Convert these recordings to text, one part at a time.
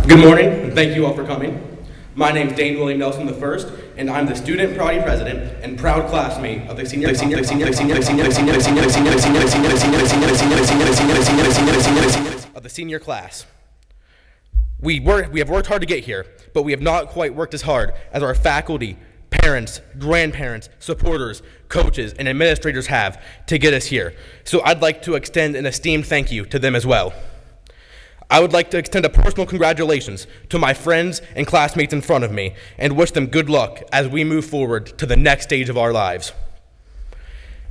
Good morning, and thank you all for coming. My name is Dane William Nelson I, and I'm the student body president and proud classmate of the senior class. We have worked hard to get here, but we have not quite worked as hard as our faculty, parents, grandparents, supporters, coaches, and administrators have to get us here. So I'd like to extend an esteemed thank you to them as well. I would like to extend a personal congratulations to my friends and classmates in front of me and wish them good luck as we move forward to the next stage of our lives.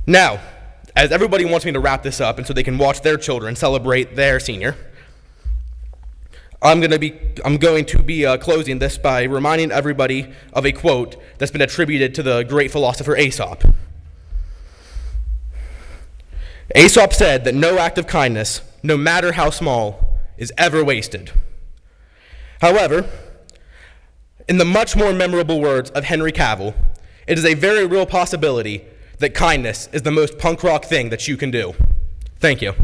Now, as everybody wants me to wrap this up and so they can watch their children celebrate their senior, I'm going to be closing this by reminding everybody of a quote that's been attributed to the great philosopher Aesop. Aesop said that no act of kindness, no matter how small, is ever wasted. However, in the much more memorable words of Henry Cavill, it is a very real possibility that kindness is the most punk rock thing that you can do. Thank you.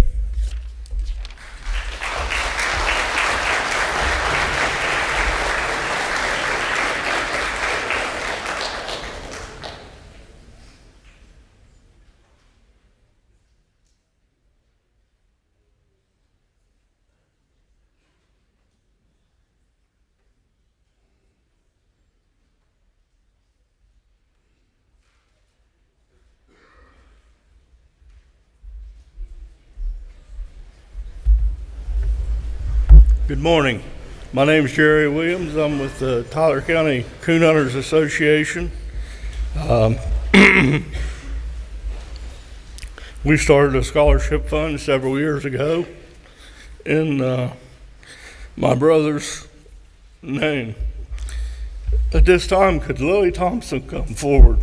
Good morning. My name is Jerry Williams. I'm with the Tyler County Coon Hunters Association. We started a scholarship fund several years ago in my brother's name. At this time, could Lily Thompson come forward?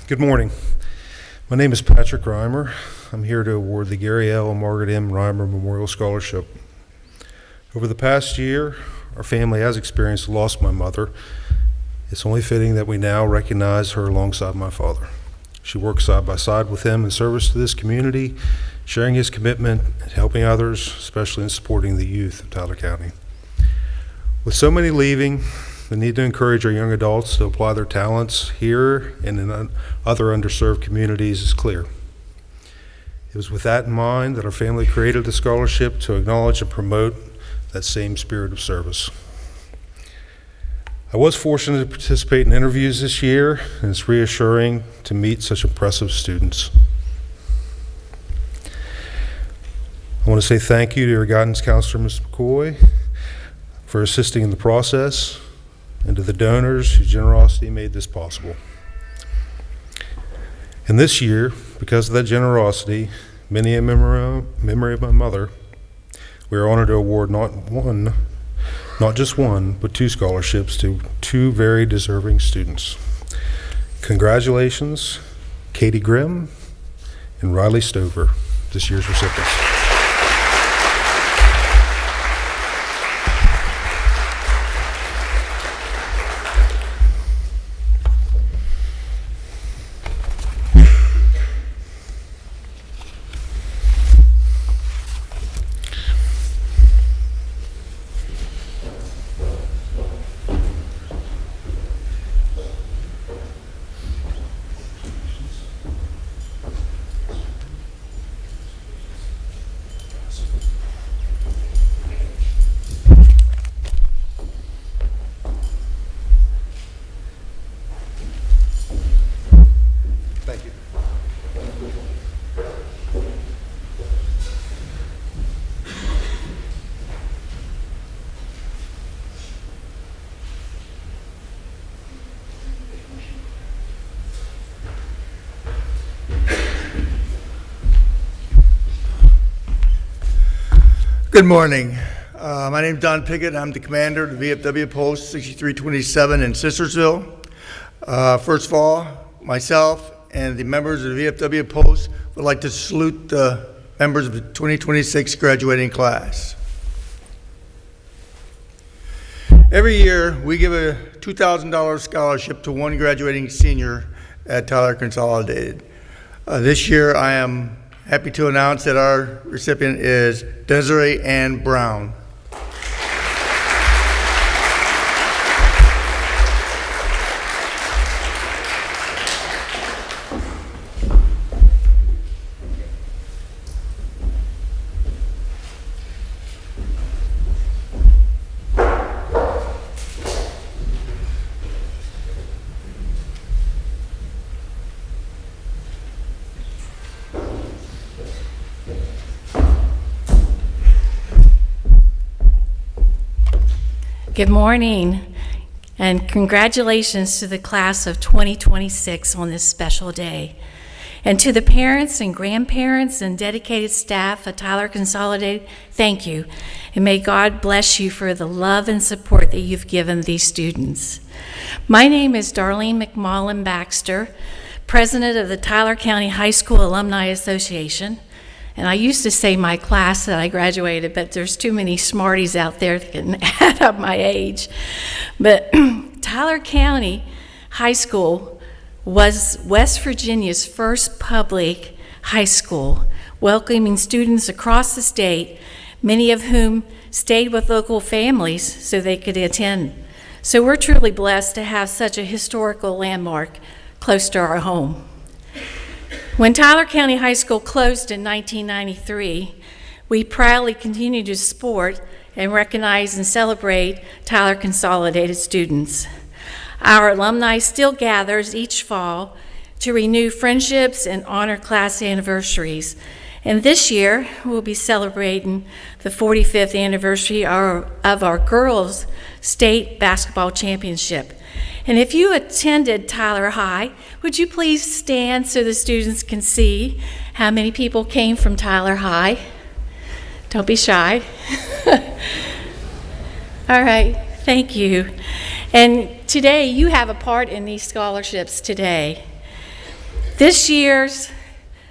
Good morning. My name is Patrick Reimer. I'm here to award the Gary L. and Margaret M. Reimer Memorial Scholarship. Over the past year, our family has experienced the loss of my mother. It's only fitting that we now recognize her alongside my father. She worked side by side with him in service to this community, sharing his commitment and helping others, especially in supporting the youth of Tyler County. With so many leaving, the need to encourage our young adults to apply their talents here and in other underserved communities is clear. It was with that in mind that our family created the scholarship to acknowledge and promote that same spirit of service. I was fortunate to participate in interviews this year, and it's reassuring to meet such impressive students. I want to say thank you to your guidance counselor, Mr. McCoy, for assisting in the process, and to the donors whose generosity made this possible. And this year, because of that generosity, many in memory of my mother, we are honored to award not just one, but two scholarships to two very deserving students. Congratulations, Katie Grimm and Riley Stover, this year's recipients. Good morning. My name is Don Pickett. I'm the commander of the VFW Post 6327 in Sistersville. First of all, myself and the members of the VFW Post would like to salute the members of the 2026 graduating class. Every year, we give a $2,000 scholarship to one graduating senior at Tyler Consolidated. This year, I am happy to announce that our recipient is Desiree Ann Brown. Good morning, and congratulations to the class of 2026 on this special day. And to the parents and grandparents and dedicated staff at Tyler Consolidated, thank you. And may God bless you for the love and support that you've given these students. My name is Darlene McMullen Baxter, president of the Tyler County High School Alumni Association. And I used to say my class that I graduated, but there's too many smarties out there that can add up my age. But Tyler County High School was West Virginia's first public high school, welcoming students across the state, many of whom stayed with local families so they could attend. So we're truly blessed to have such a historical landmark close to our home. When Tyler County High School closed in 1993, we proudly continue to support and recognize and celebrate Tyler Consolidated students. Our alumni still gathers each fall to renew friendships and honor class anniversaries. And this year, we'll be celebrating the 45th anniversary of our girls' state basketball championship. And if you attended Tyler High, would you please stand so the students can see how many people came from Tyler High? Don't be shy. All right, thank you. And today, you have a part in these scholarships today. This year's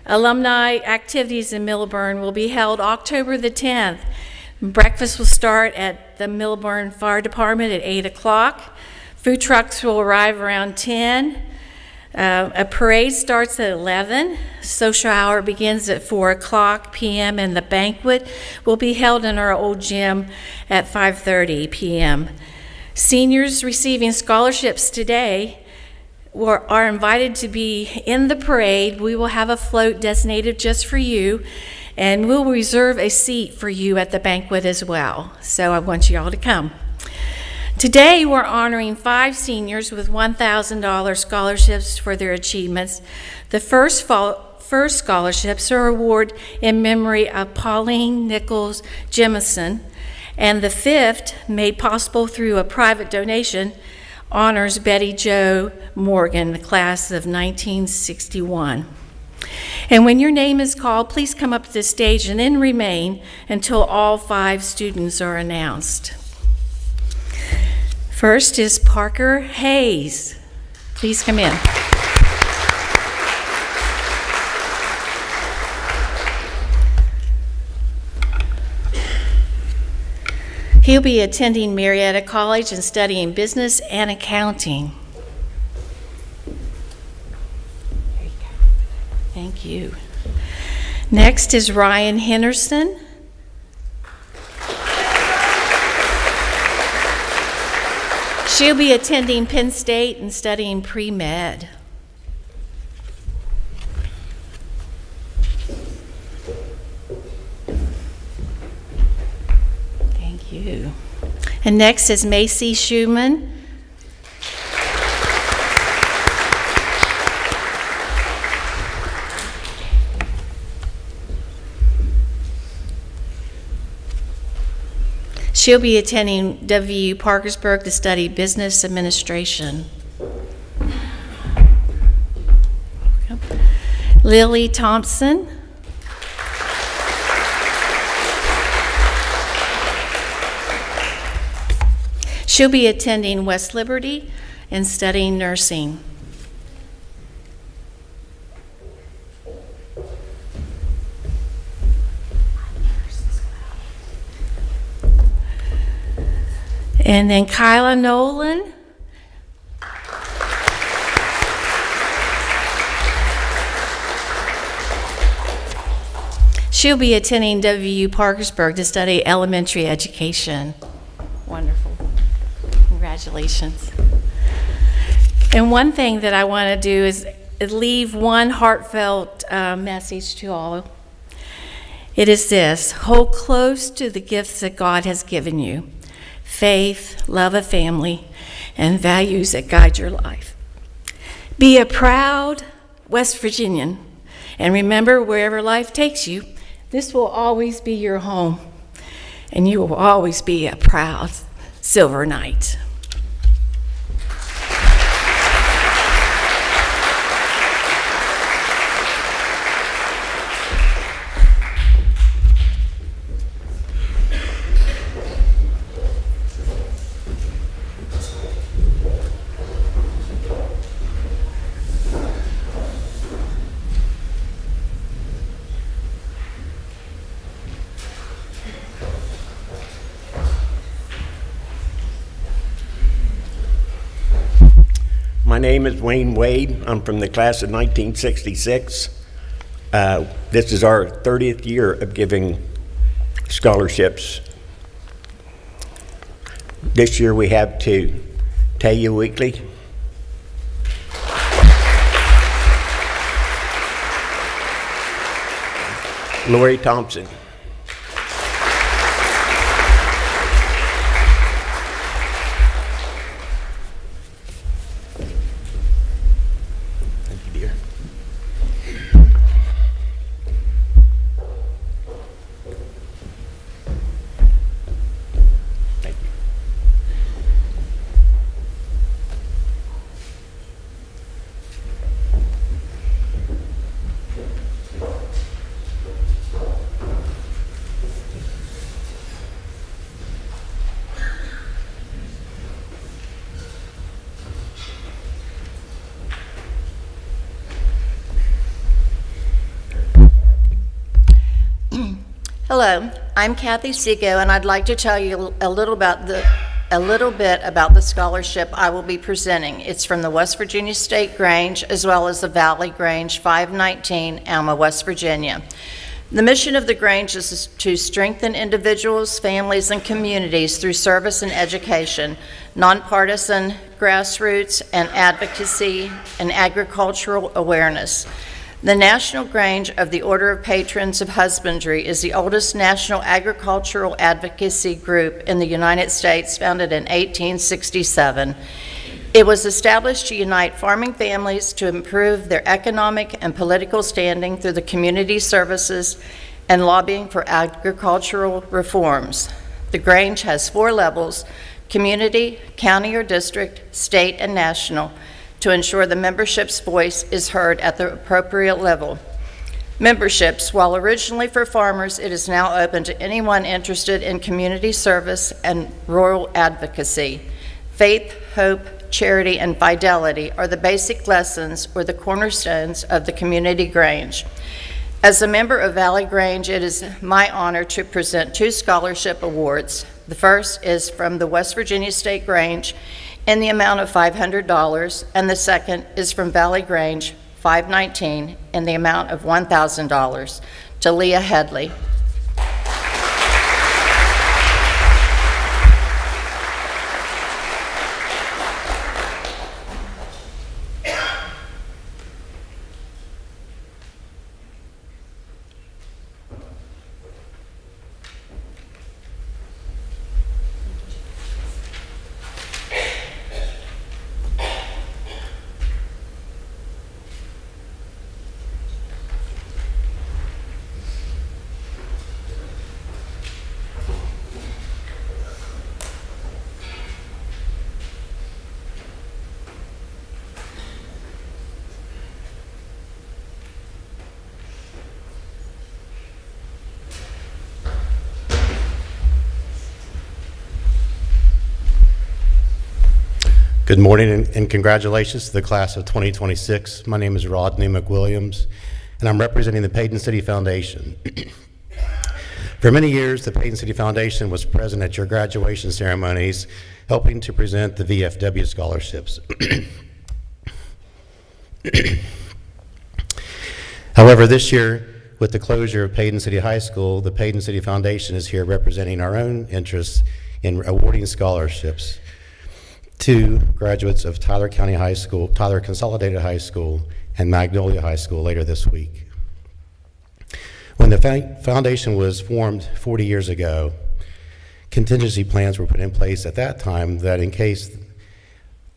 alumni activities in Millburn will be held October the 10th. Breakfast will start at the Millburn Fire Department at 8 o'clock. Food trucks will arrive around 10. A parade starts at 11. Social hour begins at 4 o'clock p.m. and the banquet will be held in our old gym at 5:30 p.m. Seniors receiving scholarships today are invited to be in the parade. We will have a float designated just for you, and we'll reserve a seat for you at the banquet as well. So I want you all to come. Today, we're honoring 5 seniors with $1,000 scholarships for their achievements. The first scholarships are awarded in memory of Pauline Nichols Jemison, and the 5th, made possible through a private donation, honors Betty Jo Morgan, the class of 1961. And when your name is called, please come up to the stage and then remain until all 5 students are announced. First is Parker Hayes. Please come in. He'll be attending Marietta College and studying business and accounting. There you go. Thank you. Next is Ryan Henderson. She'll be attending Penn State and studying pre-med. Thank you. And next is Macy Schumann. She'll be attending WU Parkersburg to study business administration. Lily Thompson. She'll be attending West Liberty and studying nursing. And then Kyla Nolan. She'll be attending WU Parkersburg to study elementary education. Wonderful. Congratulations. And one thing that I want to do is leave one heartfelt message to all. It is this: hold close to the gifts that God has given you: faith, love of family, and values that guide your life. Be a proud West Virginian, and remember, wherever life takes you, this will always be your home, and you will always be a proud Silver Knight. My name is Wayne Wade. I'm from the class of 1966. This is our 30th year of giving scholarships. This year we have to Taya Weekly, Lori Thompson, Hello, I'm Kathy Sego, and I'd like to tell you a little bit about the scholarship I will be presenting. It's from the West Virginia State Grange, as well as the Valley Grange 519, Alma, West Virginia. The mission of the Grange is to strengthen individuals, families, and communities through service and education, nonpartisan, grassroots, and advocacy, and agricultural awareness. The National Grange of the Order of Patrons of Husbandry is the oldest national agricultural advocacy group in the United States, founded in 1867. It was established to unite farming families to improve their economic and political standing through the community services and lobbying for agricultural reforms. The Grange has 4 levels: community, county or district, state, and national, to ensure the membership's voice is heard at the appropriate level. Memberships, while originally for farmers, it is now open to anyone interested in community service and rural advocacy. Faith, hope, charity, and fidelity are the basic lessons or the cornerstones of the Community Grange. As a member of Valley Grange, it is my honor to present 2 scholarship awards. The first is from the West Virginia State Grange in the amount of $500, and the second is from Valley Grange 519 in the amount of $1,000 to Leah Headley. Good morning and congratulations to the class of 2026. My name is Rodney McWilliams, and I'm representing the Payton City Foundation. For many years, the Payton City Foundation was present at your graduation ceremonies, helping to present the VFW scholarships. However, this year, with the closure of Payton City High School, the Payton City Foundation is here representing our own interests in awarding scholarships to graduates of Tyler County High School, Tyler Consolidated High School, and Magnolia High School later this week. When the foundation was formed 40 years ago, contingency plans were put in place at that time that in case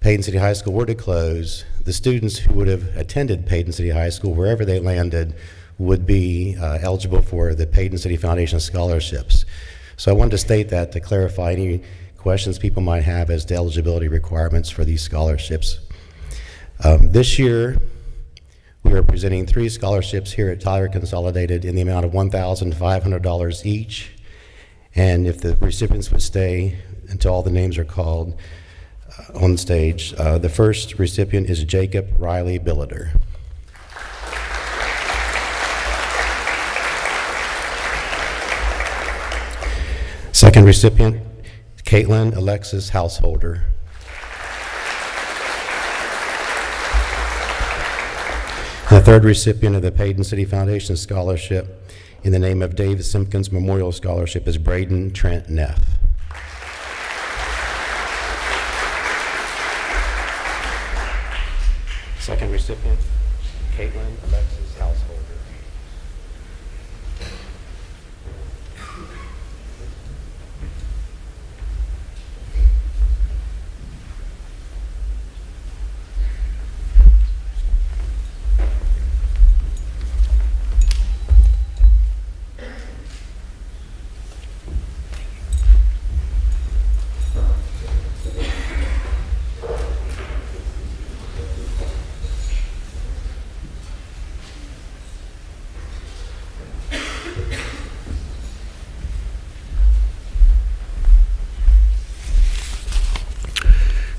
Payton City High School were to close, the students who would have attended Payton City High School, wherever they landed, would be eligible for the Payton City Foundation scholarships. So I wanted to state that to clarify any questions people might have as to eligibility requirements for these scholarships. This year, we are presenting 3 scholarships here at Tyler Consolidated in the amount of $1,500 each. And if the recipients would stay until all the names are called on stage, the first recipient is Jacob Riley Billiter. Second recipient, Caitlin Alexis Householder. The third recipient of the Payton City Foundation Scholarship in the name of Dave Simpkins Memorial Scholarship is Braden Trent Neff. Second recipient, Caitlin Alexis Householder.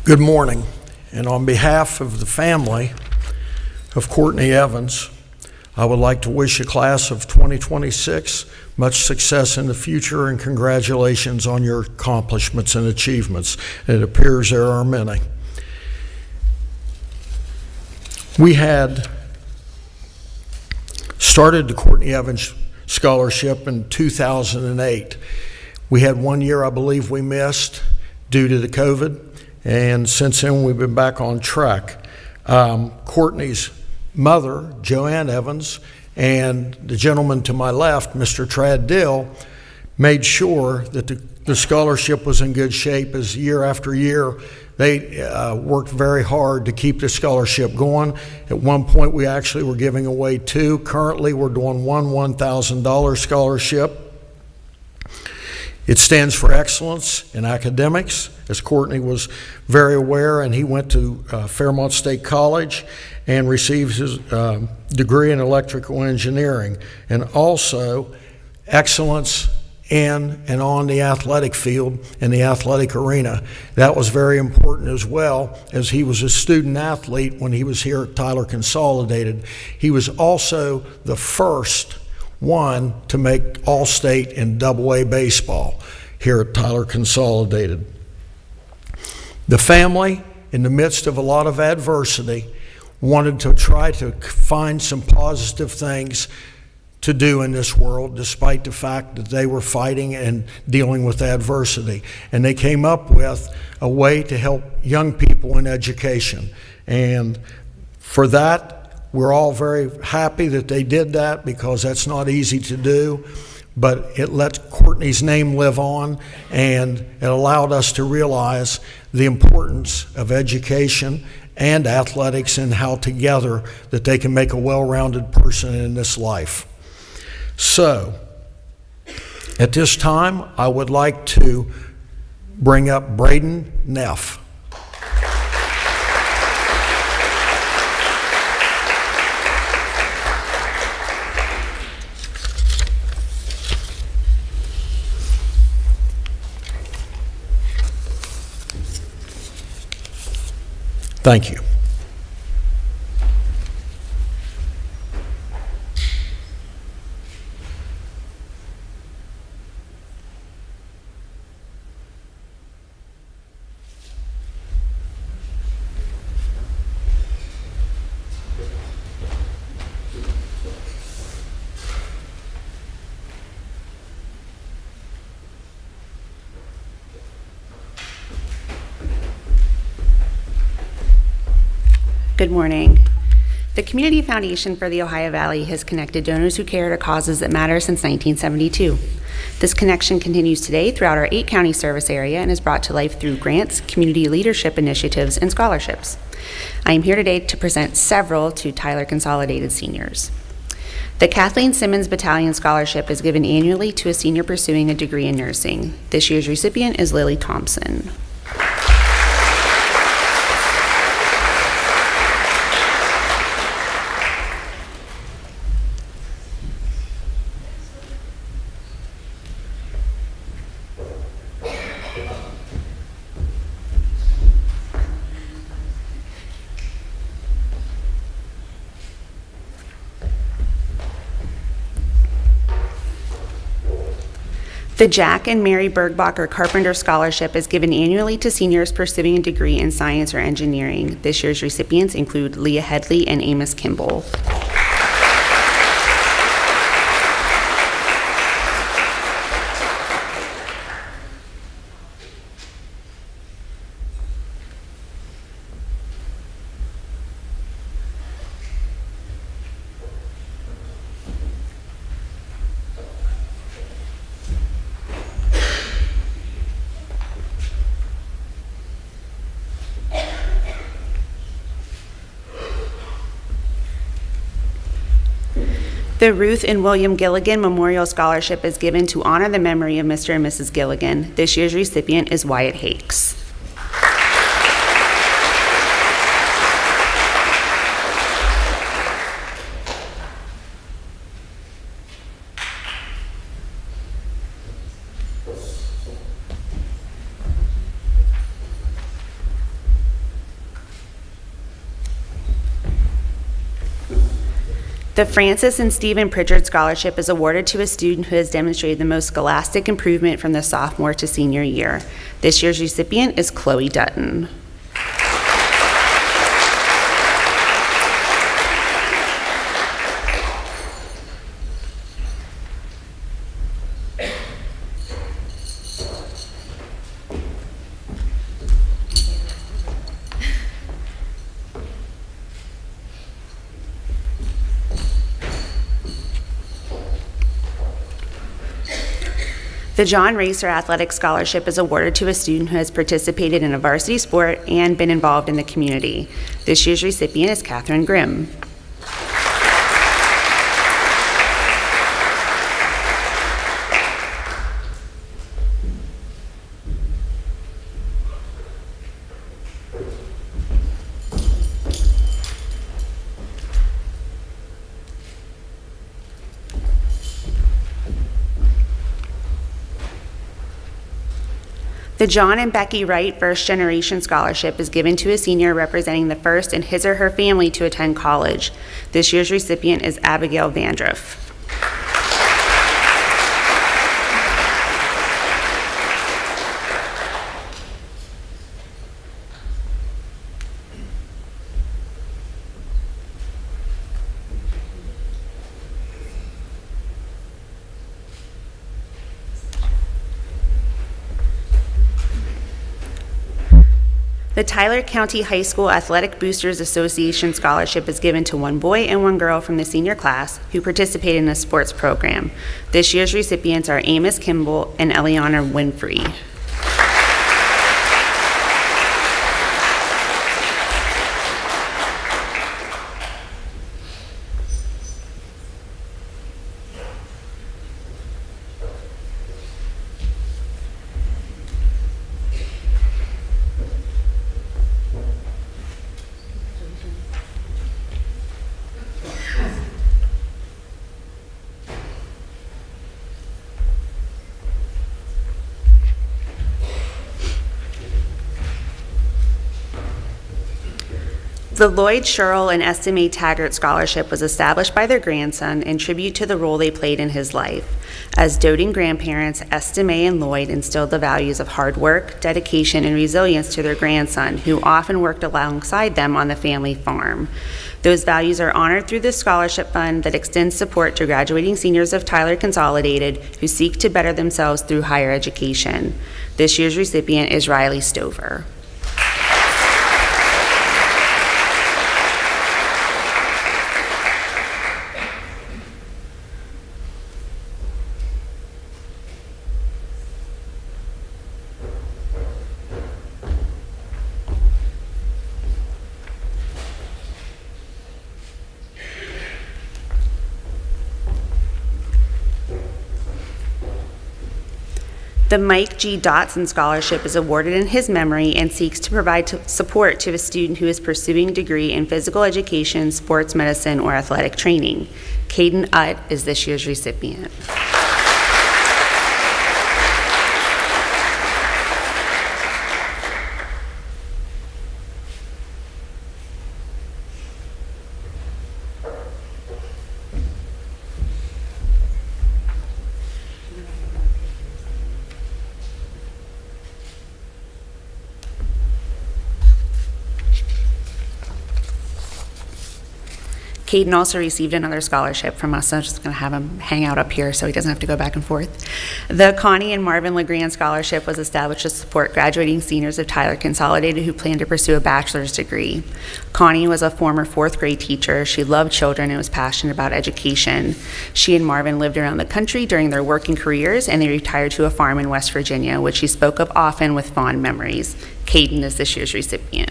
Good morning, and on behalf of the family of Courtney Evans, I would like to wish the class of 2026 much success in the future and congratulations on your accomplishments and achievements. It appears there are many. We had started the Courtney Evans Scholarship in 2008. We had 1 year, I believe, we missed due to the COVID. And since then, we've been back on track. Courtney's mother, Joanne Evans, and the gentleman to my left, Mr. Trad Dill, made sure that the scholarship was in good shape as year after year. They worked very hard to keep the scholarship going. At one point, we actually were giving away 2. Currently, we're doing one $1,000 scholarship. It stands for excellence in academics, as Courtney was very aware, and he went to Fairmont State College and received his degree in electrical engineering, and also excellence in and on the athletic field, in the athletic arena. That was very important as well, as he was a student athlete when he was here at Tyler Consolidated. He was also the first one to make All-State in AA baseball here at Tyler Consolidated. The family, in the midst of a lot of adversity, wanted to try to find some positive things to do in this world, despite the fact that they were fighting and dealing with adversity. And they came up with a way to help young people in education. And for that, we're all very happy that they did that, because that's not easy to do, but it let Courtney's name live on, and it allowed us to realize the importance of education and athletics and how together that they can make a well-rounded person in this life. So, at this time, I would like to bring up Braden Neff. Thank you. Good morning. The Community Foundation for the Ohio Valley has connected donors who care to causes that matter since 1972. This connection continues today throughout our 8-county service area and is brought to life through grants, community leadership initiatives, and scholarships. I am here today to present several to Tyler Consolidated seniors. The Kathleen Simmons Battalion Scholarship is given annually to a senior pursuing a degree in nursing. This year's recipient is Lily Thompson. The Jack and Mary Bergbacher Carpenter Scholarship is given annually to seniors pursuing a degree in science or engineering. This year's recipients include Leah Headley and Amos Kimball. The Ruth and William Gilligan Memorial Scholarship is given to honor the memory of Mr. and Mrs. Gilligan. This year's recipient is Wyatt Hakes. The Francis and Stephen Pritchard Scholarship is awarded to a student who has demonstrated the most scholastic improvement from the sophomore to senior year. This year's recipient is Chloe Dutton. The John Racer Athletic Scholarship is awarded to a student who has participated in a varsity sport and been involved in the community. This year's recipient is Catherine Grimm. The John and Becky Wright First Generation Scholarship is given to a senior representing the first in his or her family to attend college. This year's recipient is Abigail Vandruff. The Tyler County High School Athletic Boosters Association Scholarship is given to one boy and one girl from the senior class who participated in a sports program. This year's recipients are Amos Kimball and Eliana Winfrey. The Lloyd Sherrill and Esther Mae Taggart Scholarship was established by their grandson in tribute to the role they played in his life. As doting grandparents, Esther Mae and Lloyd instilled the values of hard work, dedication, and resilience to their grandson, who often worked alongside them on the family farm. Those values are honored through this scholarship fund that extends support to graduating seniors of Tyler Consolidated who seek to better themselves through higher education. This year's recipient is Riley Stover. The Mike G. Dotson Scholarship is awarded in his memory and seeks to provide support to a student who is pursuing a degree in physical education, sports medicine, or athletic training. Caden Utt is this year's recipient. Caden also received another scholarship from us. I'm just going to have him hang out up here so he doesn't have to go back and forth. The Connie and Marvin LeGrand Scholarship was established to support graduating seniors of Tyler Consolidated who plan to pursue a bachelor's degree. Connie was a former 4th grade teacher. She loved children and was passionate about education. She and Marvin lived around the country during their working careers, and they retired to a farm in West Virginia, which she spoke of often with fond memories. Caden is this year's recipient.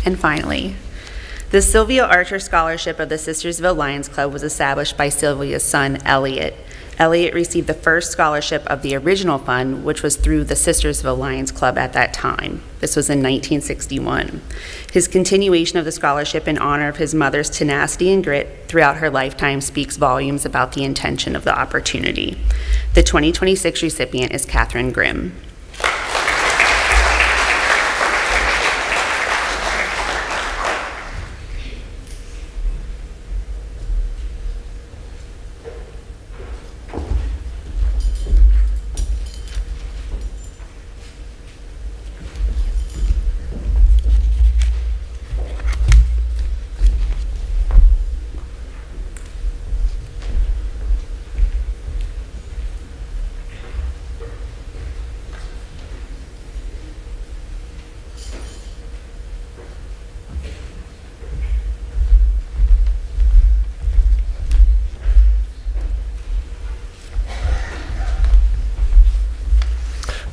And finally, the Sylvia Archer Scholarship of the Sistersville Lions Club was established by Sylvia's son, Elliot. Elliot received the first scholarship of the original fund, which was through the Sistersville Lions Club at that time. This was in 1961. His continuation of the scholarship in honor of his mother's tenacity and grit throughout her lifetime speaks volumes about the intention of the opportunity. The 2026 recipient is Catherine Grimm.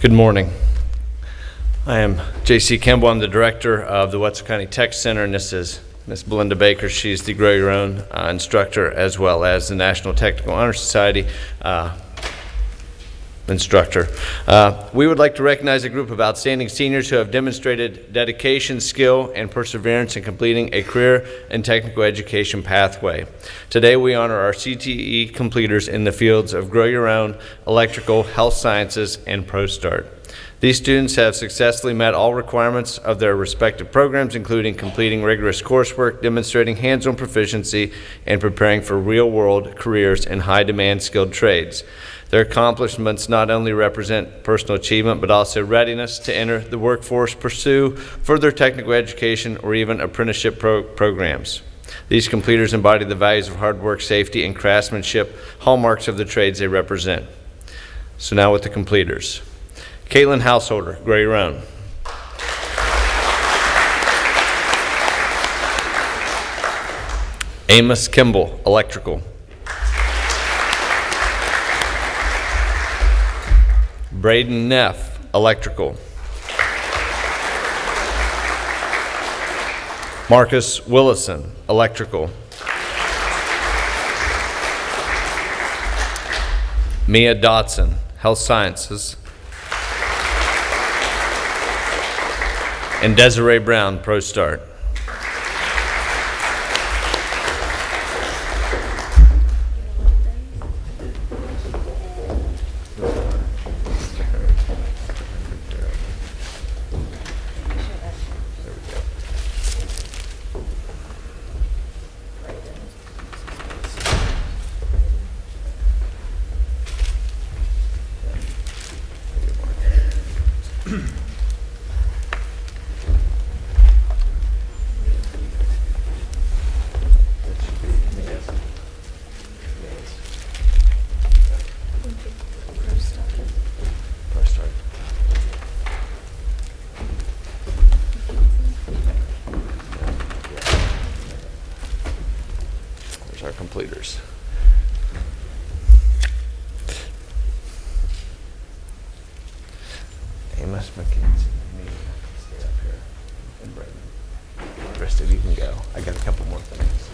Good morning. I am J.C. Kimball. I'm the director of the Wetzel County Tech Center, and this is Ms. Belinda Baker. She's the Grow Your Own instructor, as well as the National Technical Honor Society instructor. We would like to recognize a group of outstanding seniors who have demonstrated dedication, skill, and perseverance in completing a career and technical education pathway. Today we honor our CTE completers in the fields of Grow Your Own, Electrical, Health Sciences, and ProStart. These students have successfully met all requirements of their respective programs, including completing rigorous coursework, demonstrating hands-on proficiency, and preparing for real-world careers in high-demand skilled trades. Their accomplishments not only represent personal achievement, but also readiness to enter the workforce, pursue further technical education, or even apprenticeship programs. These completers embody the values of hard work, safety, and craftsmanship, hallmarks of the trades they represent. So now with the completers. Caitlin Householder, Grow Your Own. Amos Kimball, Electrical. Braden Neff, Electrical. Marcus Willison, Electrical. Mia Dotson, Health Sciences. And Desiree Brown, ProStart. There's our completers. Amos, McKenzie, me, stay up here, and Braden. The rest of you can go. I got a couple more things.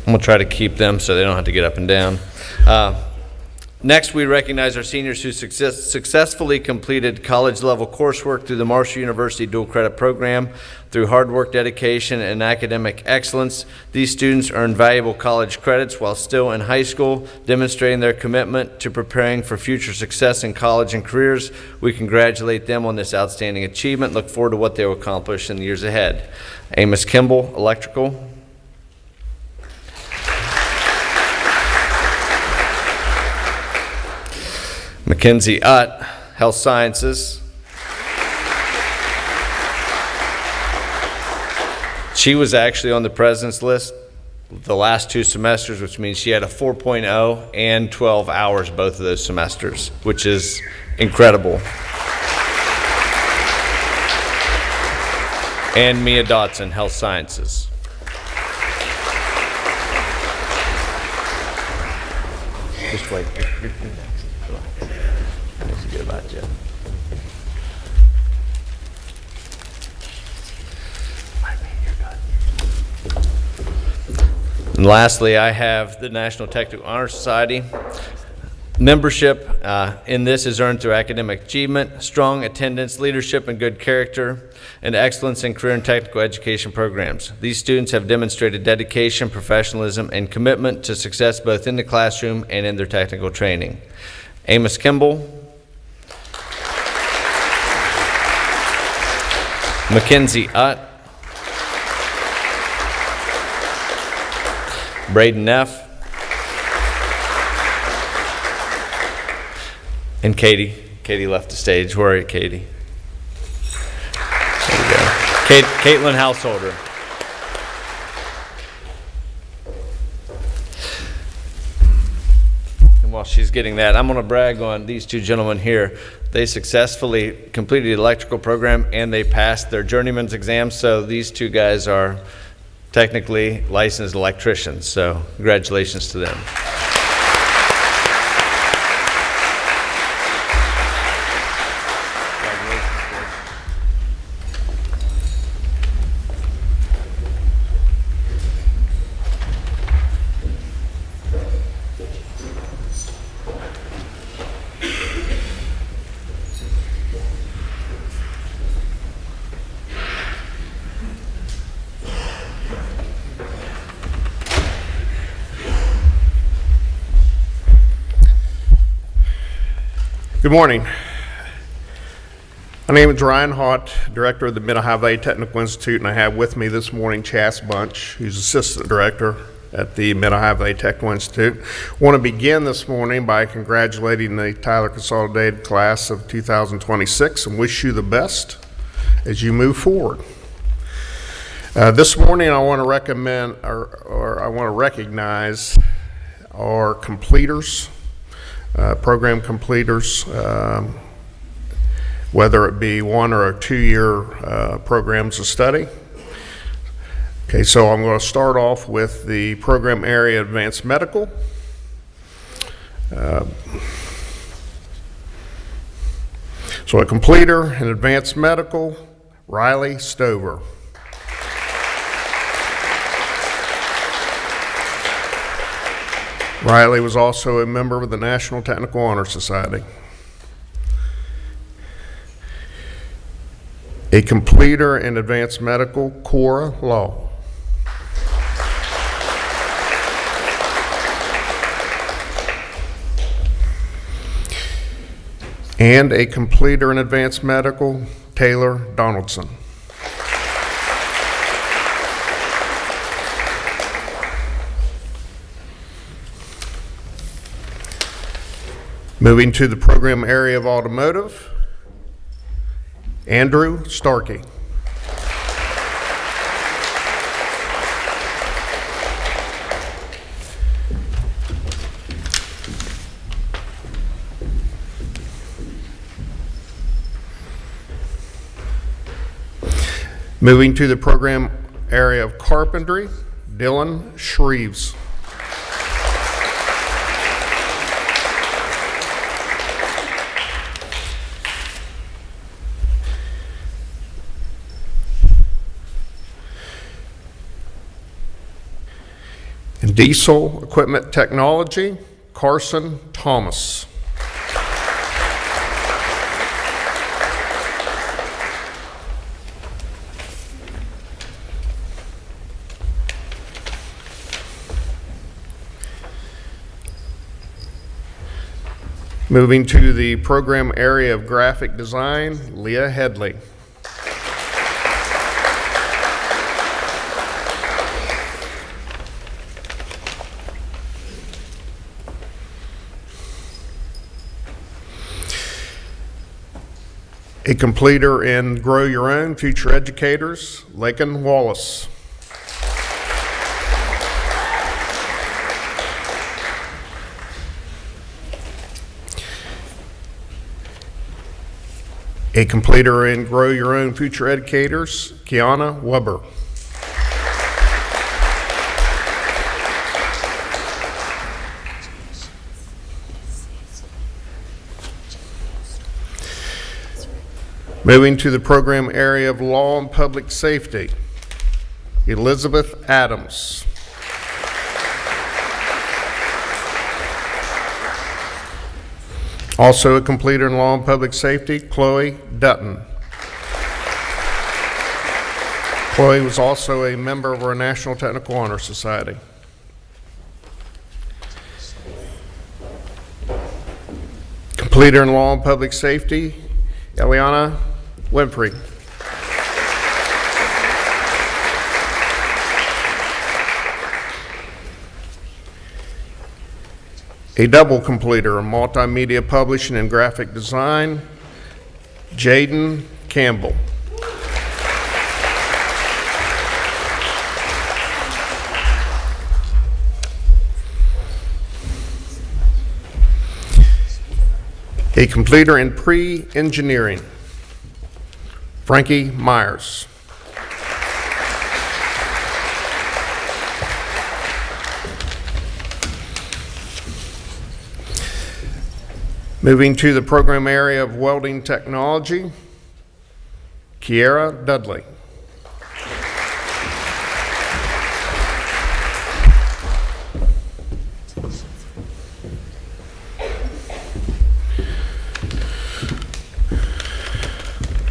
I'm gonna try to keep them so they don't have to get up and down. Next, we recognize our seniors who successfully completed college-level coursework through the Marshall University Dual Credit Program. Through hard work, dedication, and academic excellence, these students earn valuable college credits while still in high school, demonstrating their commitment to preparing for future success in college and careers. We congratulate them on this outstanding achievement. Look forward to what they will accomplish in the years ahead. Amos Kimball, Electrical. Mackenzie Utt, Health Sciences. She was actually on the president's list the last 2 semesters, which means she had a 4.0 and 12 hours both of those semesters, which is incredible. And Mia Dotson, Health Sciences. Just wait. You're next. Let's get about you. And lastly, I have the National Technical Honor Society. Membership in this is earned through academic achievement, strong attendance, leadership, and good character, and excellence in career and technical education programs. These students have demonstrated dedication, professionalism, and commitment to success both in the classroom and in their technical training. Amos Kimball, Mackenzie Utt, Braden Neff, and Katie. Katie left the stage. Where are you, Katie? There we go. Caitlin Householder. And while she's getting that, I'm going to brag on these 2 gentlemen here. They successfully completed the electrical program and they passed their journeyman's exam. So these 2 guys are technically licensed electricians. So congratulations to them. Good morning. My name is Ryan Haught, Director of the Mid-Ohio Valley Technical Institute, and I have with me this morning Chas Bunch, who's Assistant Director at the Mid-Ohio Valley Technical Institute. I want to begin this morning by congratulating the Tyler Consolidated Class of 2026 and wish you the best as you move forward. This morning I want to recommend, or I want to recognize our completers, program completers, whether it be 1 or 2 year programs of study. Okay, so I'm going to start off with the program area Advanced Medical. So a completer in Advanced Medical, Riley Stover. Riley was also a member of the National Technical Honor Society. A completer in Advanced Medical, Cora Law. And a completer in Advanced Medical, Taylor Donaldson. Moving to the program area of automotive, Andrew Starkey. Moving to the program area of carpentry, Dylan Shreves. In diesel equipment technology, Carson Thomas. Moving to the program area of graphic design, Leah Headley. A completer in Grow Your Own, Future Educators, Lakin Wallace. A completer in Grow Your Own Future Educators, Kiana Weber. Moving to the program area of law and public safety, Elizabeth Adams. Also a completer in law and public safety, Chloe Dutton. Chloe was also a member of our National Technical Honor Society. Completer in law and public safety, Eliana Winfrey. A double completer in multimedia publishing and graphic design, Jaden Campbell. A completer in pre-engineering, Frankie Myers. Moving to the program area of welding technology, Kiera Dudley.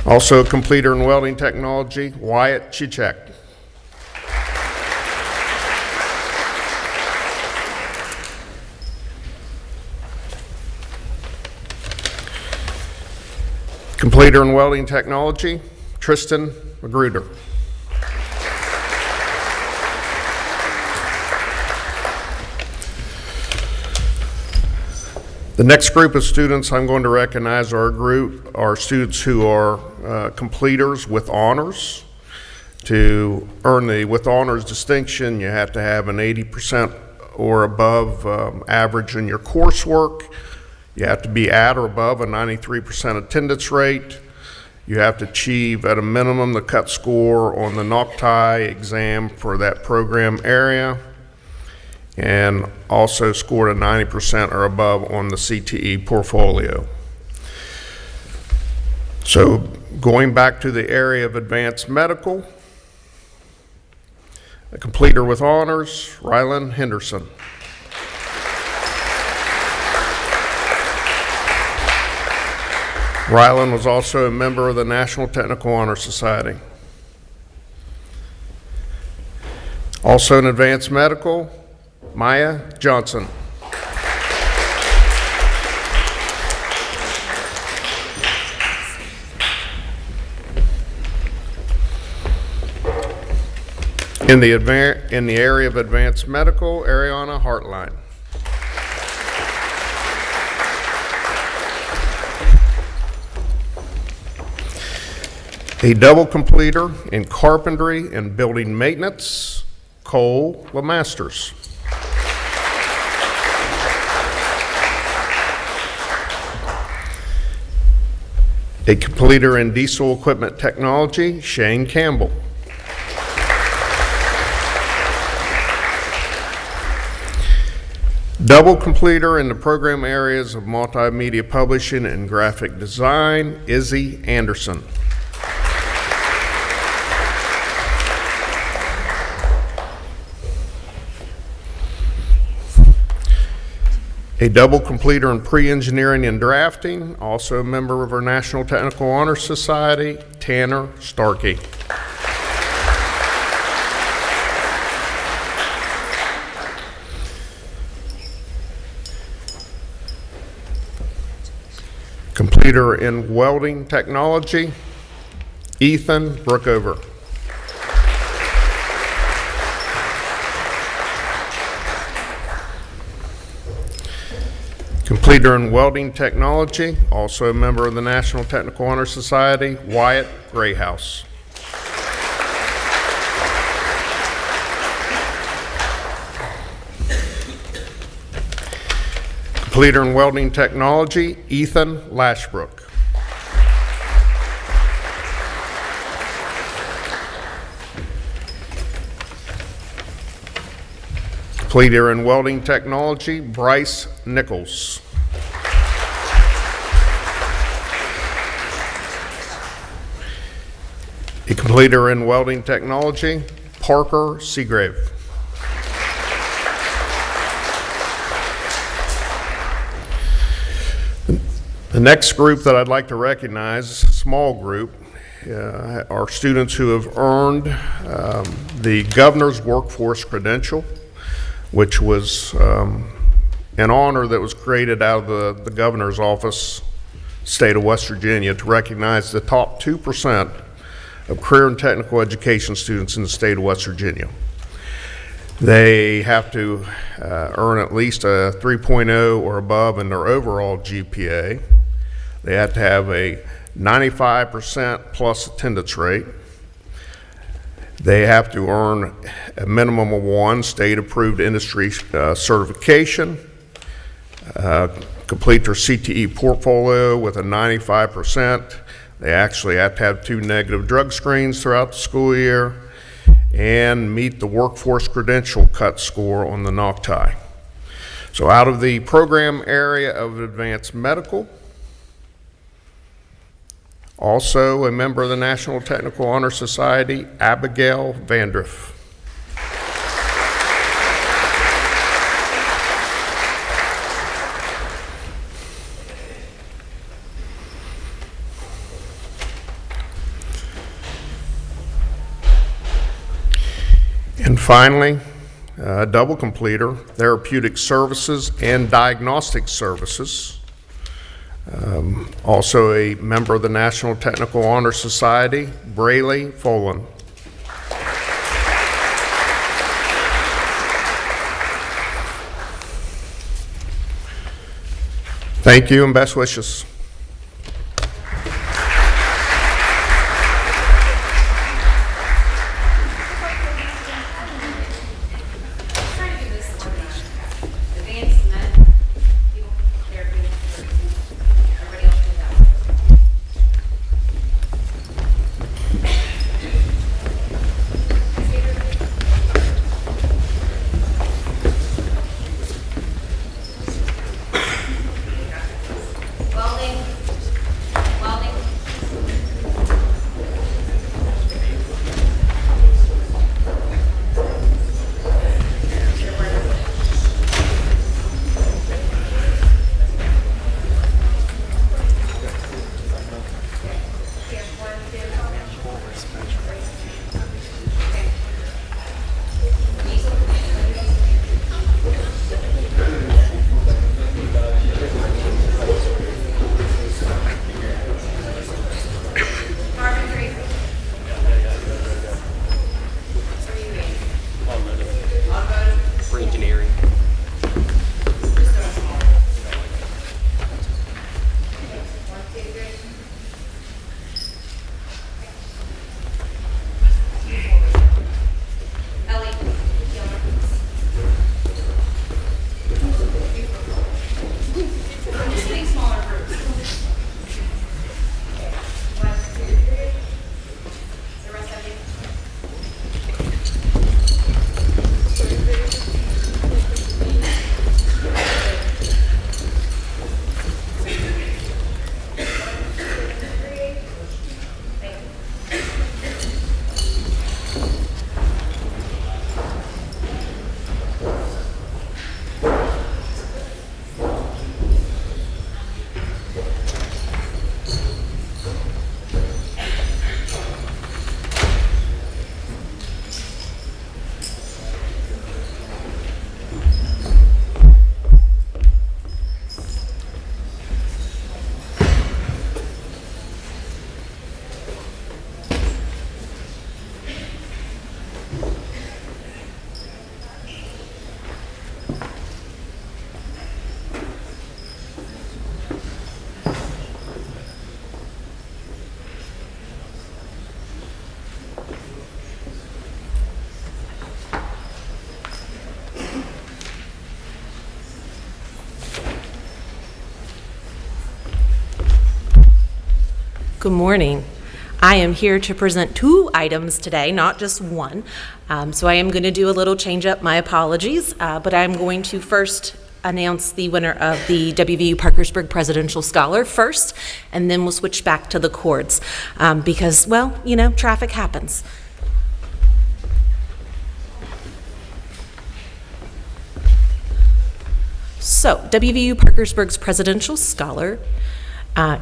Also a completer in welding technology, Wyatt Chichek. Completer in welding technology, Tristan Magruder. The next group of students I'm going to recognize are students who are completers with honors. To earn the with honors distinction, you have to have an 80% or above average in your coursework. You have to be at or above a 93% attendance rate. You have to achieve at a minimum the cut score on the NOCTI exam for that program area, and also scored a 90% or above on the CTE portfolio. So going back to the area of advanced medical, a completer with honors, Rylan Henderson. Rylan was also a member of the National Technical Honor Society. Also in advanced medical, Maya Johnson. In the area of advanced medical, Ariana Hartline. A double completer in carpentry and building maintenance, Cole LeMasters. A completer in diesel equipment technology, Shane Campbell. Double completer in the program areas of multimedia publishing and graphic design, Izzy Anderson. A double completer in pre-engineering and drafting, also a member of our National Technical Honor Society, Tanner Starkey. Completer in welding technology, Ethan Brookover. Completer in welding technology, also a member of the National Technical Honor Society, Wyatt Grayhouse. Completer in welding technology, Ethan Lashbrook. Completer in welding technology, Bryce Nichols. A completer in welding technology, Parker Seagrave. The next group that I'd like to recognize, a small group, are students who have earned the Governor's Workforce Credential, which was an honor that was created out of the Governor's Office, state of West Virginia, to recognize the top 2% of career and technical education students in the state of West Virginia. They have to earn at least a 3.0 or above in their overall GPA. They have to have a 95% plus attendance rate. They have to earn a minimum of 1 state-approved industry certification, complete their CTE portfolio with a 95%. They actually have to have 2 negative drug screens throughout the school year and meet the workforce credential cut score on the NOCTI. So out of the program area of advanced medical, also a member of the National Technical Honor Society, Abigail Vandriff. And finally, a double completer, therapeutic services and diagnostic services. Also a member of the National Technical Honor Society, Brayley Folan. Thank you and best wishes. Welding Good morning. I am here to present 2 items today, not just one. So I am going to do a little change up. My apologies, but I'm going to first announce the winner of the WVU Parkersburg Presidential Scholar first, and then we'll switch back to the chords because, well, you know, traffic happens. So, WVU Parkersburg's Presidential Scholar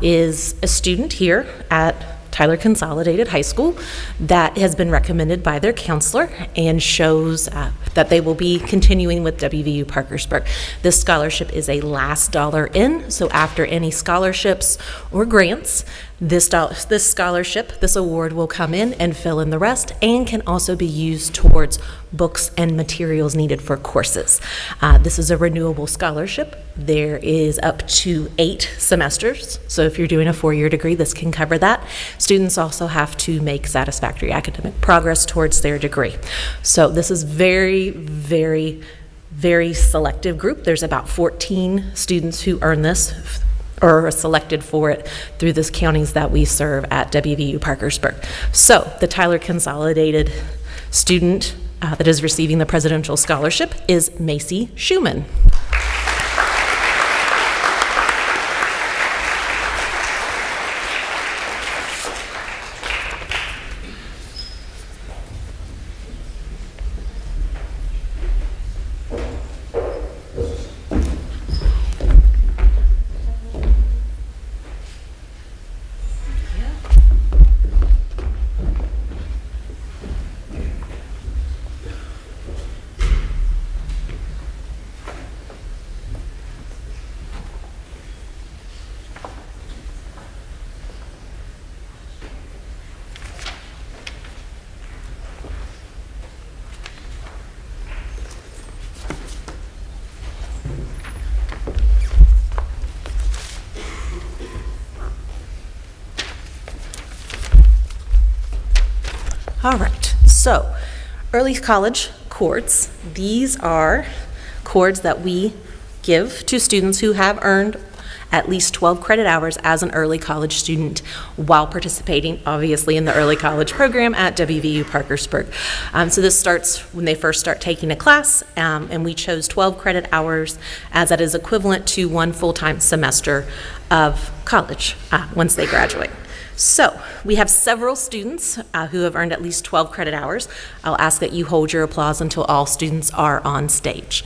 is a student here at Tyler Consolidated High School that has been recommended by their counselor and shows that they will be continuing with WVU Parkersburg. This scholarship is a last dollar in, so after any scholarships or grants, this scholarship, this award will come in and fill in the rest and can also be used towards books and materials needed for courses. This is a renewable scholarship. There is up to 8 semesters, so if you're doing a 4-year degree, this can cover that. Students also have to make satisfactory academic progress towards their degree. So this is very, very, very selective group. There's about 14 students who earn this or are selected for it through the counties that we serve at WVU Parkersburg. So the Tyler Consolidated student that is receiving the Presidential Scholarship is Macy Schumann. All right, so early college chords. These are chords that we give to students who have earned at least 12 credit hours as an early college student while participating, obviously, in the early college program at WVU Parkersburg. So this starts when they first start taking a class, and we chose 12 credit hours as that is equivalent to 1 full-time semester of college once they graduate. So we have several students who have earned at least 12 credit hours. I'll ask that you hold your applause until all students are on stage.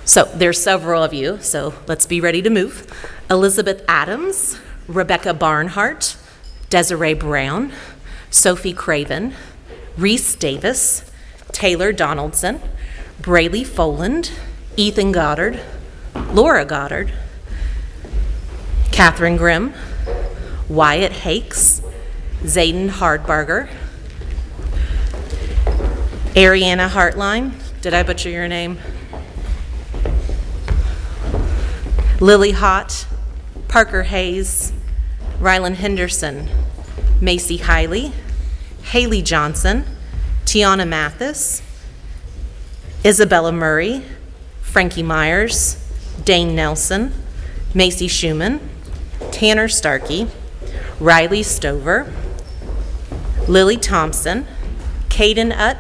So there's several of you, so let's be ready to move. Elizabeth Adams, Rebecca Barnhart, Desiree Brown, Sophie Craven, Reese Davis, Taylor Donaldson, Braylee Foland, Ethan Goddard, Laura Goddard, Catherine Grimm, Wyatt Hakes, Zayden Hardbarger, Ariana Hartline, did I butcher your name? Lily Hott, Parker Hayes, Rylan Henderson, Macy Hiley, Haley Johnson, Tiana Mathis, Isabella Murray, Frankie Myers, Dane Nelson, Macy Schumann, Tanner Starkey, Riley Stover, Lily Thompson, Caden Utt,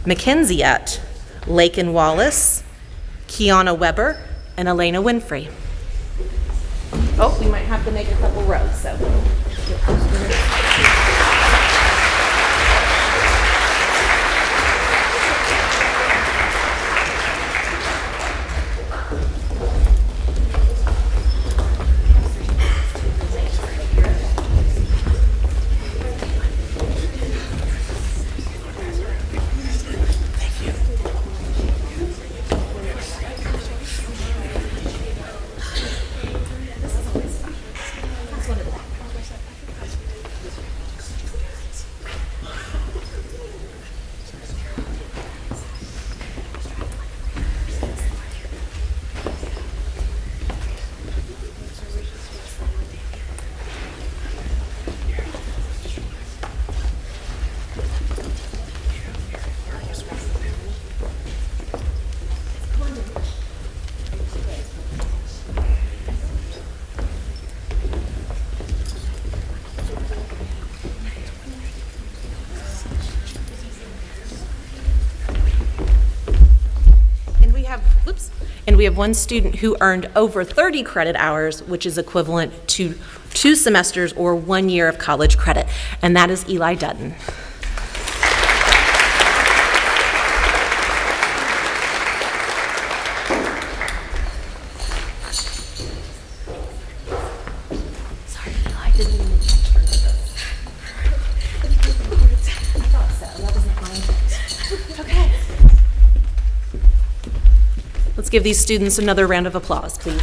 Mackenzie Utt, Lakin Wallace, Kiana Weber, and Elena Winfrey. Oh, we might have to make a couple rows, so. we have one student who earned over 30 credit hours, which is equivalent to 2 semesters or 1 year of college credit, and that is Eli Dutton. Sorry, Eli didn't even touch her. I thought so. That wasn't mine. Okay. Let's give these students another round of applause, please.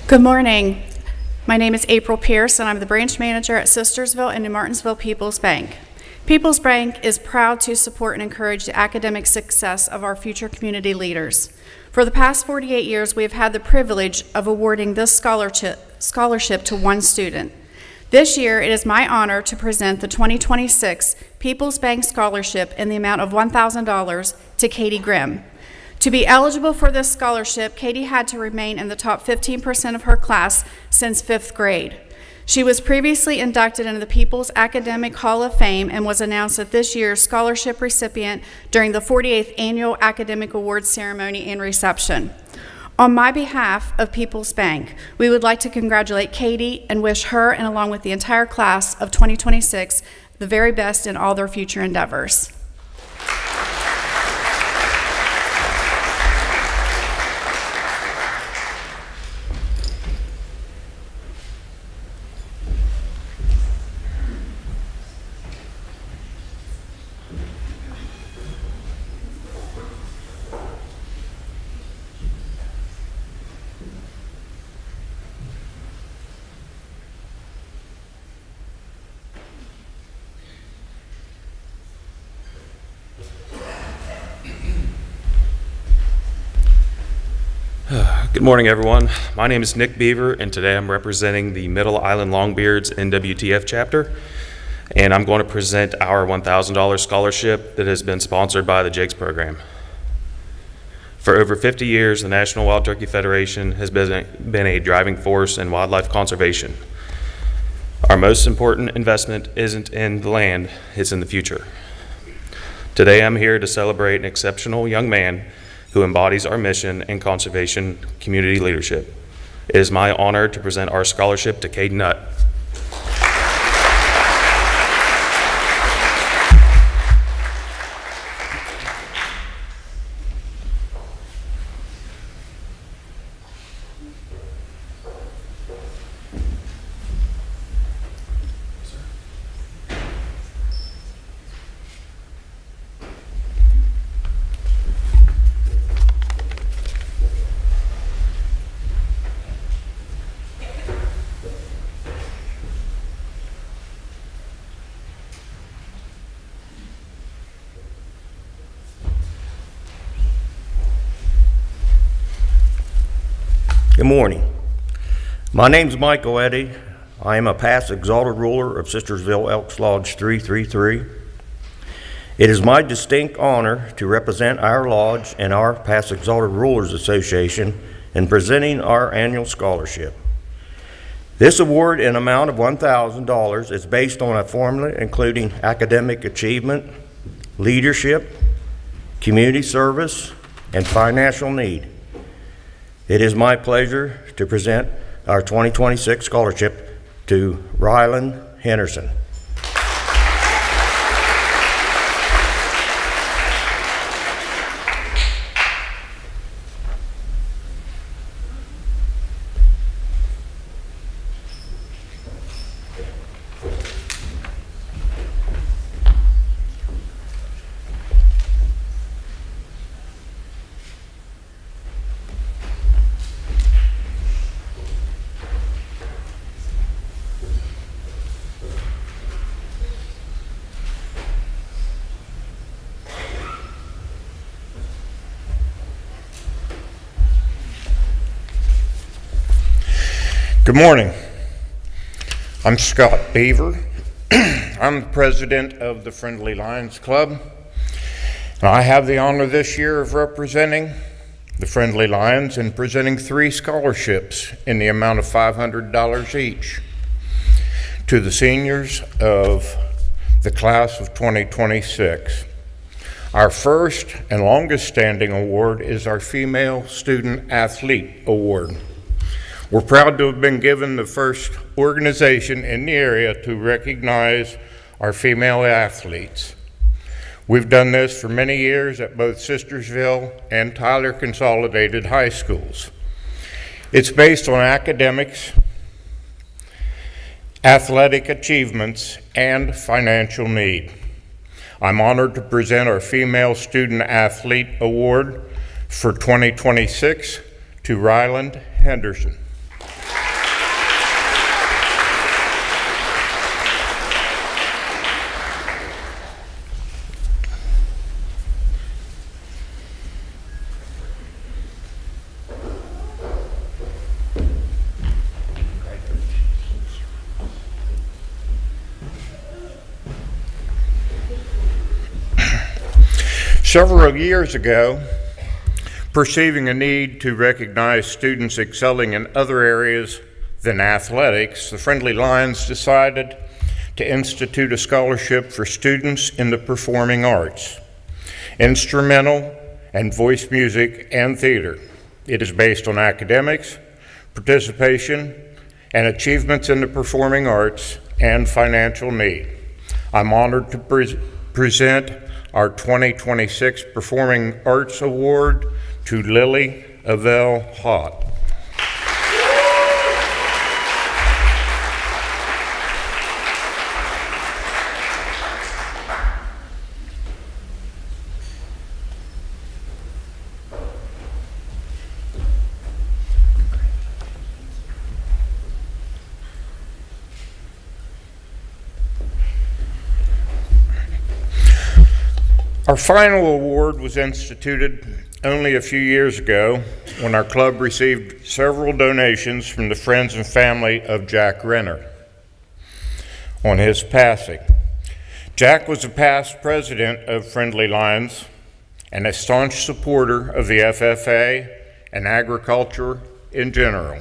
Good morning. My name is April Pierce, and I'm the branch manager at Sistersville and New Martinsville People's Bank. People's Bank is proud to support and encourage the academic success of our future community leaders. For the past 48 years, we have had the privilege of awarding this scholarship to one student. This year, it is my honor to present the 2026 People's Bank Scholarship in the amount of $1,000 to Katie Grimm. To be eligible for this scholarship, Katie had to remain in the top 15% of her class since 5th grade. She was previously inducted into the People's Academic Hall of Fame and was announced as this year's scholarship recipient during the 48th Annual Academic Awards Ceremony and Reception. On my behalf of People's Bank, we would like to congratulate Katie and wish her, and along with the entire class of 2026, the very best in all their future endeavors. Good morning, everyone. My name is Nick Beaver, and today I'm representing the Middle Island Longbeards NWTF chapter, and I'm going to present our $1,000 scholarship that has been sponsored by the JAKES program. For over 50 years, the National Wild Turkey Federation has been a driving force in wildlife conservation. Our most important investment isn't in the land, it's in the future. Today I'm here to celebrate an exceptional young man who embodies our mission in conservation community leadership. It is my honor to present our scholarship to Caden Nutt. Good morning. My name is Michael Eddy. I am a past exalted ruler of Sistersville Elks Lodge 333. It is my distinct honor to represent our lodge and our Past Exalted Rulers Association in presenting our annual scholarship. This award in amount of $1,000 is based on a formula including academic achievement, leadership, community service, and financial need. It is my pleasure to present our 2026 scholarship to Ryland Henderson. Good morning. I'm Scott Beaver. I'm the president of the Friendly Lions Club, and I have the honor this year of representing the Friendly Lions and presenting 3 scholarships in the amount of $500 each to the seniors of the class of 2026. Our first and longest standing award is our Female Student Athlete Award. We're proud to have been given the first organization in the area to recognize our female athletes. We've done this for many years at both Sistersville and Tyler Consolidated High Schools. It's based on academics, athletic achievements, and financial need. I'm honored to present our Female Student Athlete Award for 2026 to Ryland Henderson. Several years ago, perceiving a need to recognize students excelling in other areas than athletics, the Friendly Lions decided to institute a scholarship for students in the performing arts, instrumental and voice music and theater. It is based on academics, participation, and achievements in the performing arts and financial need. I'm honored to present our 2026 Performing Arts Award to Lily Avell Hott. Our final award was instituted only a few years ago when our club received several donations from the friends and family of Jack Renner on his passing. Jack was a past president of Friendly Lions and a staunch supporter of the FFA and agriculture in general.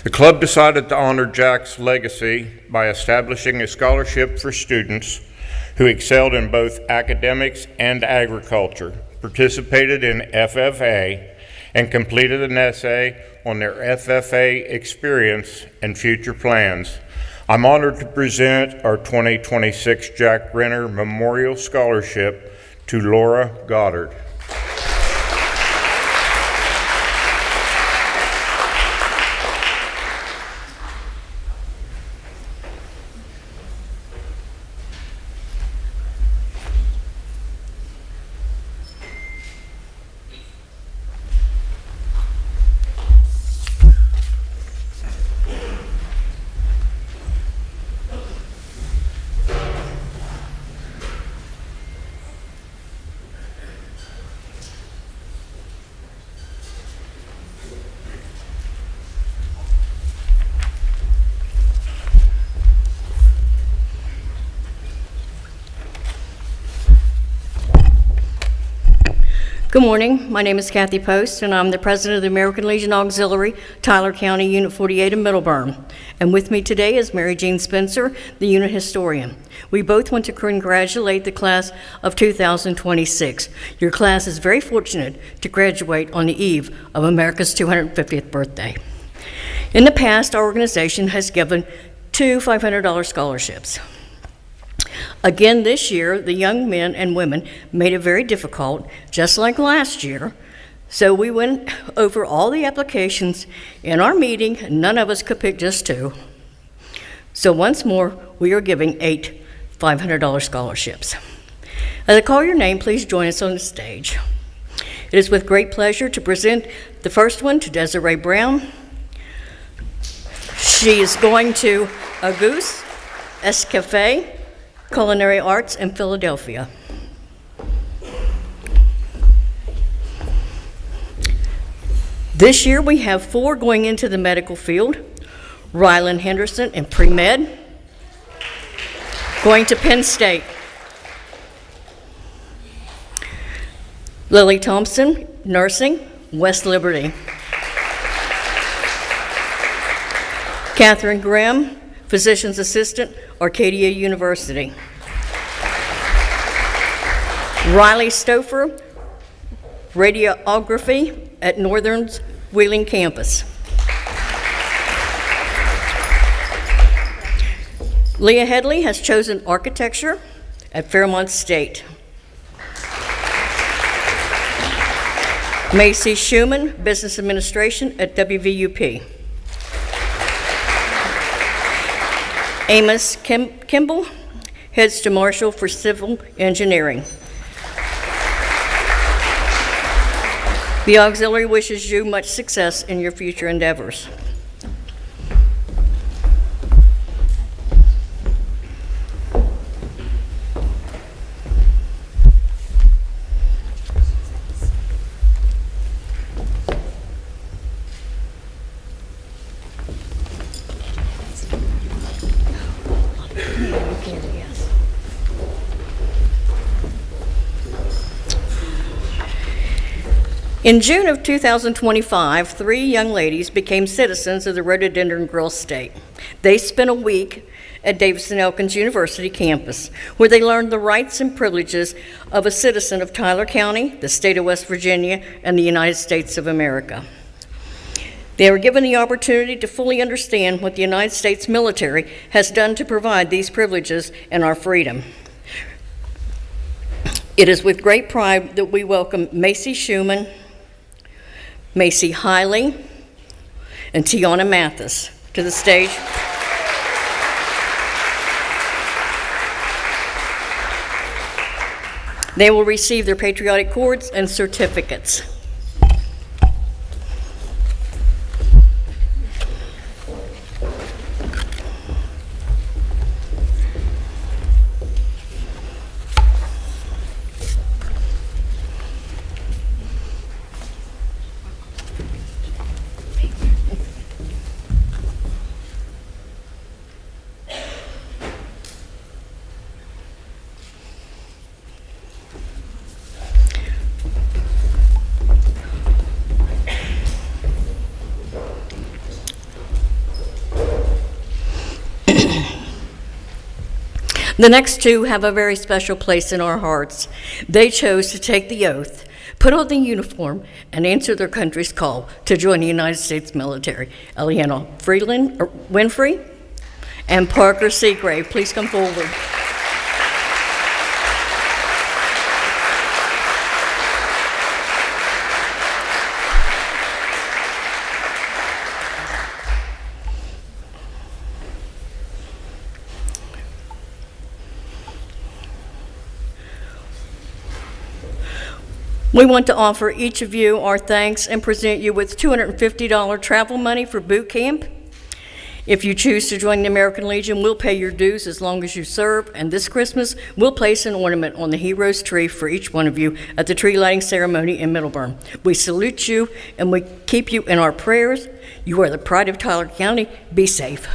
The club decided to honor Jack's legacy by establishing a scholarship for students who excelled in both academics and agriculture, participated in FFA, and completed an essay on their FFA experience and future plans. I'm honored to present our 2026 Jack Renner Memorial Scholarship to Laura Goddard. Good morning. My name is Kathy Post, and I'm the president of the American Legion Auxiliary, Tyler County, Unit 48 in Middleburn. And with me today is Mary Jean Spencer, the unit historian. We both want to congratulate the class of 2026. Your class is very fortunate to graduate on the eve of America's 250th birthday. In the past, our organization has given 2 $500 scholarships. Again, this year, the young men and women made it very difficult, just like last year. So we went over all the applications in our meeting. None of us could pick just 2. So once more, we are giving 8 $500 scholarships. As I call your name, please join us on the stage. It is with great pleasure to present the first one to Desiree Brown. She is going to Auguste Escafé Culinary Arts in Philadelphia. This year we have 4 going into the medical field. Rylan Henderson in pre-med, going to Penn State. Lily Thompson, nursing, West Liberty. Catherine Graham, physician's assistant, Arcadia University. Riley Stouffer, radiography at Northern's Wheeling campus. Leah Headley has chosen architecture at Fairmont State. Macy Schumann, business administration at WVUP. Amos Kimball heads to Marshall for civil engineering. The auxiliary wishes you much success in your future endeavors. In June of 2025, 3 young ladies became citizens of the Rhododendron Girl State. They spent a week at Davidson-Elkins University campus, where they learned the rights and privileges of a citizen of Tyler County, the state of West Virginia, and the United States of America. They were given the opportunity to fully understand what the United States military has done to provide these privileges and our freedom. It is with great pride that we welcome Macy Schumann, Macy Hiley, and Tiana Mathis to the stage. They will receive their patriotic cords and certificates. The next 2 have a very special place in our hearts. They chose to take the oath, put on the uniform, and answer their country's call to join the United States military. Eliana Winfrey and Parker Seagrave, please come forward. We want to offer each of you our thanks and present you with $250 travel money for boot camp. If you choose to join the American Legion, we'll pay your dues as long as you serve, and this Christmas, we'll place an ornament on the hero's tree for each one of you at the tree lighting ceremony in Middleburn. We salute you, and we keep you in our prayers. You are the pride of Tyler County. Be safe.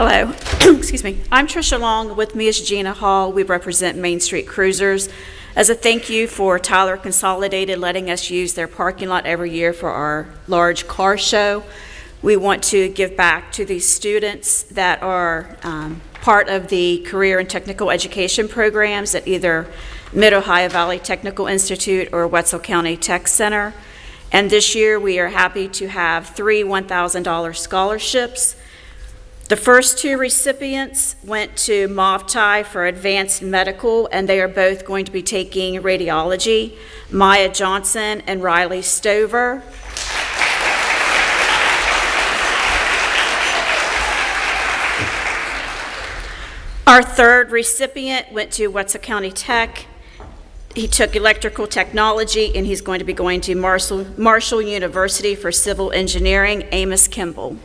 Hello. Excuse me. I'm Tricia Long. With me is Gina Hall. We represent Main Street Cruisers. As a thank you for Tyler Consolidated letting us use their parking lot every year for our large car show, we want to give back to the students that are part of the career and technical education programs at either Mid-Ohio Valley Technical Institute or Wetzel County Tech Center. And this year we are happy to have 3 $1,000 scholarships. The first 2 recipients went to Mavtai for advanced medical, and they are both going to be taking radiology, Maya Johnson and Riley Stover. Our third recipient went to Wetzel County Tech. He took electrical technology, and he's going to be going to Marshall University for civil engineering, Amos Kimball.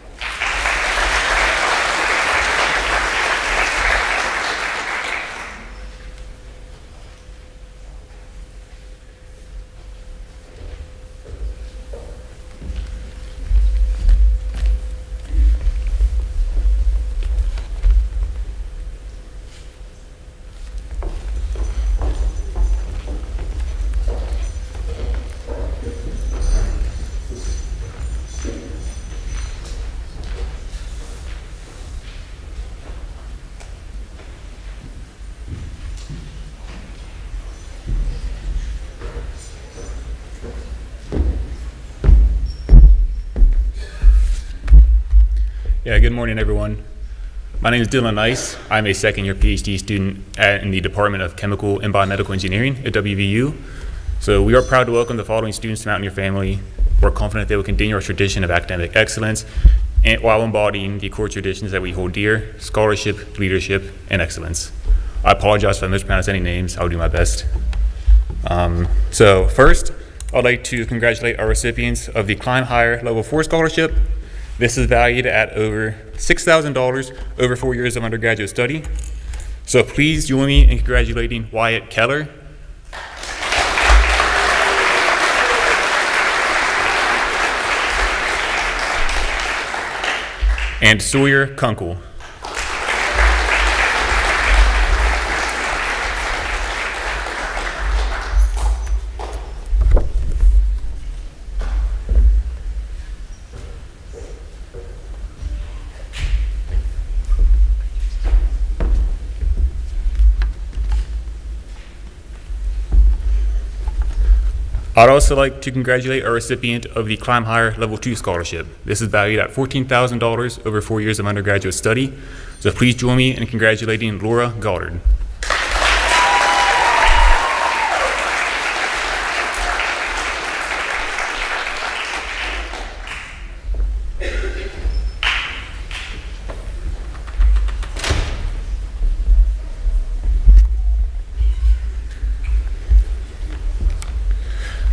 Yeah, good morning, everyone. My name is Dylan Nice. I'm a second-year PhD student in the Department of Chemical and Biomedical Engineering at WVU. So we are proud to welcome the following students to Mountaineer family. We're confident they will continue our tradition of academic excellence and while embodying the core traditions that we hold dear: scholarship, leadership, and excellence. I apologize if I mispronounce any names. I'll do my best. So first, I'd like to congratulate our recipients of the Climb Higher Level 4 Scholarship. This is valued at over $6,000 over 4 years of undergraduate study. So please join me in congratulating Wyatt Keller, and Sawyer Kunkel. I'd also like to congratulate our recipient of the Climb Higher Level 2 Scholarship. This is valued at $14,000 over 4 years of undergraduate study. So please join me in congratulating Laura Goddard.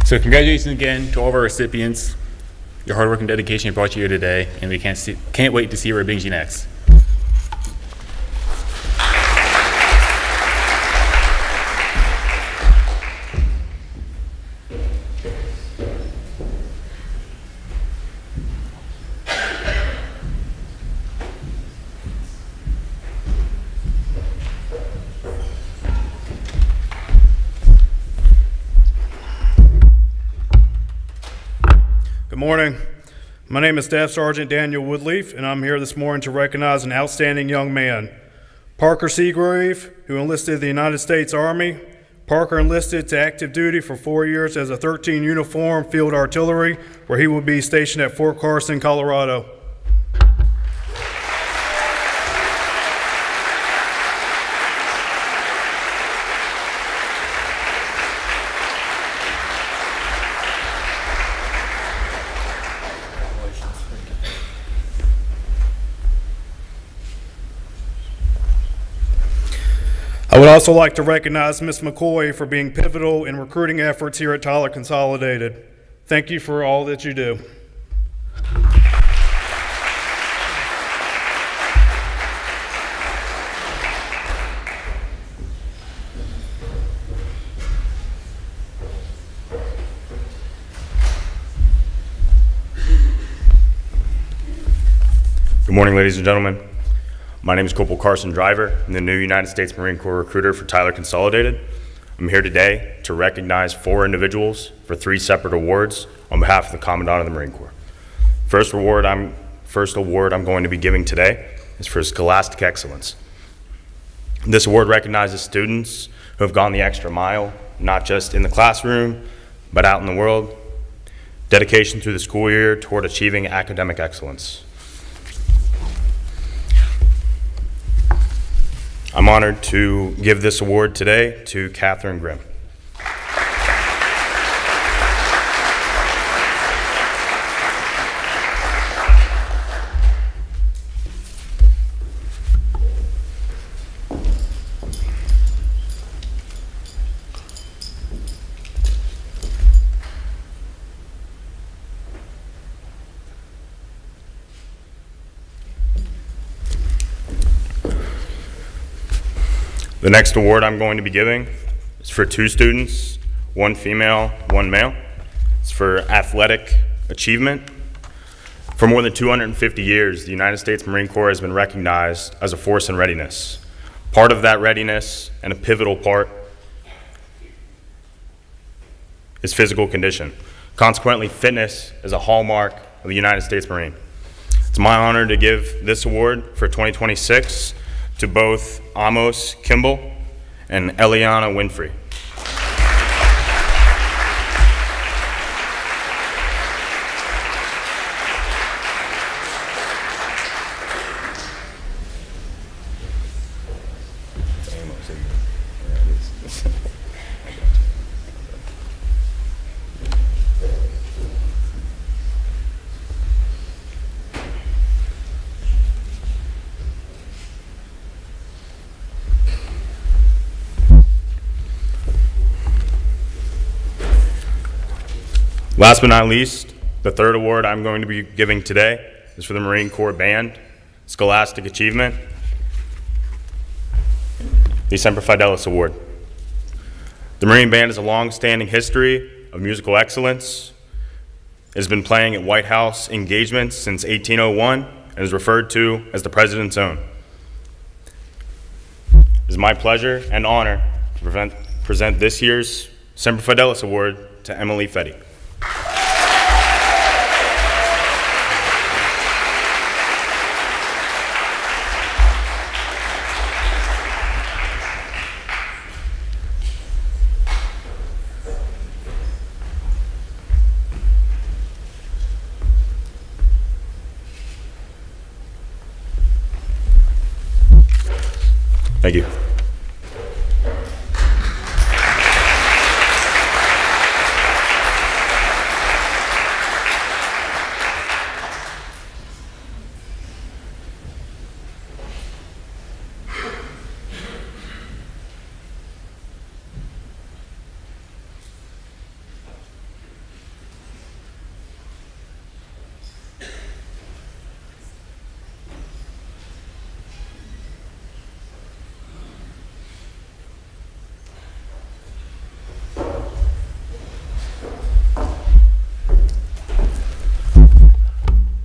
So congratulations again to all of our recipients. Your hard work and dedication brought you here today, and we can't wait to see where it brings you next. Good morning. My name is Staff Sergeant Daniel Woodleaf, and I'm here this morning to recognize an outstanding young man, Parker Seagrave, who enlisted in the United States Army. Parker enlisted to active duty for 4 years as a 13 uniform field artillery, where he will be stationed at Fort Carson, Colorado. I would also like to recognize Ms. McCoy for being pivotal in recruiting efforts here at Tyler Consolidated. Thank you for all that you do. Good morning, ladies and gentlemen. My name is Corporal Carson Driver. I'm the new United States Marine Corps recruiter for Tyler Consolidated. I'm here today to recognize 4 individuals for 3 separate awards on behalf of the Commandant of the Marine Corps. First award I'm going to be giving today is for Scholastic Excellence. This award recognizes students who have gone the extra mile, not just in the classroom, but out in the world. Dedication through the school year toward achieving academic excellence. I'm honored to give this award today to Catherine Grimm. The next award I'm going to be giving is for 2 students, 1 female, 1 male. It's for athletic achievement. For more than 250 years, the United States Marine Corps has been recognized as a force in readiness. Part of that readiness, and a pivotal part, is physical condition. Consequently, fitness is a hallmark of the United States Marine. It's my honor to give this award for 2026 to both Amos Kimball and Eliana Winfrey. Last but not least, the third award I'm going to be giving today is for the Marine Corps Band, Scholastic Achievement, the Semper Fidelis Award. The Marine Band has a long-standing history of musical excellence. It has been playing at White House engagements since 1801 and is referred to as the President's Own. It is my pleasure and honor to present this year's Semper Fidelis Award to Emily Fetty. Thank you.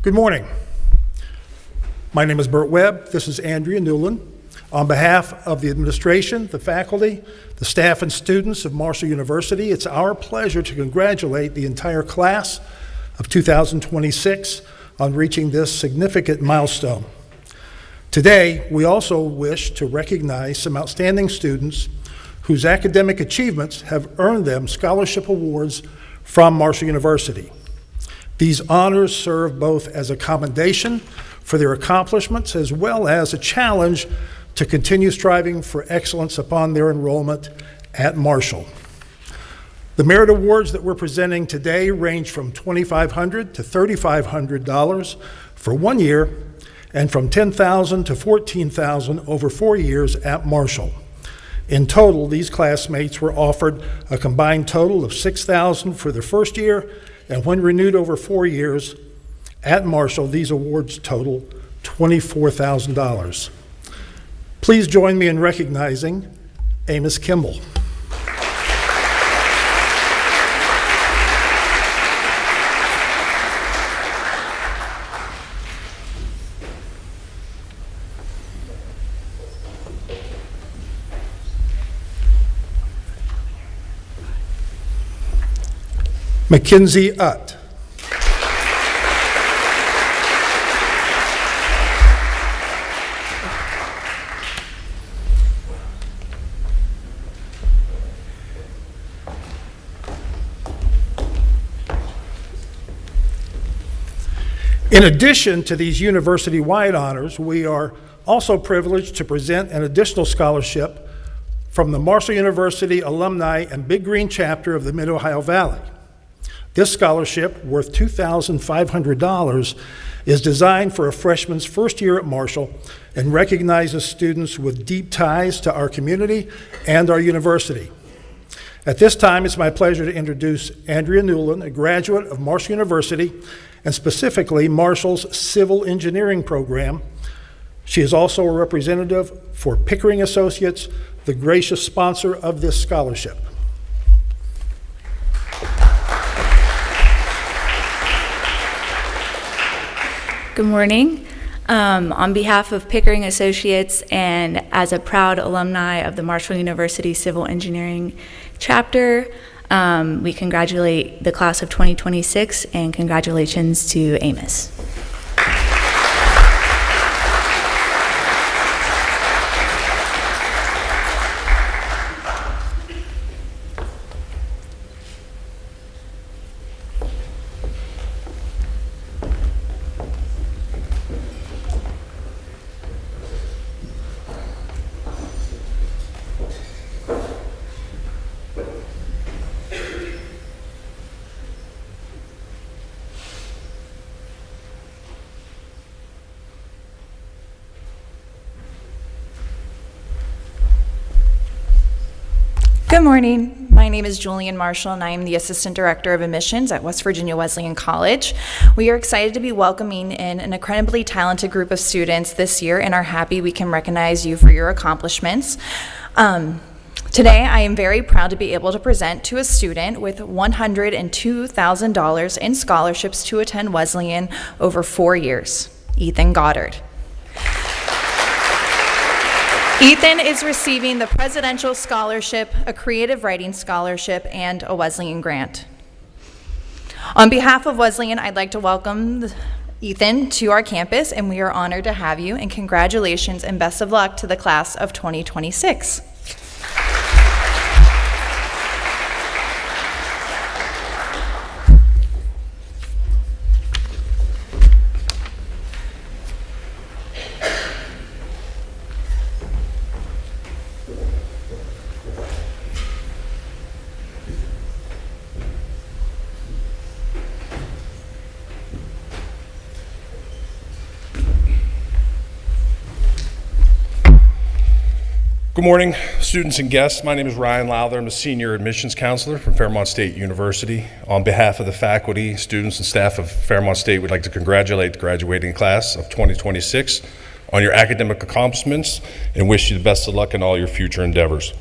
Good morning. My name is Bert Webb. This is Andrea Newland. On behalf of the administration, the faculty, the staff, and students of Marshall University, it's our pleasure to congratulate the entire class of 2026 on reaching this significant milestone. Today, we also wish to recognize some outstanding students whose academic achievements have earned them scholarship awards from Marshall University. These honors serve both as a commendation for their accomplishments as well as a challenge to continue striving for excellence upon their enrollment at Marshall. The merit awards that we're presenting today range from $2,500 to $3,500 for 1 year and from $10,000 to $14,000 over 4 years at Marshall. In total, these classmates were offered a combined total of $6,000 for their first year, and when renewed over 4 years at Marshall, these awards total $24,000. Please join me in recognizing Amos Kimball. Mackenzie Utt. In addition to these university-wide honors, we are also privileged to present an additional scholarship from the Marshall University Alumni and Big Green Chapter of the Mid-Ohio Valley. This scholarship, worth $2,500, is designed for a freshman's first year at Marshall and recognizes students with deep ties to our community and our university. At this time, it's my pleasure to introduce Andrea Newland, a graduate of Marshall University, and specifically Marshall's Civil Engineering program. She is also a representative for Pickering Associates, the gracious sponsor of this scholarship. Good morning. On behalf of Pickering Associates and as a proud alumni of the Marshall University Civil Engineering Chapter, we congratulate the class of 2026 and congratulations to Amos. Good morning. My name is Julian Marshall, and I am the Assistant Director of Admissions at West Virginia Wesleyan College. We are excited to be welcoming in an incredibly talented group of students this year and are happy we can recognize you for your accomplishments. Today, I am very proud to be able to present to a student with $102,000 in scholarships to attend Wesleyan over 4 years, Ethan Goddard. Ethan is receiving the Presidential Scholarship, a Creative Writing Scholarship, and a Wesleyan grant. On behalf of Wesleyan, I'd like to welcome Ethan to our campus, and we are honored to have you, and congratulations and best of luck to the class of 2026. Good morning, students and guests. My name is Ryan Lowther. I'm a senior admissions counselor from Fairmont State University. On behalf of the faculty, students, and staff of Fairmont State, we'd like to congratulate the graduating class of 2026 on your academic accomplishments and wish you the best of luck in all your future endeavors.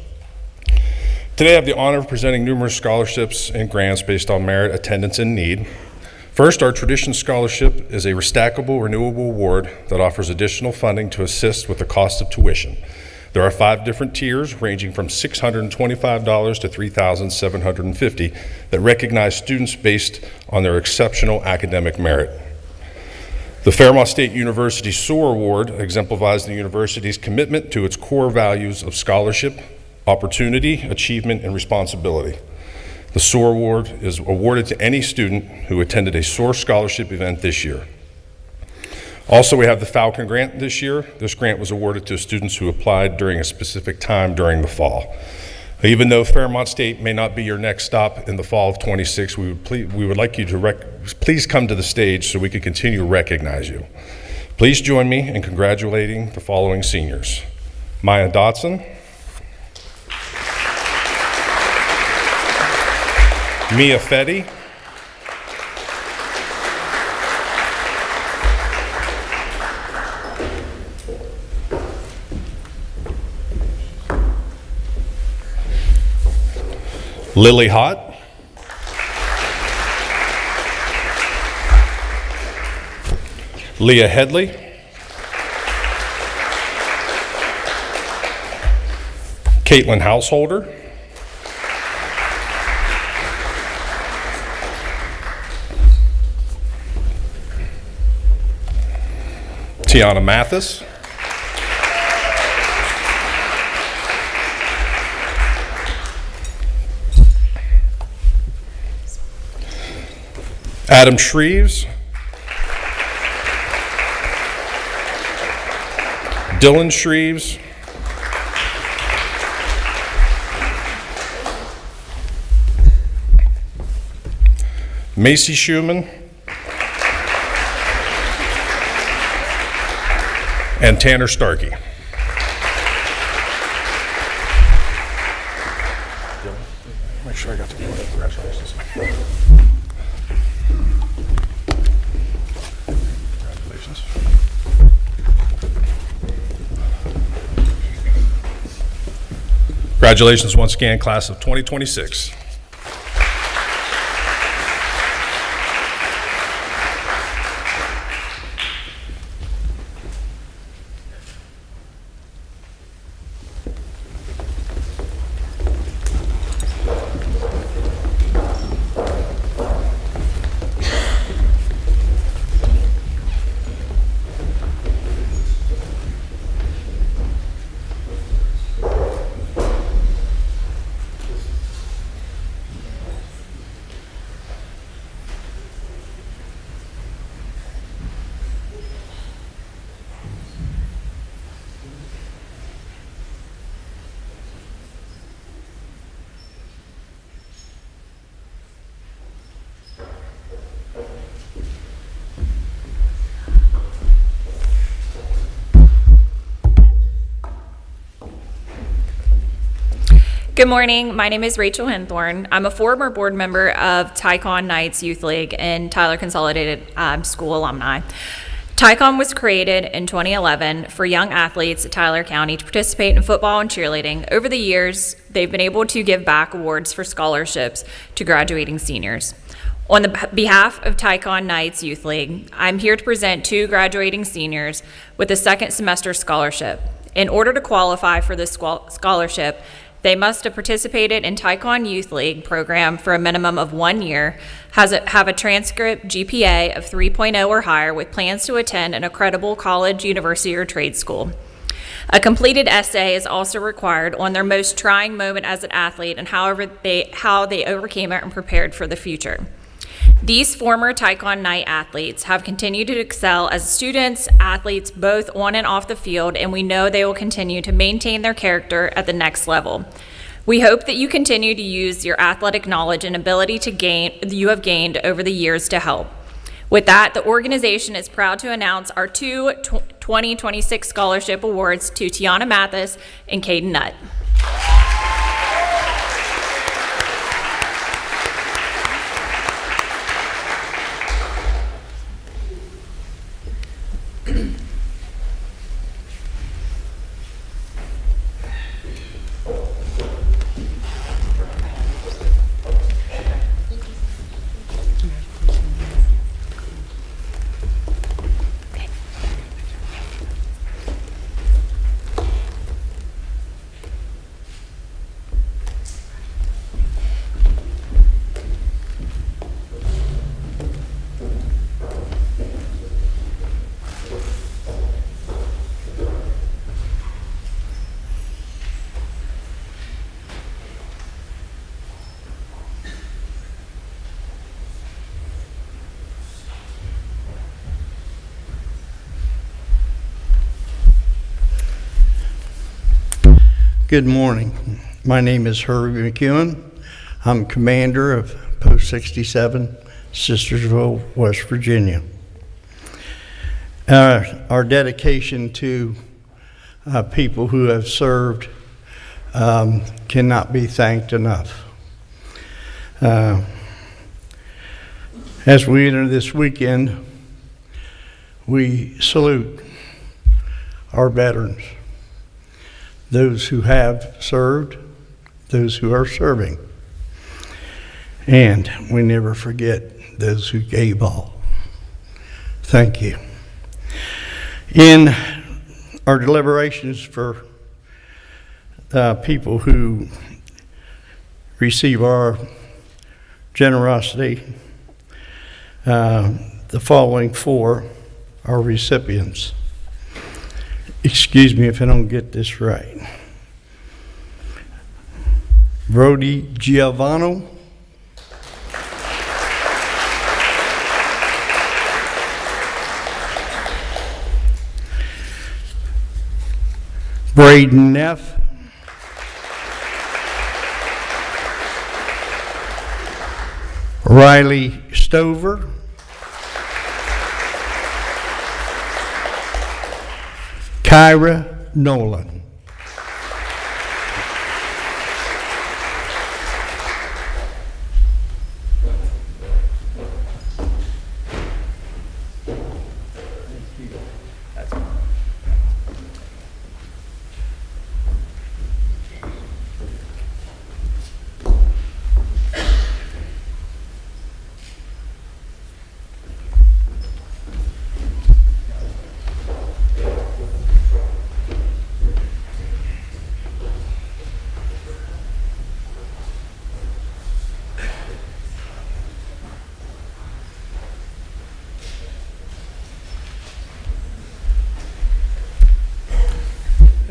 Today, I have the honor of presenting numerous scholarships and grants based on merit, attendance, and need. First, our Tradition Scholarship is a restackable, renewable award that offers additional funding to assist with the cost of tuition. There are 5 different tiers ranging from $625 to $3,750 that recognize students based on their exceptional academic merit. The Fairmont State University SOAR Award exemplifies the university's commitment to its core values of scholarship, opportunity, achievement, and responsibility. The SOAR Award is awarded to any student who attended a SOAR scholarship event this year. Also, we have the Falcon Grant this year. This grant was awarded to students who applied during a specific time during the fall. Even though Fairmont State may not be your next stop in the fall of 26, we would like you to please come to the stage so we can continue to recognize you. Please join me in congratulating the following seniors: Maya Dotson, Mia Fetty, Lily Hott, Leah Headley, Caitlin Householder, Tiana Mathis. Adam Shreves. Dylan Shreves. Macy Schumann. And Tanner Starkey. Make sure I got the congratulations. Congratulations. Congratulations once again, class of 2026. Good morning. My name is Rachel Henthorn. I'm a former board member of Tycon Knights Youth League and Tyler Consolidated School alumni. Tycon was created in 2011 for young athletes at Tyler County to participate in football and cheerleading. Over the years, they've been able to give back awards for scholarships to graduating seniors. On the behalf of Tycon Knights Youth League, I'm here to present 2 graduating seniors with a second semester scholarship. In order to qualify for this scholarship, they must have participated in Tycon Youth League program for a minimum of 1 year, have a transcript GPA of 3.0 or higher with plans to attend an accredible college, university, or trade school. A completed essay is also required on their most trying moment as an athlete and how they overcame it and prepared for the future. These former Tycon Knight athletes have continued to excel as students, athletes, both on and off the field, and we know they will continue to maintain their character at the next level. We hope that you continue to use your athletic knowledge and ability you have gained over the years to help. With that, the organization is proud to announce our 2 2026 scholarship awards to Tiana Mathis and Caden Nutt. Good morning. My name is Herbie McEwen. I'm commander of Post 67, Sistersville, West Virginia. Our dedication to people who have served cannot be thanked enough. As we enter this weekend, we salute our veterans, those who have served, those who are serving, and we never forget those who gave all. Thank you. In our deliberations for people who receive our generosity, the following 4 are recipients. excuse me if I don't get this right. Brody Giovanno. Braden Neff. Riley Stover. Kyra Nolan.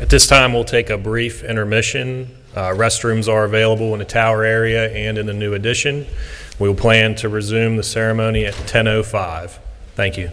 At this time, we'll take a brief intermission. Restrooms are available in the tower area and in the new addition. We will plan to resume the ceremony at 10:05. Thank you.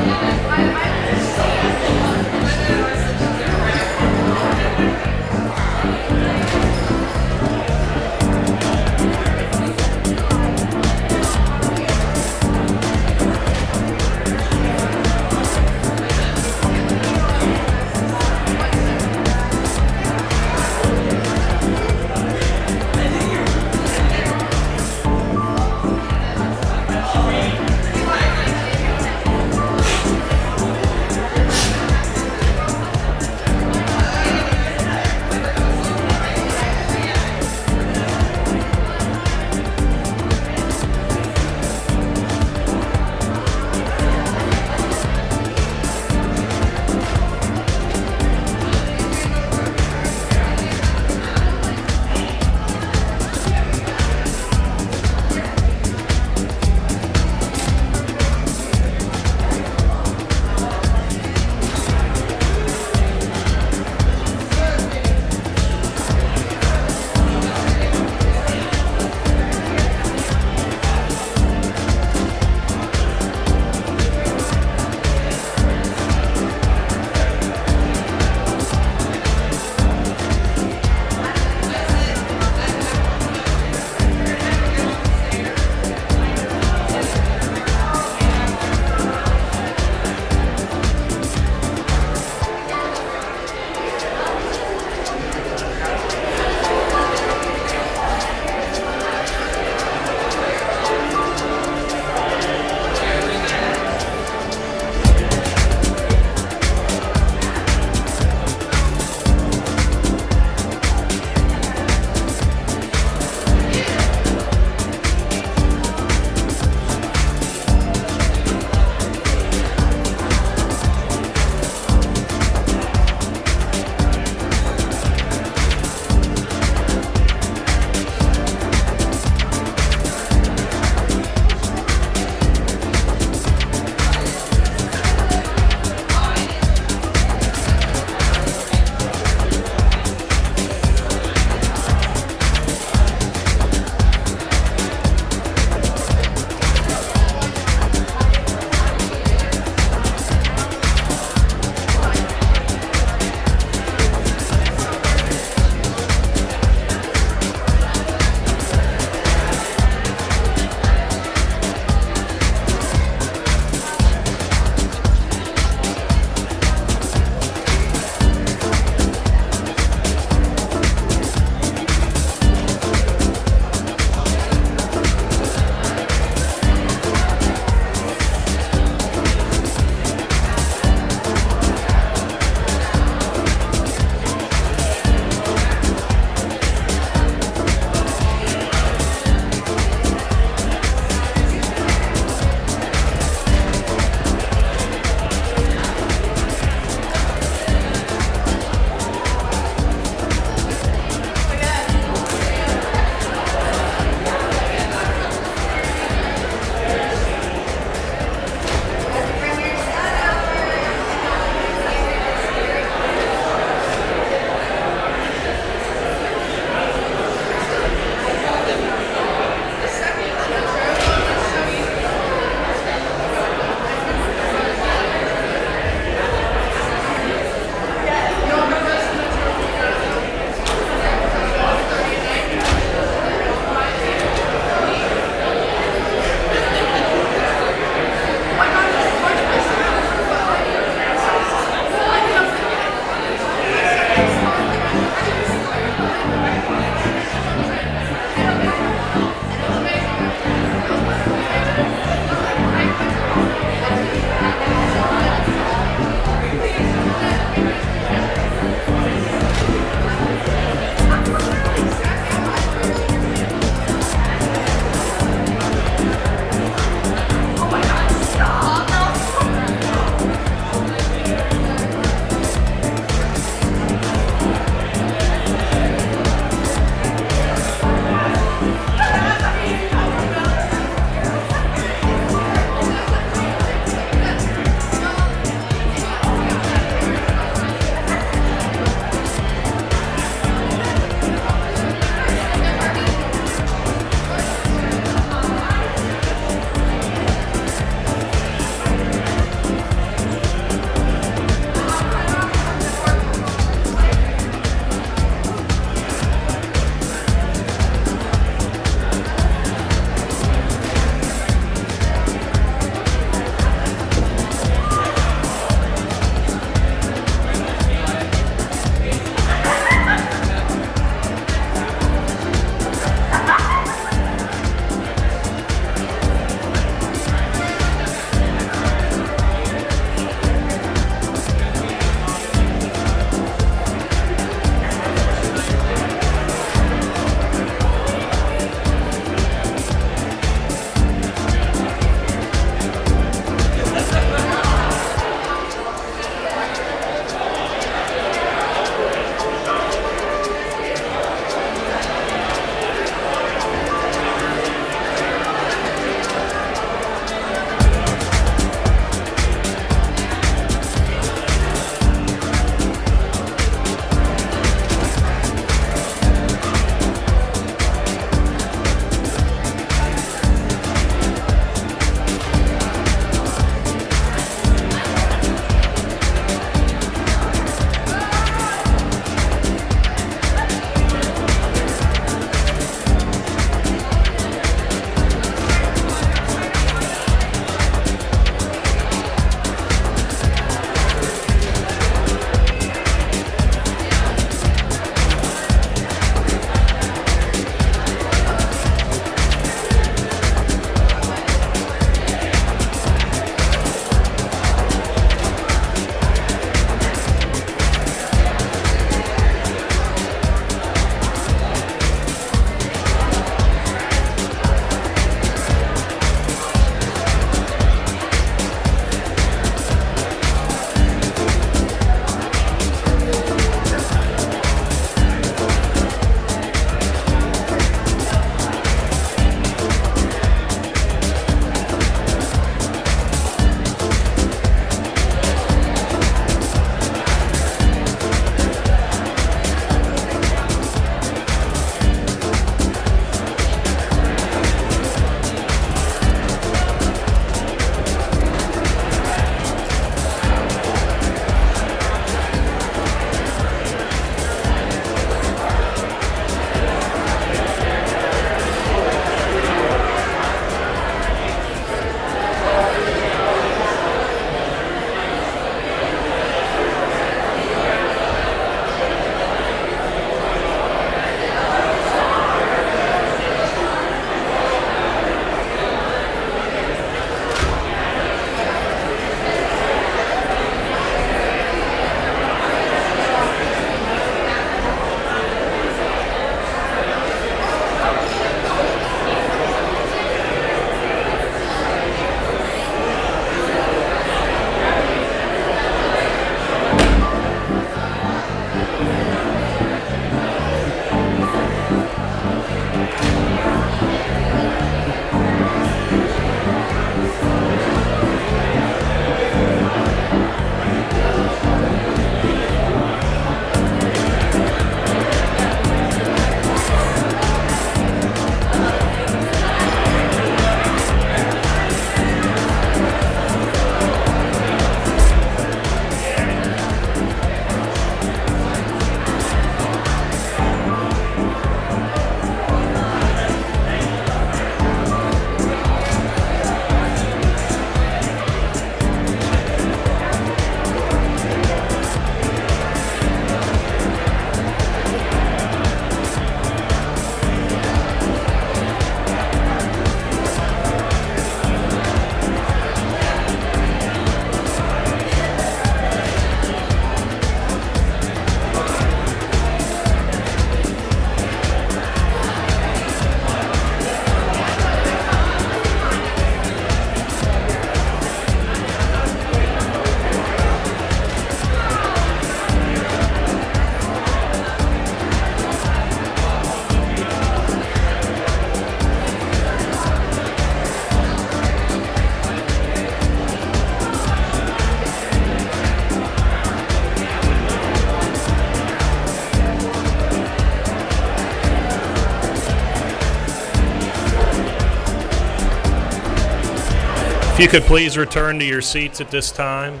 If you could please return to your seats at this time.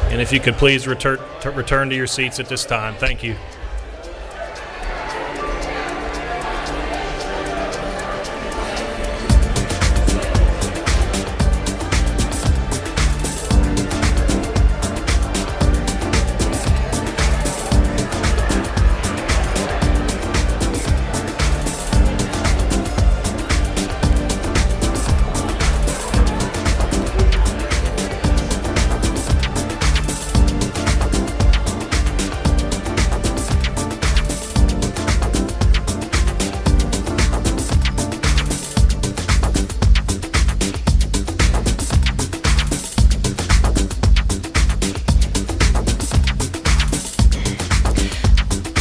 And if you could please return to your seats at this time. Thank you.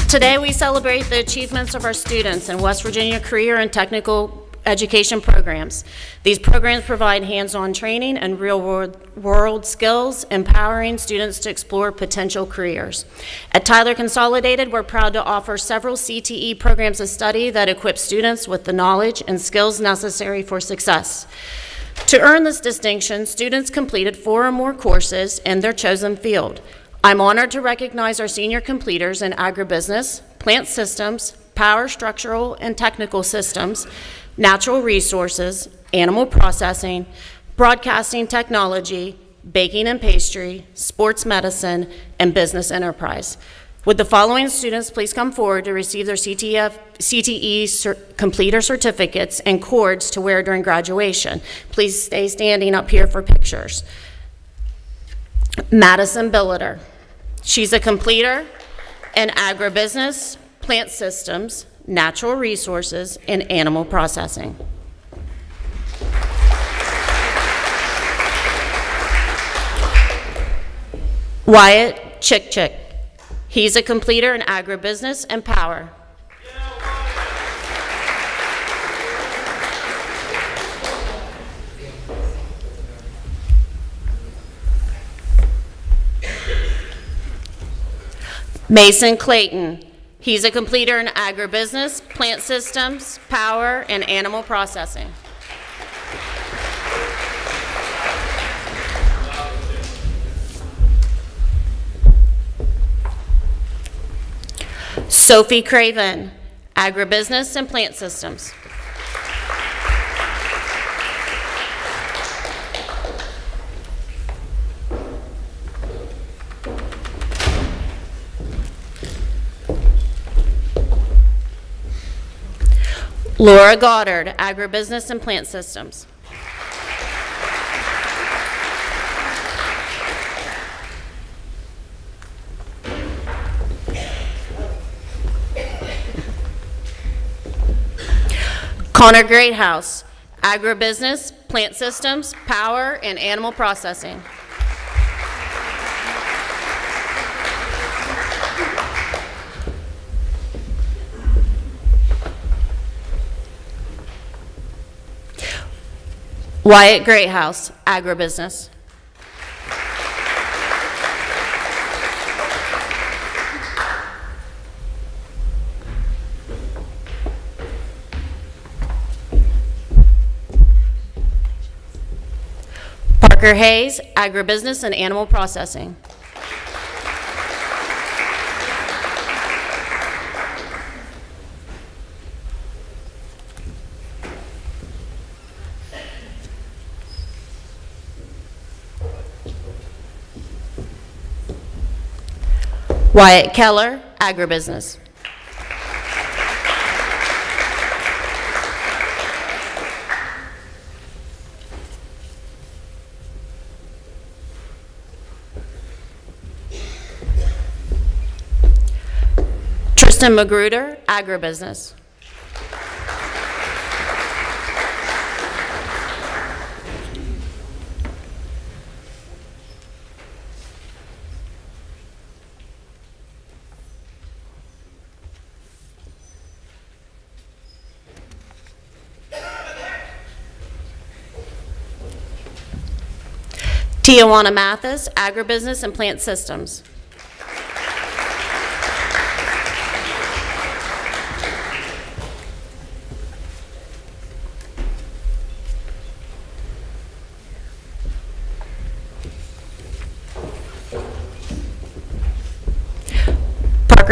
Today, we celebrate the achievements of our students in West Virginia career and technical education programs. These programs provide hands-on training and real-world skills, empowering students to explore potential careers. At Tyler Consolidated, we're proud to offer several CTE programs of study that equip students with the knowledge and skills necessary for success. To earn this distinction, students completed 4 or more courses in their chosen field. I'm honored to recognize our senior completers in agribusiness, plant systems, power structural and technical systems, natural resources, animal processing, broadcasting technology, baking and pastry, sports medicine, and business enterprise. Would the following students please come forward to receive their CTE completer certificates and cords to wear during graduation? Please stay standing up here for pictures. Madison Billiter. She's a completer in agribusiness, plant systems, natural resources, and animal processing. Wyatt Chick. He's a completer in agribusiness and power. Mason Clayton. He's a completer in agribusiness, plant systems, power, and animal processing. Sophie Craven, agribusiness and plant systems. Laura Goddard, agribusiness and plant systems. Connor Greathouse, agribusiness, plant systems, power, and animal processing. Wyatt Greathouse, agribusiness. Parker Hayes, agribusiness and animal processing. Wyatt Keller, agribusiness. Tristan Magruder, agribusiness. Tijuana Mathis, agribusiness and plant systems.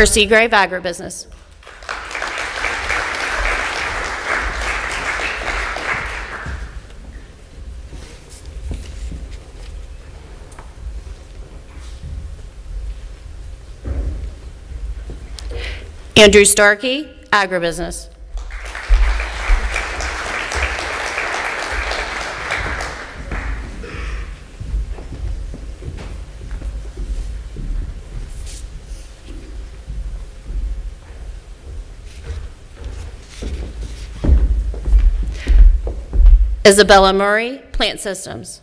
Parker Seagrave, Agribusiness. Andrew Starkey, Agribusiness. Isabella Murray, Plant Systems.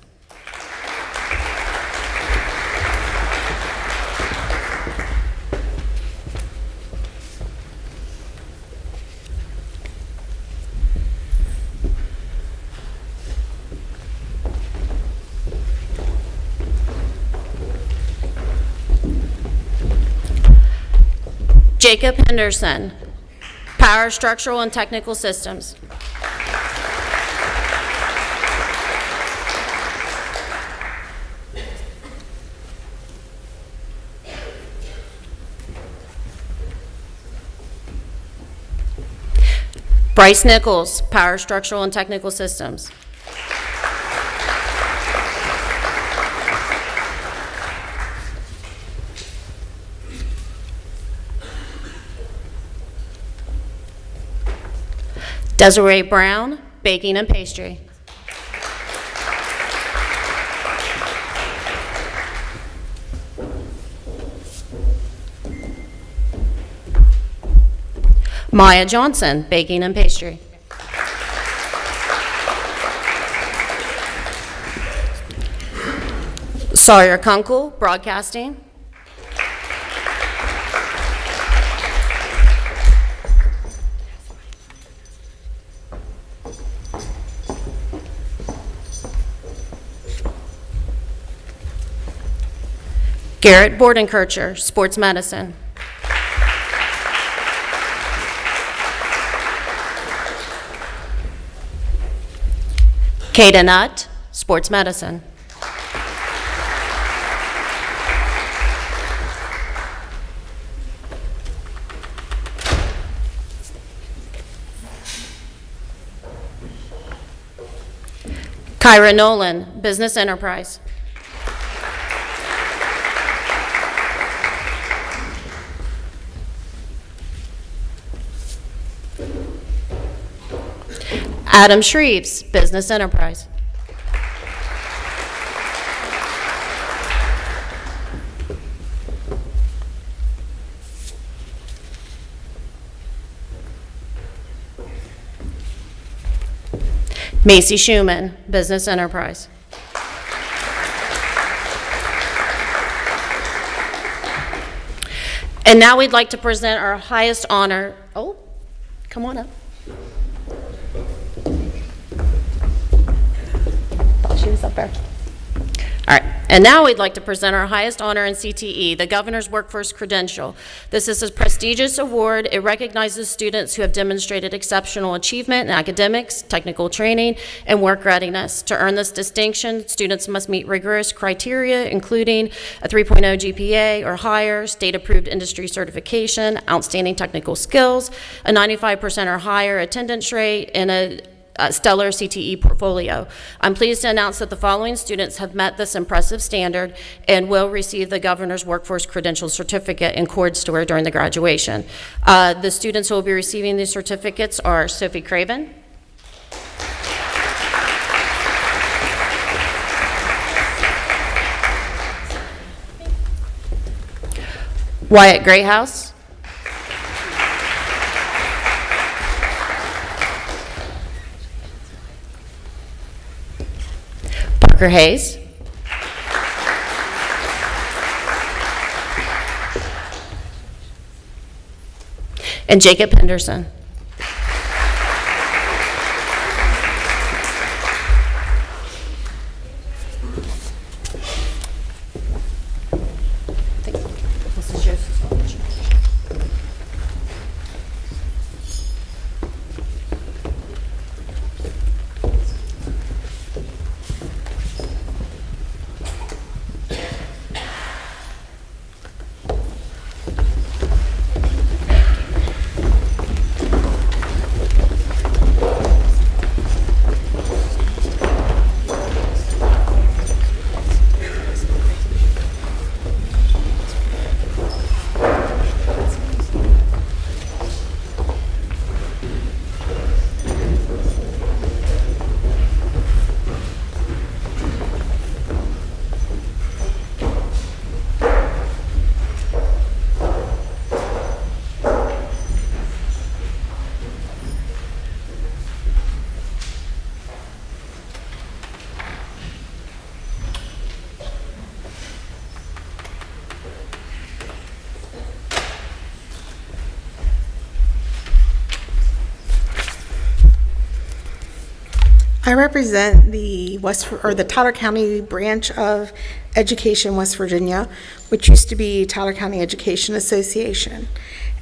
Jacob Henderson, Power Structural and Technical Systems. Bryce Nichols, Power Structural and Technical Systems. Desiree Brown, Baking and Pastry. Maya Johnson, Baking and Pastry. Sawyer Kunkel, Broadcasting. Garrett Bordenkircher, Sports Medicine. Kata Nutt, Sports Medicine. Kyra Nolan, Business Enterprise. Adam Shreves, Business Enterprise. Macy Schumann, Business Enterprise. And now we'd like to present our highest honor. Oh, come on up. Thought she was up there. All right, and now we'd like to present our highest honor in CTE, the Governor's Workforce Credential. This is a prestigious award. It recognizes students who have demonstrated exceptional achievement in academics, technical training, and work readiness. To earn this distinction, students must meet rigorous criteria, including a 3.0 GPA or higher, state-approved industry certification, outstanding technical skills, a 95% or higher attendance rate, and a stellar CTE portfolio. I'm pleased to announce that the following students have met this impressive standard and will receive the Governor's Workforce Credential Certificate in cord store during the graduation. The students who will be receiving these certificates are Sophie Craven, Wyatt Grayhouse, Parker Hayes, and Jacob Henderson. This is yours. I represent the Tyler County branch of Education West Virginia, which used to be Tyler County Education Association.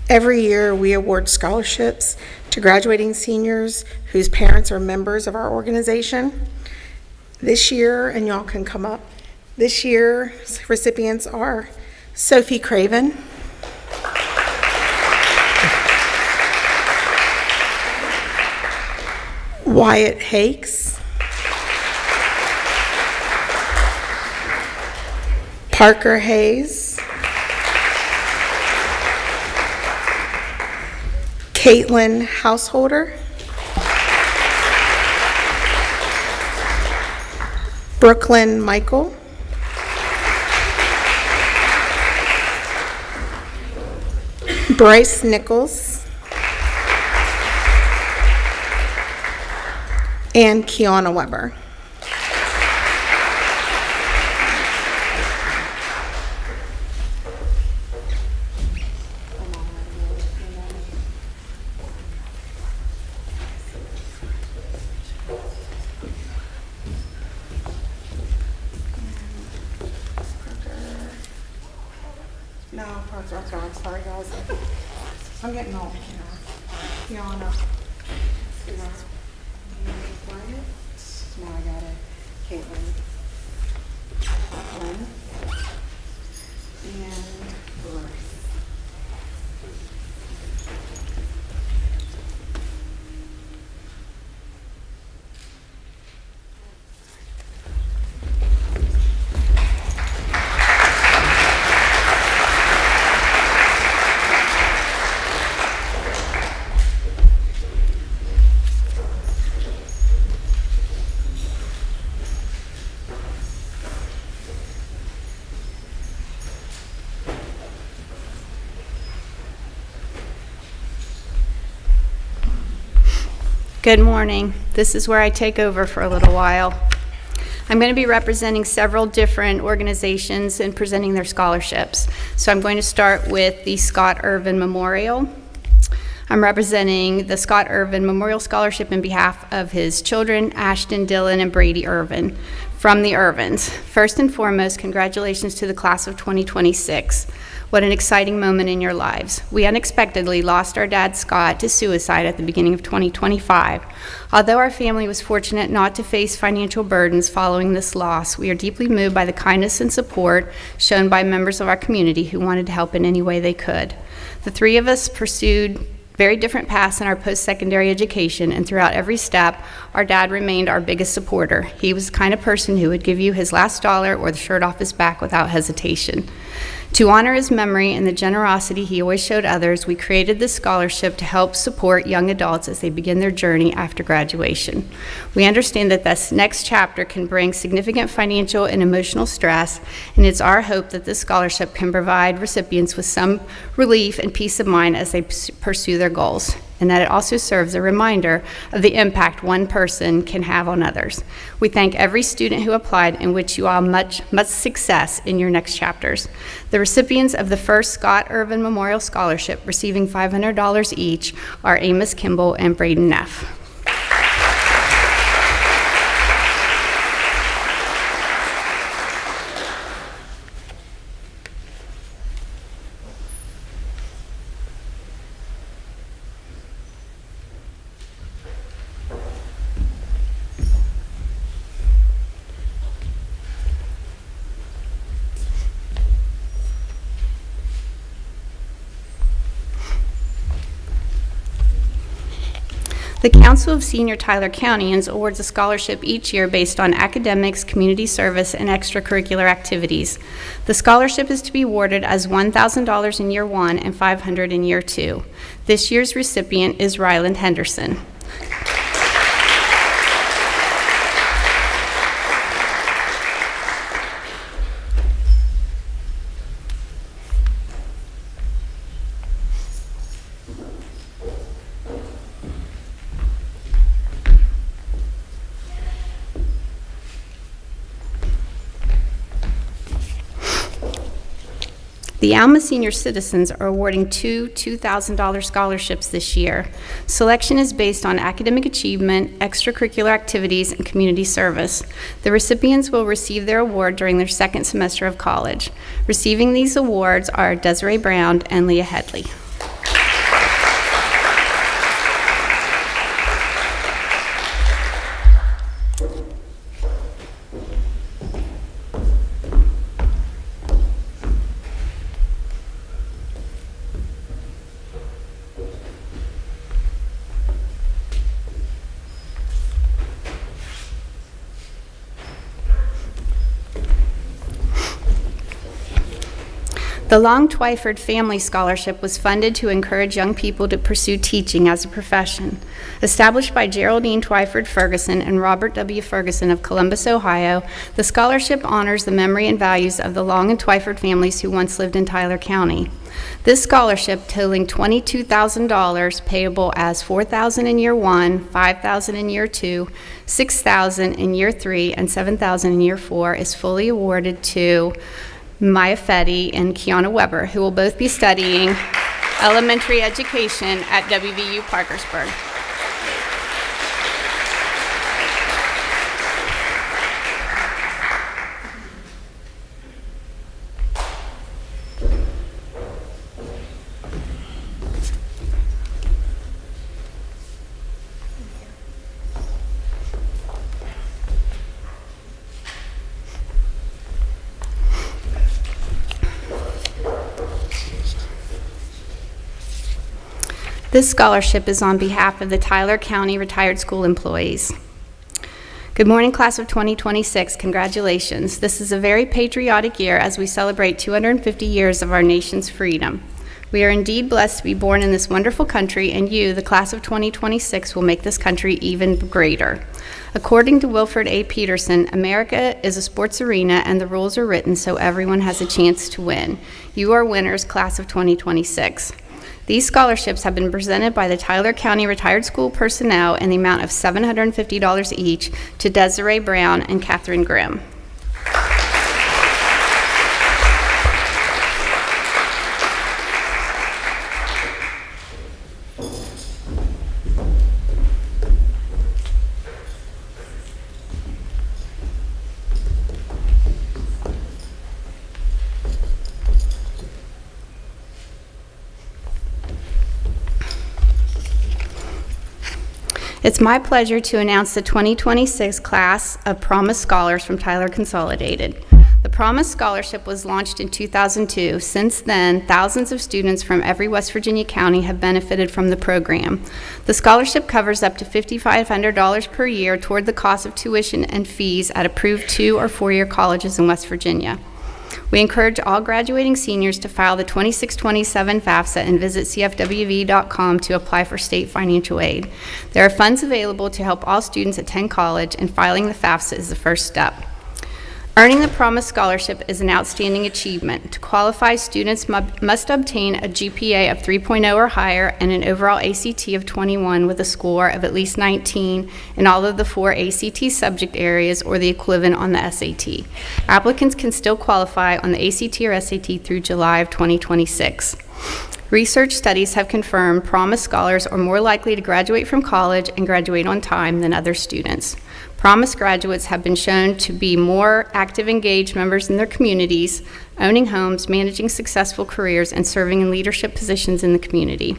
Every year, we award scholarships to graduating seniors whose parents are members of our organization. This year, and y'all can come up, this year's recipients are Sophie Craven, Wyatt Hakes, Parker Hayes, Caitlin Householder, Brooklyn Michael, Bryce Nichols, and Kiana Weber. No, I'm sorry, guys. I'm getting old. Kiana. Now I got it. Caitlin. Lynn. And Bryce. Good morning. This is where I take over for a little while. I'm going to be representing several different organizations and presenting their scholarships. So I'm going to start with the Scott Irvin Memorial. I'm representing the Scott Irvin Memorial Scholarship in behalf of his children, Ashton, Dylan, and Brady Irvin, from the Irvins. First and foremost, congratulations to the class of 2026. What an exciting moment in your lives. We unexpectedly lost our dad, Scott, to suicide at the beginning of 2025. Although our family was fortunate not to face financial burdens following this loss, we are deeply moved by the kindness and support shown by members of our community who wanted to help in any way they could. The three of us pursued very different paths in our post-secondary education, and throughout every step, our dad remained our biggest supporter. He was the kind of person who would give you his last dollar or the shirt off his back without hesitation. To honor his memory and the generosity he always showed others, we created this scholarship to help support young adults as they begin their journey after graduation. We understand that this next chapter can bring significant financial and emotional stress, and it's our hope that this scholarship can provide recipients with some relief and peace of mind as they pursue their goals, and that it also serves a reminder of the impact one person can have on others. We thank every student who applied and wish you all much success in your next chapters. The recipients of the first Scott Irvin Memorial Scholarship receiving $500 each are Amos Kimball and Braden Neff. The Council of Senior Tyler Countyans awards a scholarship each year based on academics, community service, and extracurricular activities. The scholarship is to be awarded as $1,000 in year one and $500 in year two. This year's recipient is Ryland Henderson. The Alma Senior Citizens are awarding two $2,000 scholarships this year. Selection is based on academic achievement, extracurricular activities, and community service. The recipients will receive their award during their second semester of college. Receiving these awards are Desiree Brown and Leah Headley. The Long Twyford Family Scholarship was funded to encourage young people to pursue teaching as a profession. Established by Geraldine Twyford Ferguson and Robert W. Ferguson of Columbus, Ohio, the scholarship honors the memory and values of the Long and Twyford families who once lived in Tyler County. This scholarship, totaling $22,000, payable as $4,000 in year 1, $5,000 in year 2, $6,000 in year 3, and $7,000 in year 4, is fully awarded to Maya Fetty and Kiana Weber, who will both be studying elementary education at WVU Parkersburg. This scholarship is on behalf of the Tyler County Retired School Employees. Good morning, class of 2026. Congratulations. This is a very patriotic year as we celebrate 250 years of our nation's freedom. We are indeed blessed to be born in this wonderful country, and you, the class of 2026, will make this country even greater. According to Wilford A. Peterson, America is a sports arena and the rules are written so everyone has a chance to win. You are winners, class of 2026. These scholarships have been presented by the Tyler County Retired School personnel in the amount of $750 each to Desiree Brown and Catherine Grimm. It's my pleasure to announce the 2026 class of Promise Scholars from Tyler Consolidated. The Promise Scholarship was launched in 2002. Since then, thousands of students from every West Virginia county have benefited from the program. The scholarship covers up to $5,500 per year toward the cost of tuition and fees at approved 2- or 4-year colleges in West Virginia. We encourage all graduating seniors to file the 2627 FAFSA and visit cfwv.com to apply for state financial aid. There are funds available to help all students attend college, and filing the FAFSA is the first step. Earning the Promise Scholarship is an outstanding achievement. To qualify, students must obtain a GPA of 3.0 or higher and an overall ACT of 21 with a score of at least 19 in all of the 4 ACT subject areas or the equivalent on the SAT. Applicants can still qualify on the ACT or SAT through July of 2026. Research studies have confirmed Promise Scholars are more likely to graduate from college and graduate on time than other students. Promise graduates have been shown to be more active, engaged members in their communities, owning homes, managing successful careers, and serving in leadership positions in the community.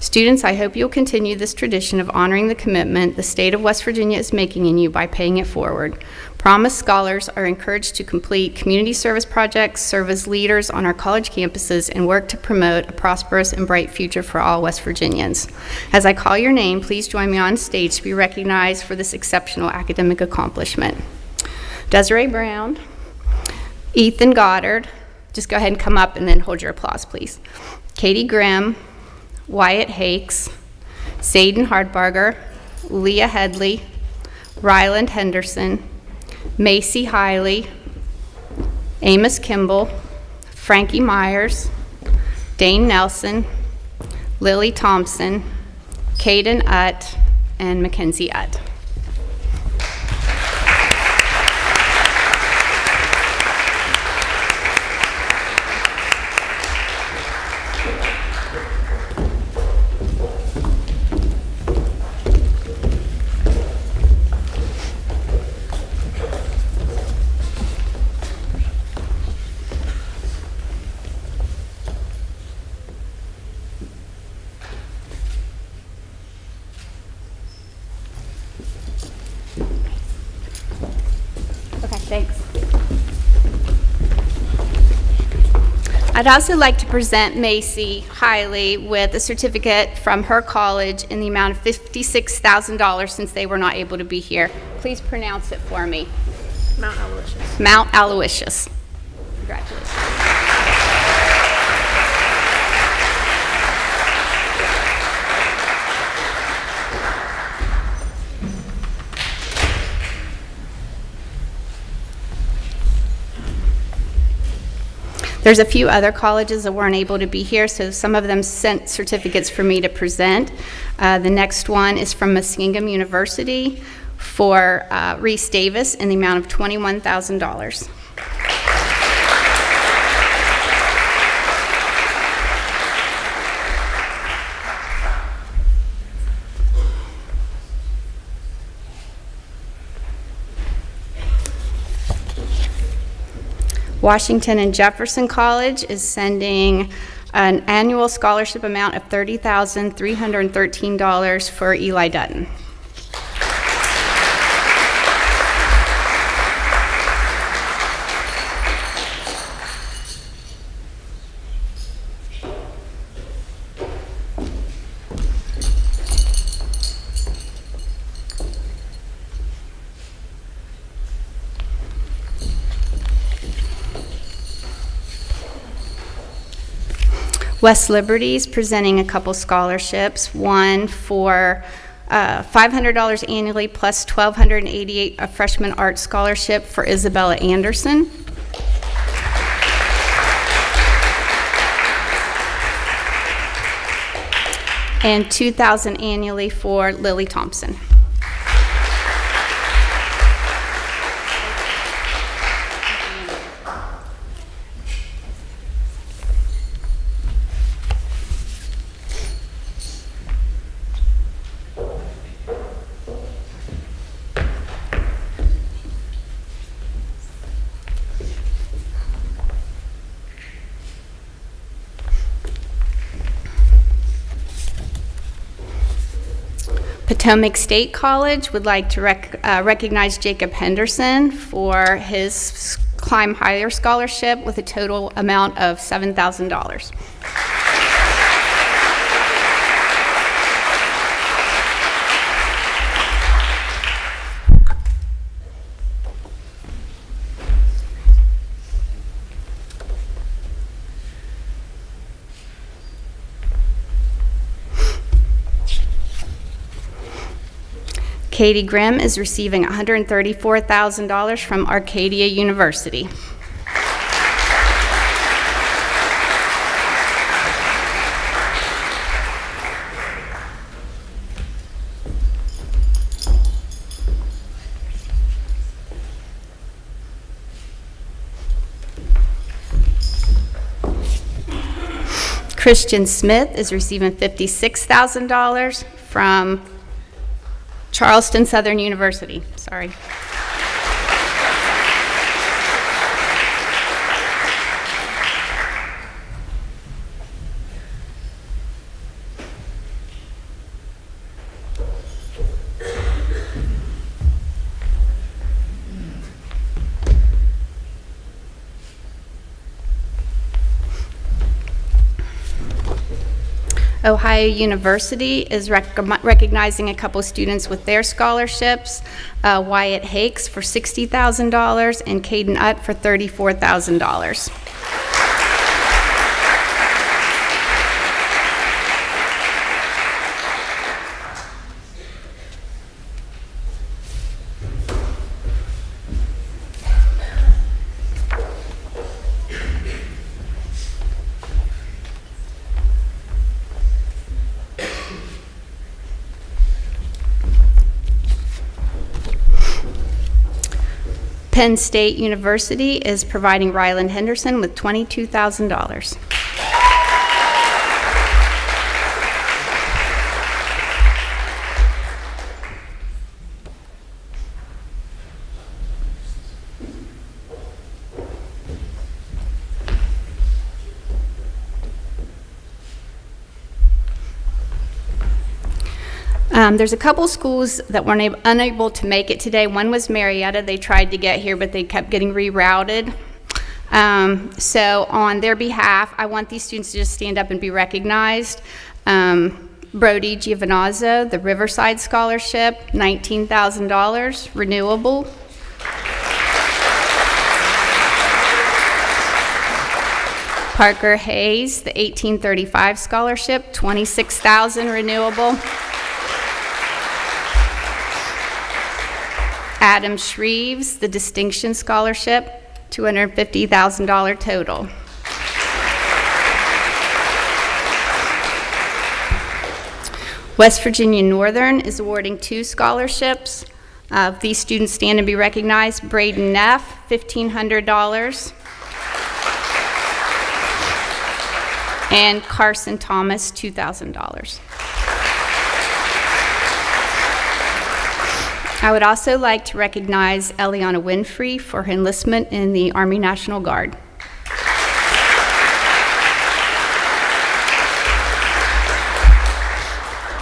Students, I hope you'll continue this tradition of honoring the commitment the state of West Virginia is making in you by paying it forward. Promise Scholars are encouraged to complete community service projects, serve as leaders on our college campuses, and work to promote a prosperous and bright future for all West Virginians. As I call your name, please join me on stage to be recognized for this exceptional academic accomplishment. Desiree Brown, Ethan Goddard, just go ahead and come up and then hold your applause, please. Katie Grimm, Wyatt Hakes, Zayden Hardbarger, Leah Headley, Ryland Henderson, Macy Hiley, Amos Kimball, Frankie Myers, Dane Nelson, Lily Thompson, Caden Utt, and Mackenzie Utt. I'd also like to present Macy Hiley with a certificate from her college in the amount of $56,000 since they were not able to be here. Please pronounce it for me. Mount Aloysius. Mount Aloysius. Congratulations. There's a few other colleges that weren't able to be here, so some of them sent certificates for me to present. The next one is from Muskingum University for Reese Davis in the amount of $21,000. Washington and Jefferson College is sending an annual scholarship amount of $30,313 for Eli Dutton. West Liberty's presenting a couple scholarships, one for $500 annually plus $1,288, a freshman art scholarship for Isabella Anderson. And $2,000 annually for Lily Thompson. Potomac State College would like to recognize Jacob Henderson for his Climb Higher Scholarship with a total amount of $7,000. Katie Grimm is receiving $134,000 from Arcadia University. Christian Smith is receiving $56,000 from Charleston Southern University. Sorry. Ohio University is recognizing a couple students with their scholarships, Wyatt Hakes for $60,000 and Caden Utt for $34,000. Penn State University is providing Ryland Henderson with $22,000. There's a couple schools that were unable to make it today. One was Marietta. They tried to get here, but they kept getting rerouted. So on their behalf, I want these students to just stand up and be recognized. Brody Giovinazzo, the Riverside Scholarship, $19,000, renewable. Parker Hayes, the 1835 Scholarship, $26,000, renewable. Adam Shreves, the Distinction Scholarship, $250,000 total. West Virginia Northern is awarding 2 scholarships. These students stand and be recognized. Braden Neff, $1,500. And Carson Thomas, $2,000. I would also like to recognize Eliana Winfrey for her enlistment in the Army National Guard.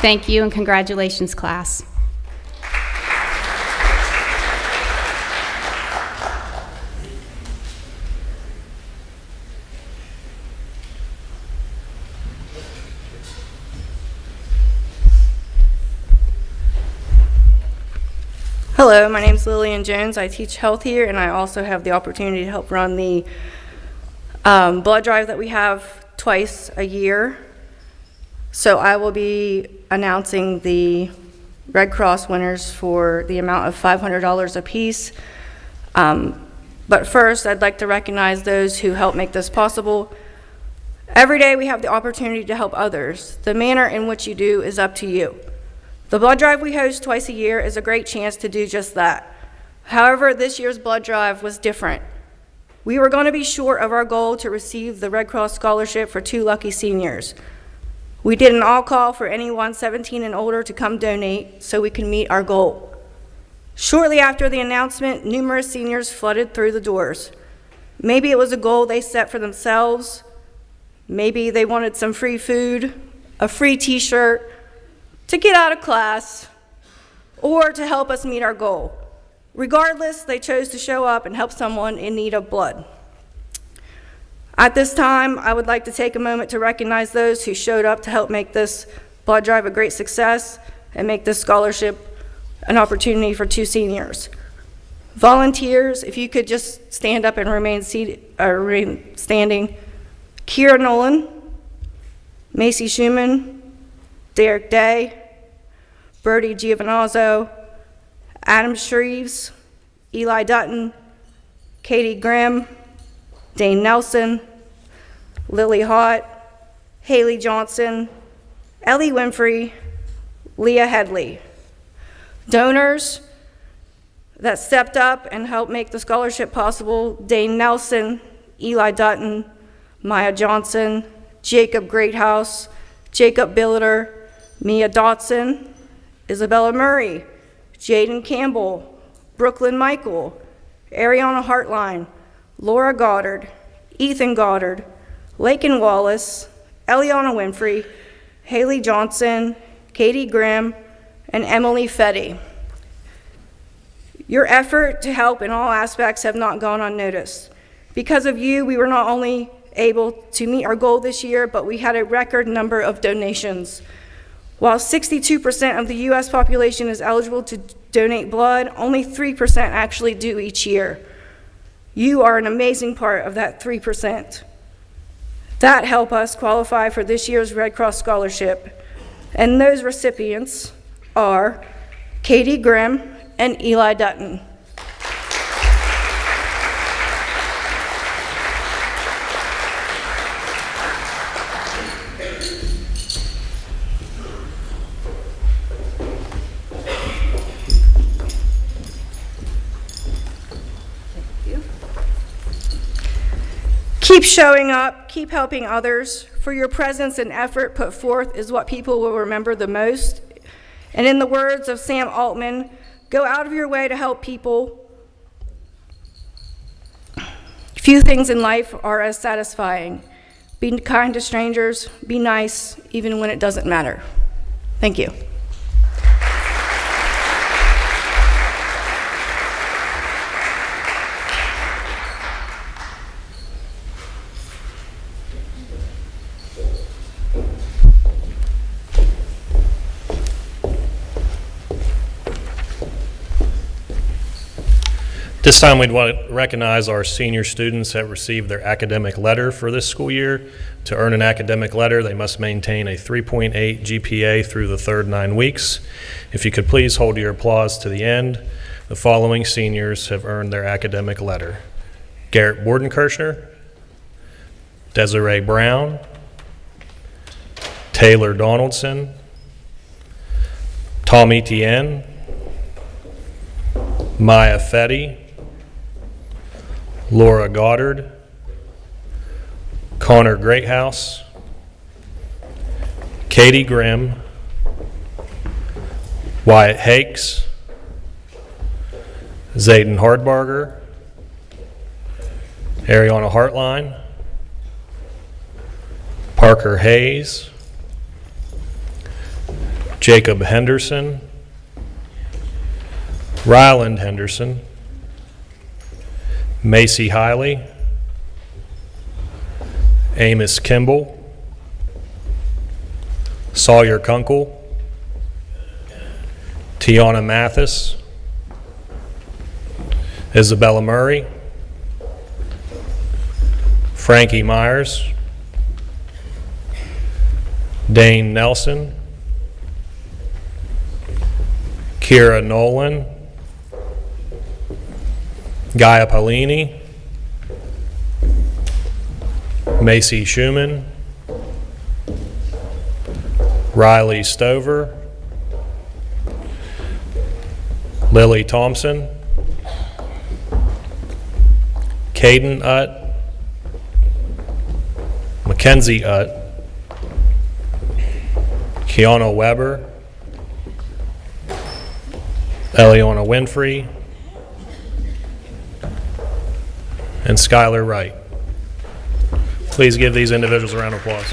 Thank you and congratulations, class. Hello, my name is Lillian Jones. I teach health here, and I also have the opportunity to help run the blood drive that we have twice a year. So I will be announcing the Red Cross winners for the amount of $500 apiece. But first, I'd like to recognize those who help make this possible. Every day we have the opportunity to help others. The manner in which you do is up to you. The blood drive we host twice a year is a great chance to do just that. However, this year's blood drive was different. We were going to be short of our goal to receive the Red Cross scholarship for 2 lucky seniors. We did an all-call for anyone 17 and older to come donate so we can meet our goal. Shortly after the announcement, numerous seniors flooded through the doors. Maybe it was a goal they set for themselves. Maybe they wanted some free food, a free t-shirt, to get out of class, or to help us meet our goal. Regardless, they chose to show up and help someone in need of blood. At this time, I would like to take a moment to recognize those who showed up to help make this blood drive a great success and make this scholarship an opportunity for 2 seniors. Volunteers, if you could just stand up and remain standing. Kira Nolan, Macy Schumann, Derek Day, Brody Giovinazzo, Adam Shreves, Eli Dutton, Katie Grimm, Dane Nelson, Lily Hott, Haley Johnson, Ellie Winfrey, Leah Headley. Donors that stepped up and helped make the scholarship possible: Dane Nelson, Eli Dutton, Maya Johnson, Jacob Greathouse, Jacob Billiter, Mia Dotson, Isabella Murray, Jaden Campbell, Brooklyn Michael, Ariana Hartline, Laura Goddard, Ethan Goddard, Lakin Wallace, Eliana Winfrey, Haley Johnson, Katie Grimm, and Emily Fetty. Your effort to help in all aspects have not gone unnoticed. Because of you, we were not only able to meet our goal this year, but we had a record number of donations. While 62% of the U.S. population is eligible to donate blood, only 3% actually do each year. You are an amazing part of that 3%. That help us qualify for this year's Red Cross Scholarship. And those recipients are Katie Grimm and Eli Dutton. Keep showing up, keep helping others, for your presence and effort put forth is what people will remember the most. And in the words of Sam Altman, go out of your way to help people. Few things in life are as satisfying. Be kind to strangers, be nice, even when it doesn't matter. Thank you. This time we'd want to recognize our senior students that received their academic letter for this school year. To earn an academic letter, they must maintain a 3.8 GPA through the third 9 weeks. If you could please hold your applause to the end. The following seniors have earned their academic letter: Garrett Bordenkirchner, Desiree Brown, Taylor Donaldson, Tom Etienne, Maya Fetty, Laura Goddard, Connor Greathouse, Katie Grimm, Wyatt Hakes, Zayden Hardbarger, Ariana Hartline, Parker Hayes, Jacob Henderson, Ryland Henderson, Macy Hiley, Amos Kimball, Sawyer Kunkel, Tiana Mathis, Isabella Murray, Frankie Myers, Dane Nelson, Kira Nolan, Gaia Paulini, Macy Schumann, Riley Stover, Lily Thompson, Caden Utt, Mackenzie Utt, Kiana Weber, Eliana Winfrey, and Skylar Wright. Please give these individuals a round of applause.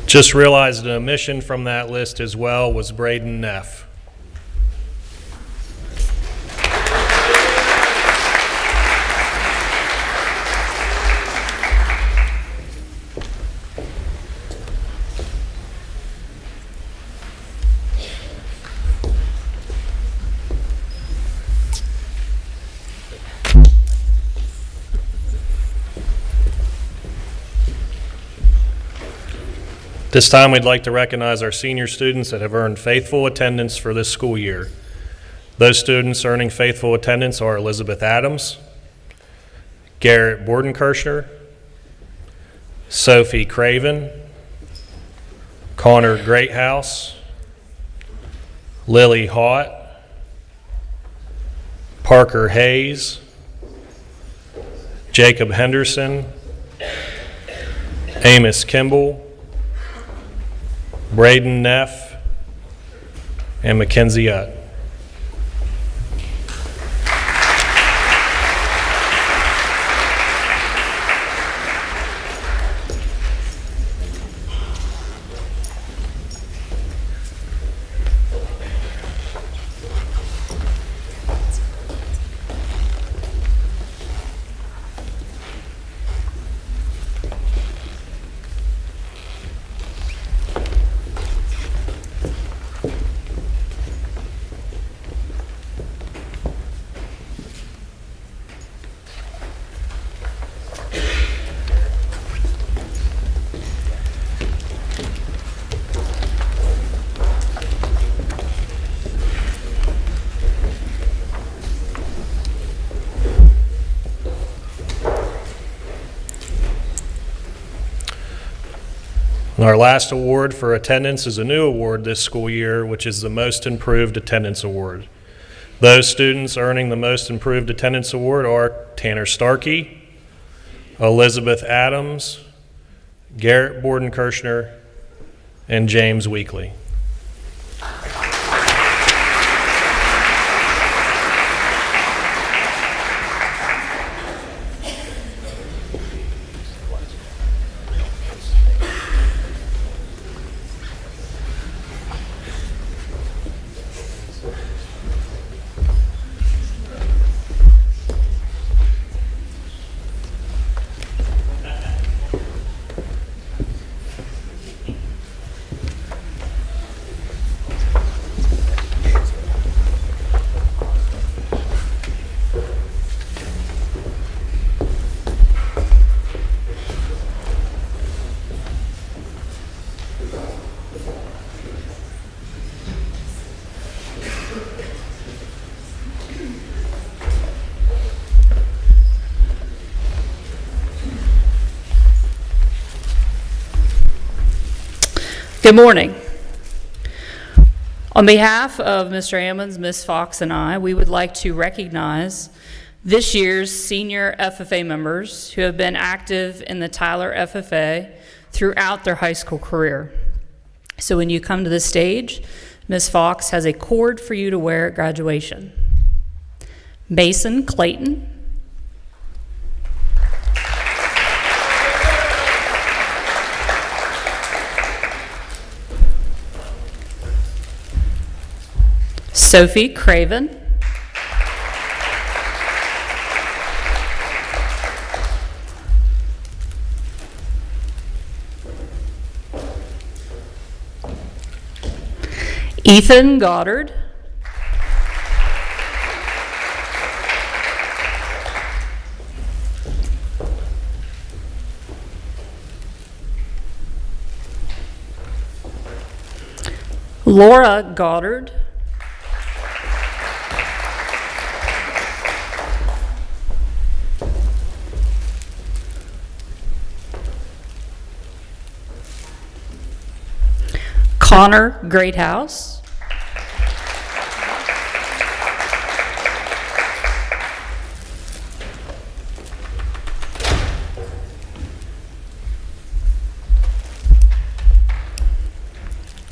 Just realized an omission from that list as well was Braden Neff. This time, we'd like to recognize our senior students that have earned faithful attendance for this school year. Those students earning faithful attendance are Elizabeth Adams, Garrett Bordenkirchner, Sophie Craven, Connor Greathouse, Lily Haught, Parker Hayes, Jacob Henderson, Amos Kimball, Braden Neff, and Mackenzie Utt. And our last award for attendance is a new award this school year, which is the Most Improved Attendance Award. Those students earning the Most Improved Attendance Award are Tanner Starkey, Elizabeth Adams, Garrett Borden-Kirshner, and James Weekly. Good morning. On behalf of Mr. Ammons, Ms. Fox, and I, we would like to recognize this year's senior FFA members who have been active in the Tyler FFA throughout their high school career. So when you come to the stage, Ms. Fox has a cord for you to wear at graduation. Mason Clayton, Sophie Craven, Ethan Goddard, Laura Goddard, Connor Greathouse,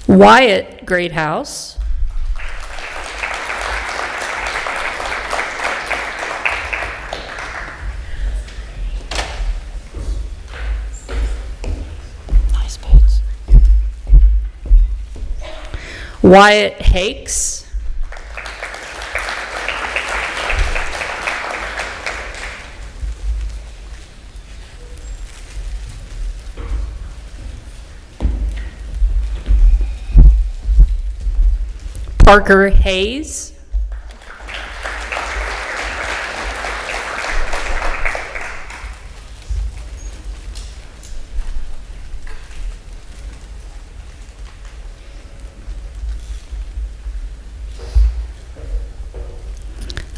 Wyatt Greathouse, Wyatt Hakes, Parker Hayes,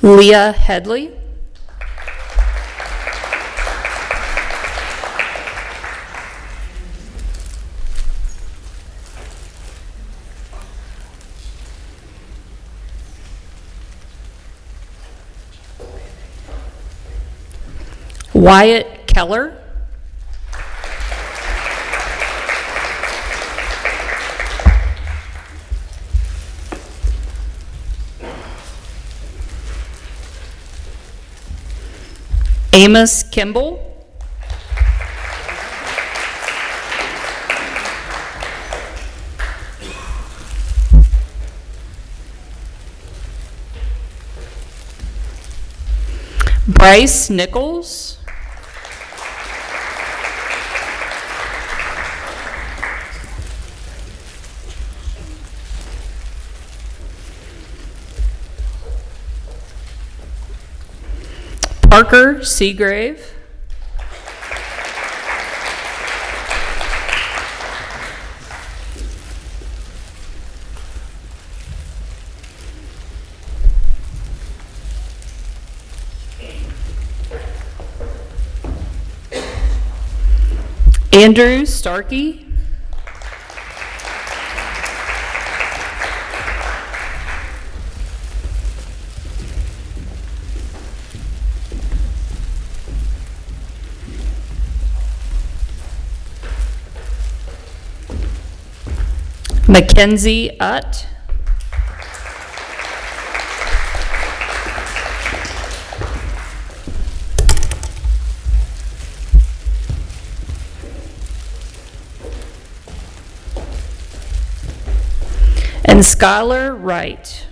Leah Headley, Wyatt Keller, Amos Kimball, Bryce Nichols, Parker Seagrave, Andrew Starkey, Mackenzie Utt. And Skylar Wright.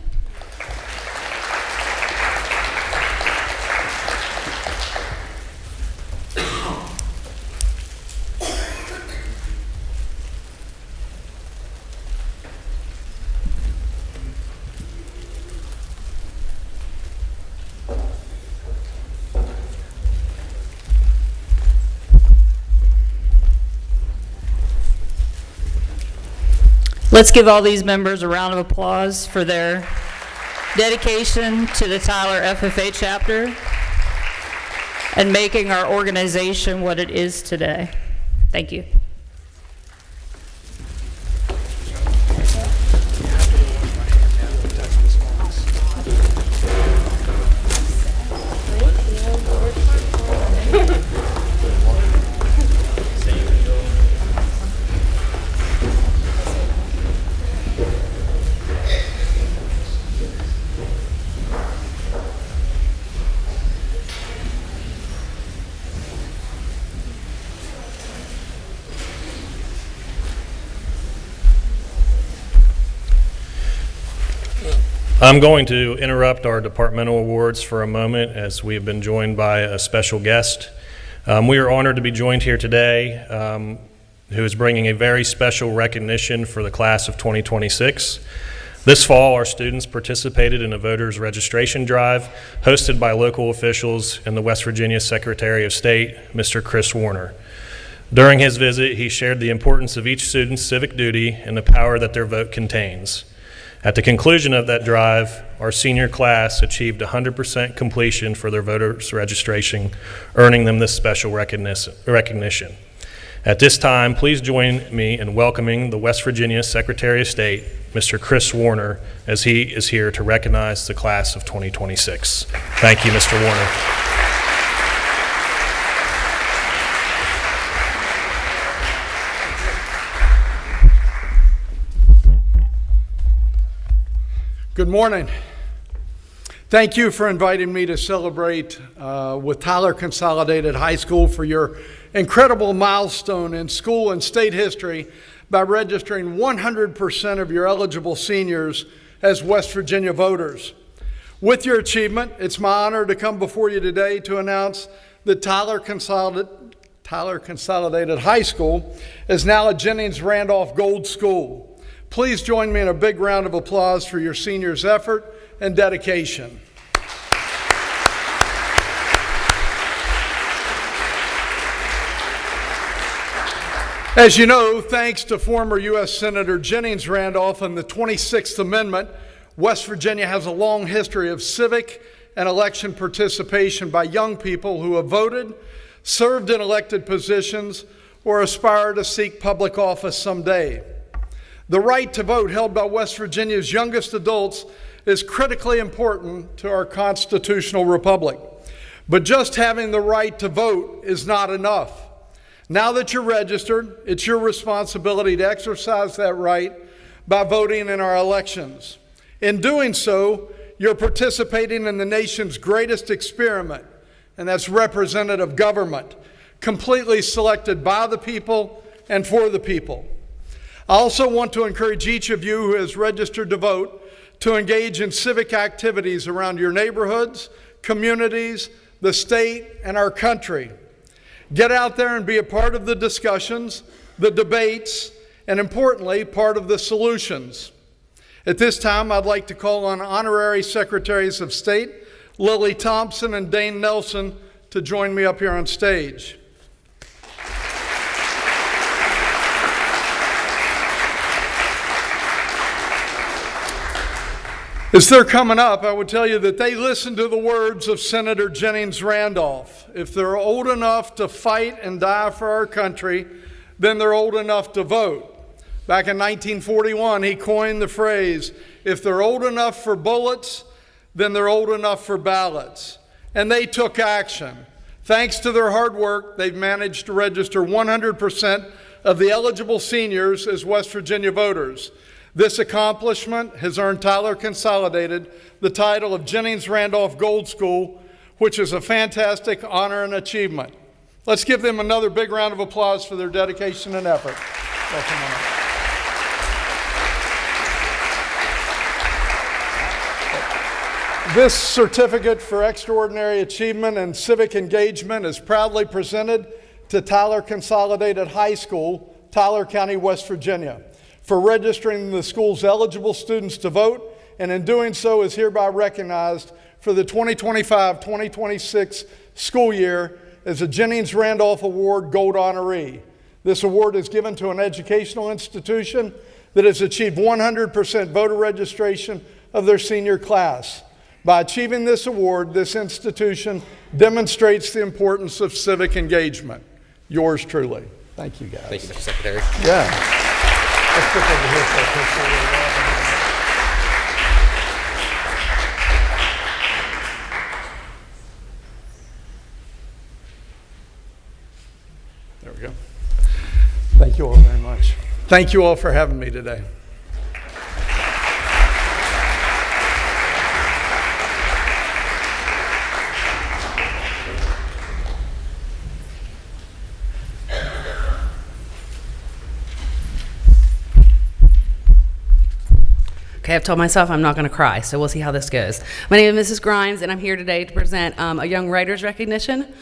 Let's give all these members a round of applause for their dedication to the Tyler FFA chapter and making our organization what it is today. Thank you. I'm going to interrupt our departmental awards for a moment as we have been joined by a special guest. We are honored to be joined here today, who is bringing a very special recognition for the class of 2026. This fall, our students participated in a voters registration drive hosted by local officials and the West Virginia Secretary of State, Mr. Chris Warner. During his visit, he shared the importance of each student's civic duty and the power that their vote contains. At the conclusion of that drive, our senior class achieved 100% completion for their voters registration, earning them this special recognition. At this time, please join me in welcoming the West Virginia Secretary of State, Mr. Chris Warner, as he is here to recognize the class of 2026. Thank you, Mr. Warner. Good morning. Thank you for inviting me to celebrate with Tyler Consolidated High School for your incredible milestone in school and state history by registering 100% of your eligible seniors as West Virginia voters. With your achievement, it's my honor to come before you today to announce that Tyler Consolidated High School is now a Jennings Randolph Gold School. Please join me in a big round of applause for your seniors' effort and dedication. As you know, thanks to former U.S. Senator Jennings Randolph and the 26th Amendment, West Virginia has a long history of civic and election participation by young people who have voted, served in elected positions, or aspire to seek public office someday. The right to vote held by West Virginia's youngest adults is critically important to our constitutional republic. But just having the right to vote is not enough. Now that you're registered, it's your responsibility to exercise that right by voting in our elections. In doing so, you're participating in the nation's greatest experiment, and that's representative government, completely selected by the people and for the people. I also want to encourage each of you who has registered to vote to engage in civic activities around your neighborhoods, communities, the state, and our country. Get out there and be a part of the discussions, the debates, and importantly, part of the solutions. At this time, I'd like to call on Honorary Secretaries of State, Lily Thompson and Dane Nelson, to join me up here on stage. As they're coming up, I would tell you that they listened to the words of Senator Jennings Randolph. If they're old enough to fight and die for our country, then they're old enough to vote. Back in 1941, he coined the phrase, if they're old enough for bullets, then they're old enough for ballots. And they took action. Thanks to their hard work, they've managed to register 100% of the eligible seniors as West Virginia voters. This accomplishment has earned Tyler Consolidated the title of Jennings Randolph Gold School, which is a fantastic honor and achievement. Let's give them another big round of applause for their dedication and effort. Welcome on up. This certificate for extraordinary achievement and civic engagement is proudly presented to Tyler Consolidated High School, Tyler County, West Virginia, for registering the school's eligible students to vote, and in doing so is hereby recognized for the 2025-2026 school year as a Jennings Randolph Award Gold honoree. This award is given to an educational institution that has achieved 100% voter registration of their senior class. By achieving this award, this institution demonstrates the importance of civic engagement. Yours truly. Thank you, guys. Thank you, Mr. Secretary. Yeah. Let's look over here for a picture. There we go. Thank you all very much. Thank you all for having me today. Okay, I've told myself I'm not going to cry, so we'll see how this goes. My name is Mrs. Grimes, and I'm here today to present a Young Writers Recognition.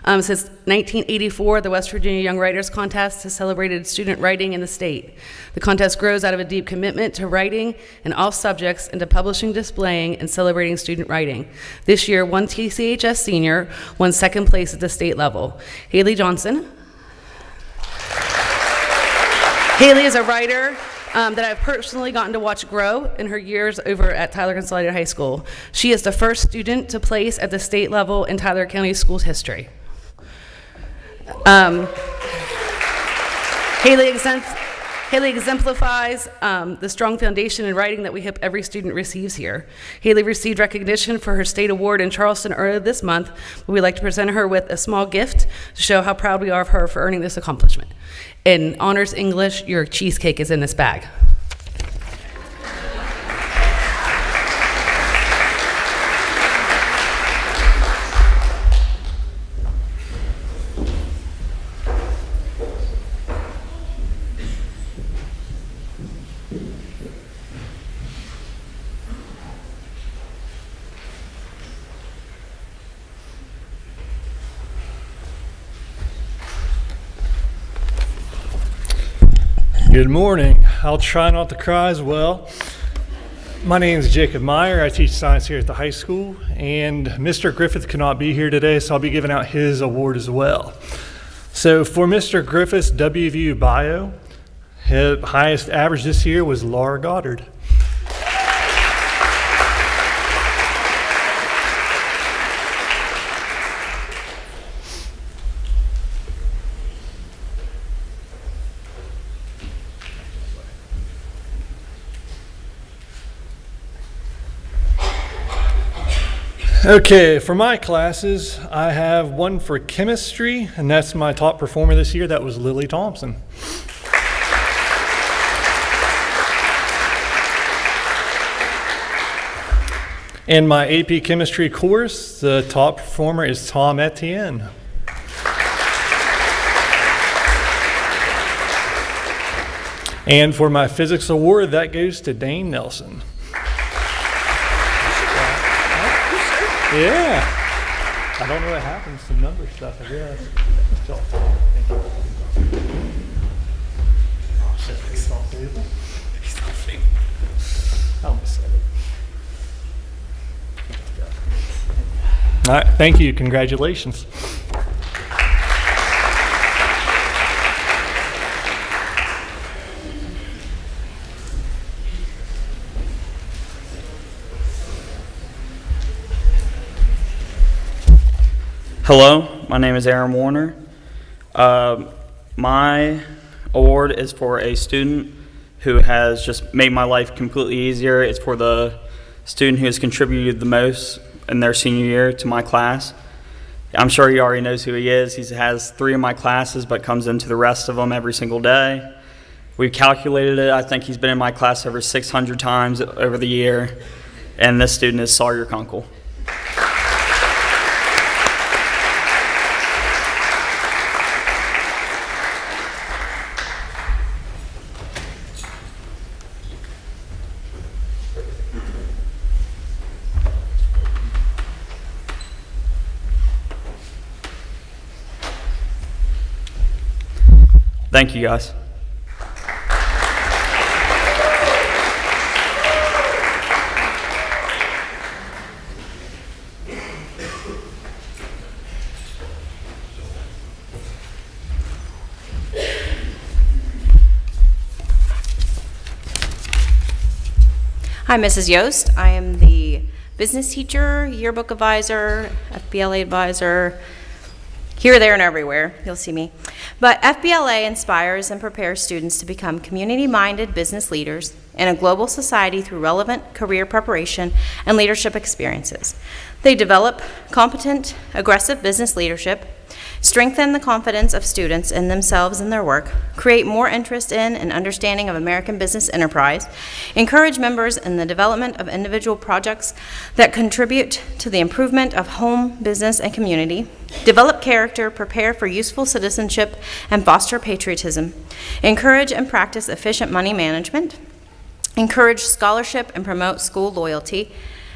Since 1984, the West Virginia Young Writers Contest has celebrated student writing in the state. The contest grows out of a deep commitment to writing in all subjects and to publishing, displaying, and celebrating student writing. This year, one TCHS senior won second place at the state level. Haley Johnson. Haley is a writer that I've personally gotten to watch grow in her years over at Tyler Consolidated High School. She is the first student to place at the state level in Tyler County Schools history. Haley exemplifies the strong foundation in writing that we hope every student receives here. Haley received recognition for her state award in Charleston earlier this month. We'd like to present her with a small gift to show how proud we are of her for earning this accomplishment. In honors English, your cheesecake is in this bag. Good morning. I'll try not to cry as well. My name is Jacob Meyer. I teach science here at the high school, and Mr. Griffith could not be here today, so I'll be giving out his award as well. So for Mr. Griffith's WVU bio, his highest average this year was Laura Goddard. Okay, for my classes, I have one for chemistry, and that's my top performer this year. That was Lily Thompson. In my AP chemistry course, the top performer is Tom Etienne. And for my physics award, that goes to Dane Nelson. Yeah. I don't know what happens to number stuff, I guess. Thank you. All right, thank you. Congratulations. Hello, my name is Aaron Warner. My award is for a student who has just made my life completely easier. It's for the student who has contributed the most in their senior year to my class. I'm sure he already knows who he is. He has 3 of my classes, but comes into the rest of them every single day. We've calculated it. I think he's been in my class over 600 times over the year. And this student is Sawyer Kunkel. Thank you, guys. Hi, Mrs. Yost. I am the business teacher, yearbook advisor, FBLA advisor, here, there, and everywhere. You'll see me. But FBLA inspires and prepares students to become community-minded business leaders in a global society through relevant career preparation and leadership experiences. They develop competent, aggressive business leadership, strengthen the confidence of students in themselves and their work, create more interest in and understanding of American business enterprise, encourage members in the development of individual projects that contribute to the improvement of home, business, and community, develop character, prepare for useful citizenship, and foster patriotism, encourage and practice efficient money management, encourage scholarship and promote school loyalty,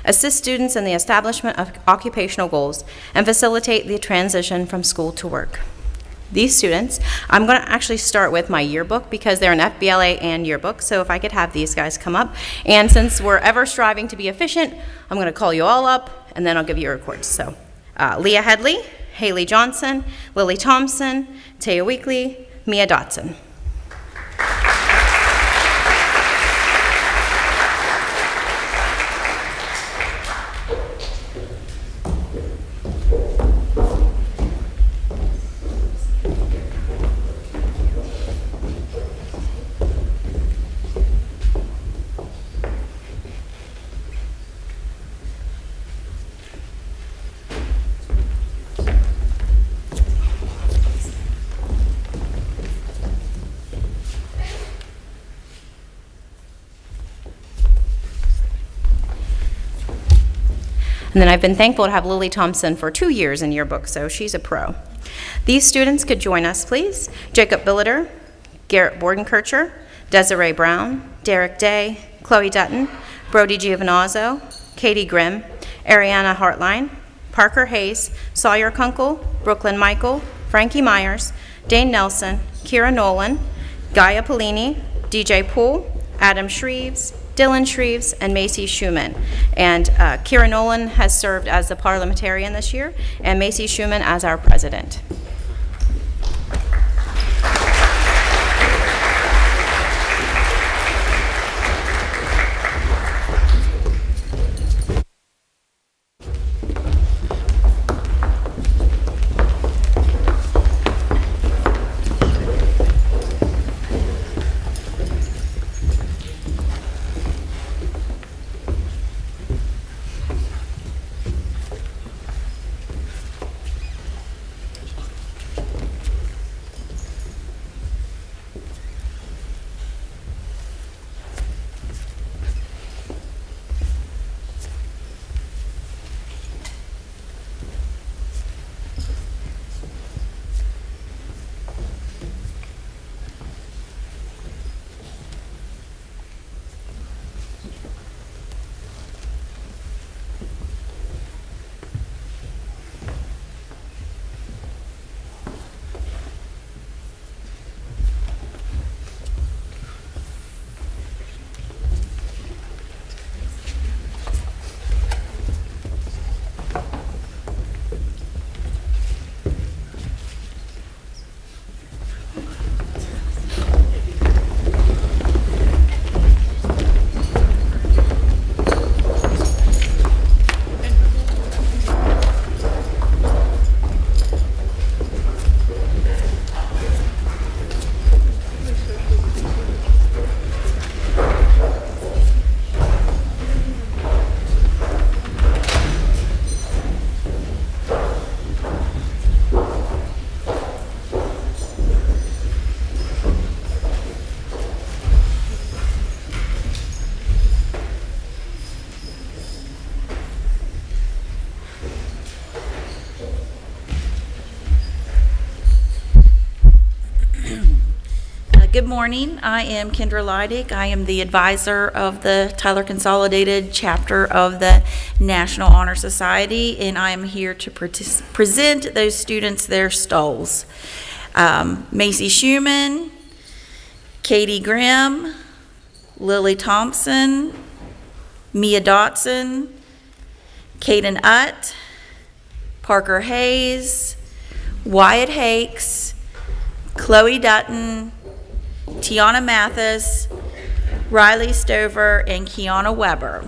assist students in the establishment of occupational goals, and facilitate the transition from school to work. These students, I'm going to actually start with my yearbook because they're an FBLA and yearbook, so if I could have these guys come up. And since we're ever striving to be efficient, I'm going to call you all up, and then I'll give you your records. So, Leah Headley, Haley Johnson, Lily Thompson, Taya Weekly, Mia Dotson. And then I've been thankful to have Lily Thompson for 2 years in yearbook, so she's a pro. These students could join us, please. Jacob Billiter, Garrett Bordenkircher, Desiree Brown, Derek Day, Chloe Dutton, Brody Giovinazzo, Katie Grimm, Ariana Hartline, Parker Hayes, Sawyer Kunkel, Brooklyn Michael, Frankie Myers, Dane Nelson, Kira Nolan, Gaia Polini, DJ Poole, Adam Shreves, Dylan Shreves, and Macy Schumann. And Kira Nolan has served as the parliamentarian this year, and Macy Schumann as our president. Good morning. I am Kendra Leidig. I am the advisor of the Tyler Consolidated chapter of the National Honor Society, and I am here to present those students their stoles. Macy Schumann, Katie Grimm, Lily Thompson, Mia Dotson, Caden Utt, Parker Hayes, Wyatt Hakes, Chloe Dutton, Tiana Mathis, Riley Stover, and Kiana Weber.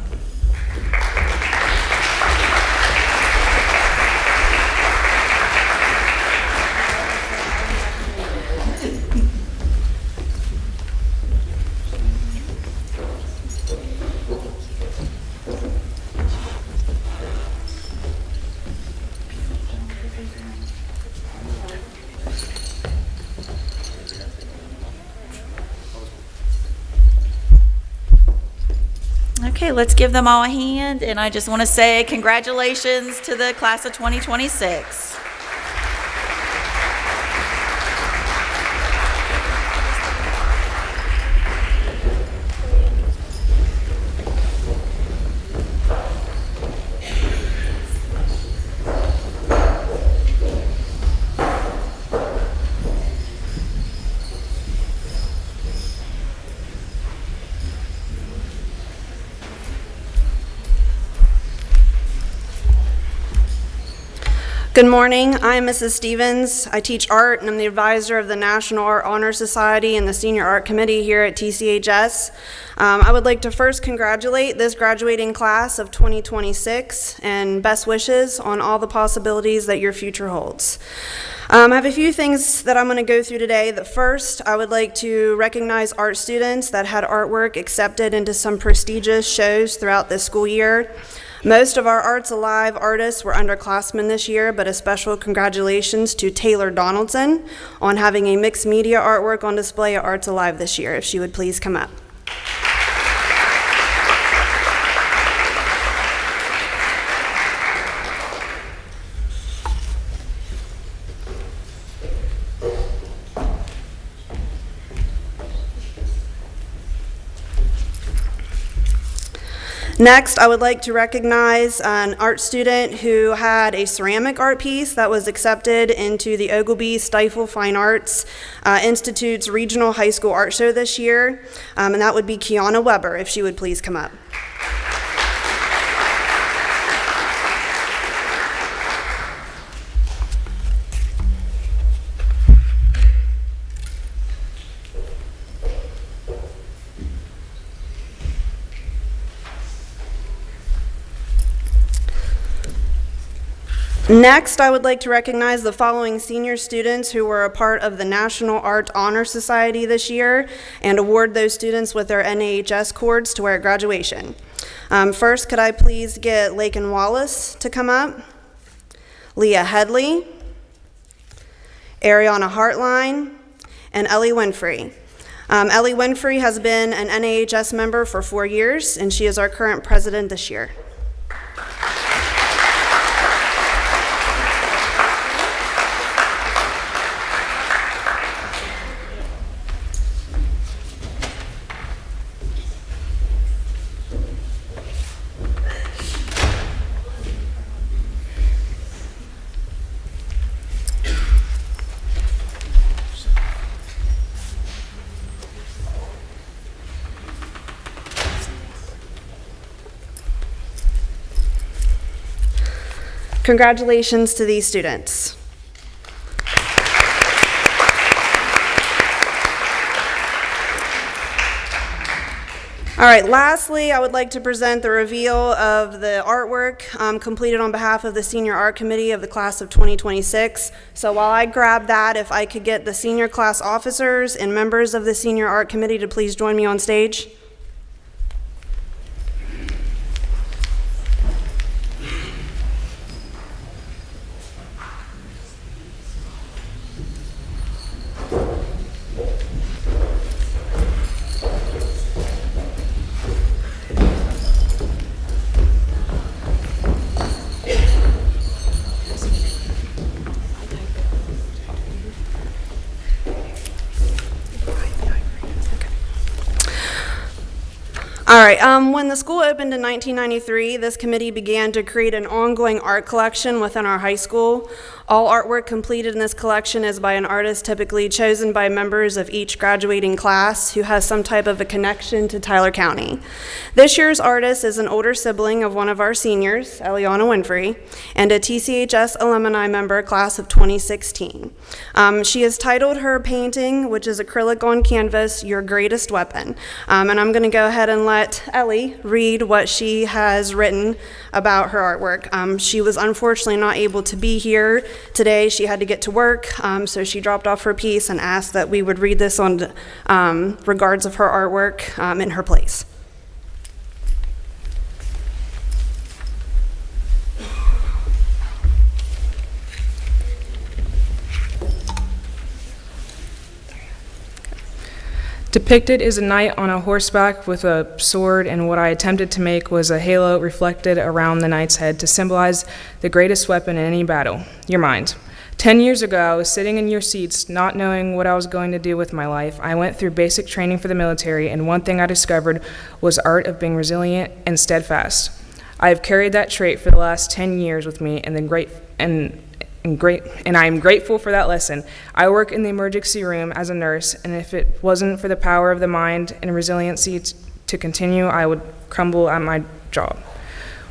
Okay, let's give them all a hand, and I just want to say congratulations to the class of 2026. Good morning. I'm Mrs. Stevens. I teach art and I'm the advisor of the National Art Honor Society and the Senior Art Committee here at TCHS. I would like to first congratulate this graduating class of 2026 and best wishes on all the possibilities that your future holds. I have a few things that I'm going to go through today. The first, I would like to recognize art students that had artwork accepted into some prestigious shows throughout this school year. Most of our Arts Alive artists were underclassmen this year, but a special congratulations to Taylor Donaldson on having a mixed media artwork on display at Arts Alive this year, if she would please come up. Next, I would like to recognize an art student who had a ceramic art piece that was accepted into the Ogilvy Stifel Fine Arts Institute's Regional High School Art Show this year, and that would be Kiana Weber, if she would please come up. Next, I would like to recognize the following senior students who were a part of the National Art Honor Society this year and award those students with their NAHS cords to wear at graduation. First, could I please get Lakin Wallace to come up? Leah Headley, Ariana Hartline, and Ellie Winfrey. Ellie Winfrey has been an NAHS member for 4 years, and she is our current president this year. Congratulations to these students. All right, lastly, I would like to present the reveal of the artwork completed on behalf of the Senior Art Committee of the class of 2026. So while I grab that, if I could get the senior class officers and members of the Senior Art Committee to please join me on stage. right. When the school opened in 1993, this committee began to create an ongoing art collection within our high school. All artwork completed in this collection is by an artist typically chosen by members of each graduating class who has some type of a connection to Tyler County. This year's artist is an older sibling of one of our seniors, Eliana Winfrey, and a TCHS alumni member, class of 2016. She has titled her painting, which is acrylic on canvas, Your Greatest Weapon. And I'm going to go ahead and let Ellie read what she has written about her artwork. She was unfortunately not able to be here today. She had to get to work, so she dropped off her piece and asked that we would read this on regards of her artwork in her place. Depicted is a knight on a horseback with a sword, and what I attempted to make was a halo reflected around the knight's head to symbolize the greatest weapon in any battle, your mind. 10 years ago, I was sitting in your seats, not knowing what I was going to do with my life. I went through basic training for the military, and one thing I discovered was art of being resilient and steadfast. I have carried that trait for the last 10 years with me, and I am grateful for that lesson. I work in the emergency room as a nurse, and if it wasn't for the power of the mind and resiliency to continue, I would crumble at my job.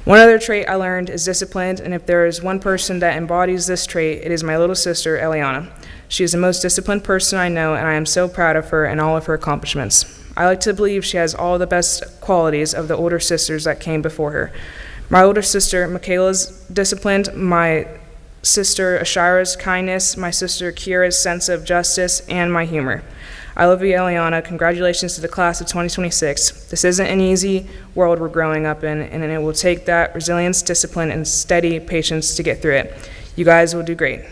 One other trait I learned is discipline, and if there is one person that embodies this trait, it is my little sister, Eliana. She is the most disciplined person I know, and I am so proud of her and all of her accomplishments. I like to believe she has all the best qualities of the older sisters that came before her. My older sister, Michaela's disciplined, my sister Ashira's kindness, my sister Kira's sense of justice, and my humor. I love you, Eliana. Congratulations to the class of 2026. This isn't an easy world we're growing up in, and it will take that resilience, discipline, and steady patience to get through it. You guys will do great.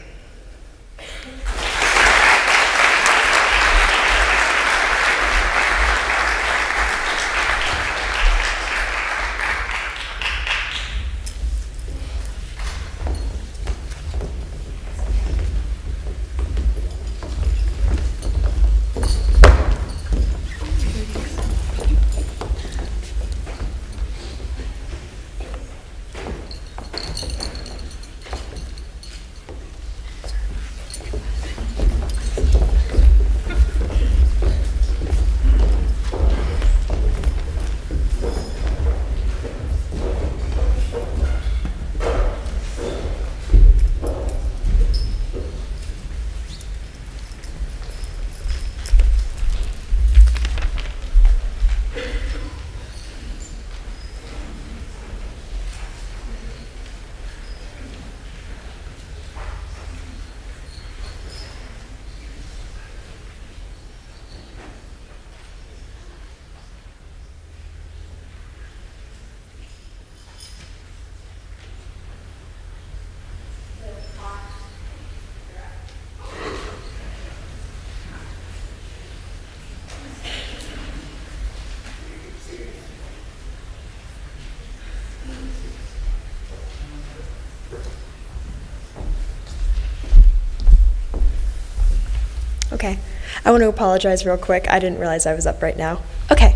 Okay, I want to apologize real quick. I didn't realize I was up right now. Okay.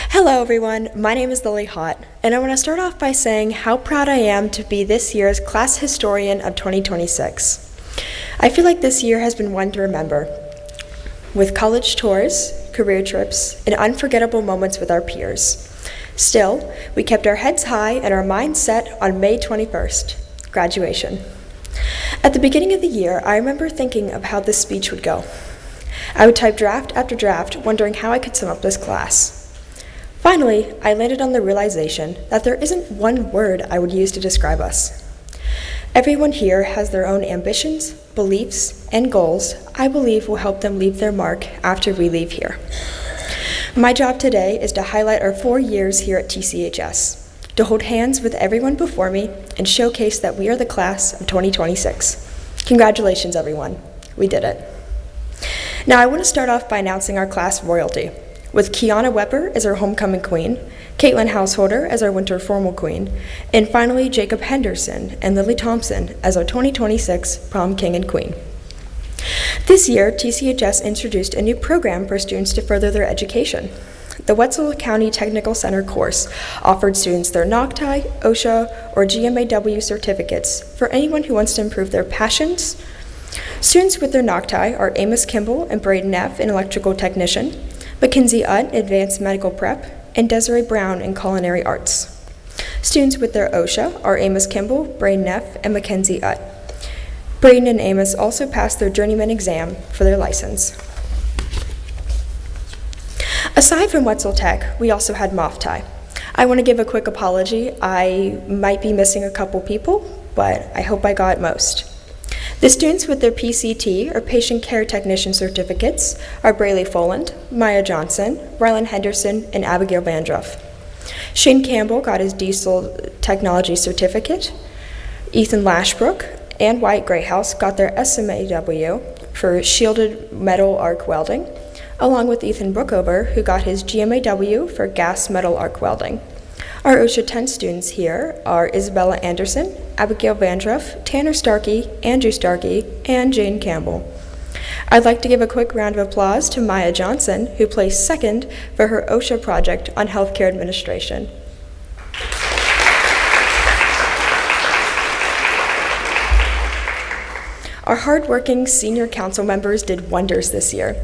Hello, everyone. My name is Lily Hott, and I want to start off by saying how proud I am to be this year's class historian of 2026. I feel like this year has been one to remember, with college tours, career trips, and unforgettable moments with our peers. Still, we kept our heads high and our minds set on May 21st, graduation. At the beginning of the year, I remember thinking of how this speech would go. I would type draft after draft, wondering how I could sum up this class. Finally, I landed on the realization that there isn't one word I would use to describe us. Everyone here has their own ambitions, beliefs, and goals I believe will help them leave their mark after we leave here. My job today is to highlight our 4 years here at TCHS, to hold hands with everyone before me and showcase that we are the class of 2026. Congratulations, everyone. We did it. Now, I want to start off by announcing our class royalty, with Kiana Weber as our homecoming queen, Caitlin Householder as our winter formal queen, and finally Jacob Henderson and Lily Thompson as our 2026 prom king and queen. This year, TCHS introduced a new program for students to further their education. the Wetzel County Technical Center course offered students their NOCTI, OSHA, or GMAW certificates for anyone who wants to improve their passions. Students with their NOCTI are Amos Kimball and Braden Neff in Electrical Technician, Mackenzie Utt, Advanced Medical Prep, and Desiree Brown in Culinary Arts. Students with their OSHA are Amos Kimball, Braden Neff, and Mackenzie Utt. Braden and Amos also passed their journeyman exam for their license. Aside from Wetzel Tech, we also had MOFTI. I want to give a quick apology. I might be missing a couple people, but I hope I got most. The students with their PCT, or Patient Care Technician certificates, are Braylee Foland, Maya Johnson, Rylan Henderson, and Abigail Vandruff. Shane Campbell got his Diesel Technology certificate. Ethan Lashbrook and Wyatt Greathouse got their SMAW for shielded metal arc welding, along with Ethan Brookover, who got his GMAW for gas metal arc welding. Our OSHA 10 students here are Isabella Anderson, Abigail Vandruff, Tanner Starkey, Andrew Starkey, and Jane Campbell. I'd like to give a quick round of applause to Maya Johnson, who placed second for her OSHA project on healthcare administration. Our hardworking senior council members did wonders this year.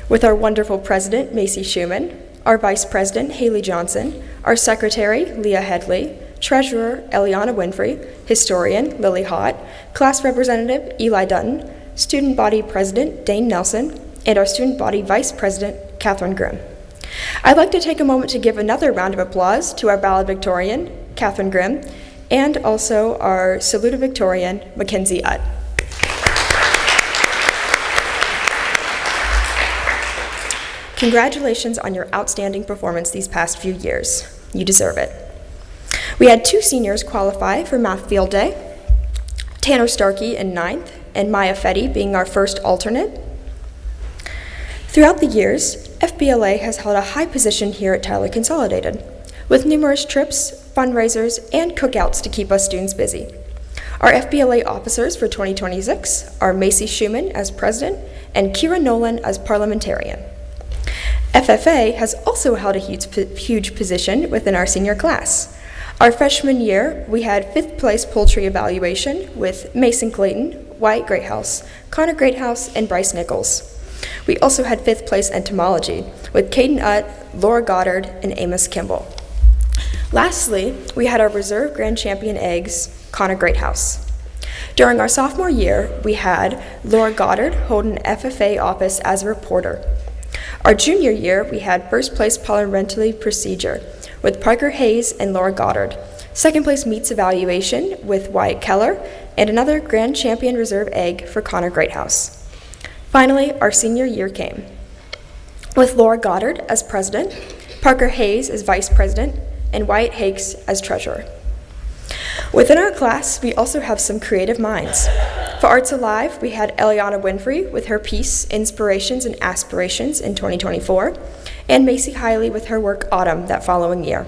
With our wonderful president, Macy Schumann, our vice president, Haley Johnson, our secretary, Leah Headley, treasurer, Eliana Winfrey, historian, Lily Hott, class representative, Eli Dutton, student body president, Dane Nelson, and our student body vice president, Catherine Grimm. I'd like to take a moment to give another round of applause to our valedictorian, Catherine Grimm, and also our salutatorian, Mackenzie Utt. Congratulations on your outstanding performance these past few years. You deserve it. We had 2 seniors qualify for Math Field Day, Tanner Starkey in 9th and Maya Fetty being our first alternate. Throughout the years, FBLA has held a high position here at Tyler Consolidated, with numerous trips, fundraisers, and cookouts to keep us students busy. Our FBLA officers for 2026 are Macy Schumann as president and Kira Nolan as parliamentarian. FFA has also held a huge position within our senior class. Our freshman year, we had 5th place poultry evaluation with Mason Clayton, Wyatt Greathouse, Connor Greathouse, and Bryce Nichols. We also had 5th place entomology with Caden Utt, Laura Goddard, and Amos Kimball. Lastly, we had our reserve grand champion eggs, Connor Greathouse. During our sophomore year, we had Laura Goddard hold an FFA office as a reporter. Our junior year, we had first place parliamentary procedure with Parker Hayes and Laura Goddard, second place meets evaluation with Wyatt Keller, and another grand champion reserve egg for Connor Greathouse. Finally, our senior year came with Laura Goddard as president, Parker Hayes as vice president, and Wyatt Hakes as treasurer. Within our class, we also have some creative minds. For Arts Alive, we had Eliana Winfrey with her piece, Inspirations and Aspirations in 2024, and Macy Hiley with her work, Autumn, that following year.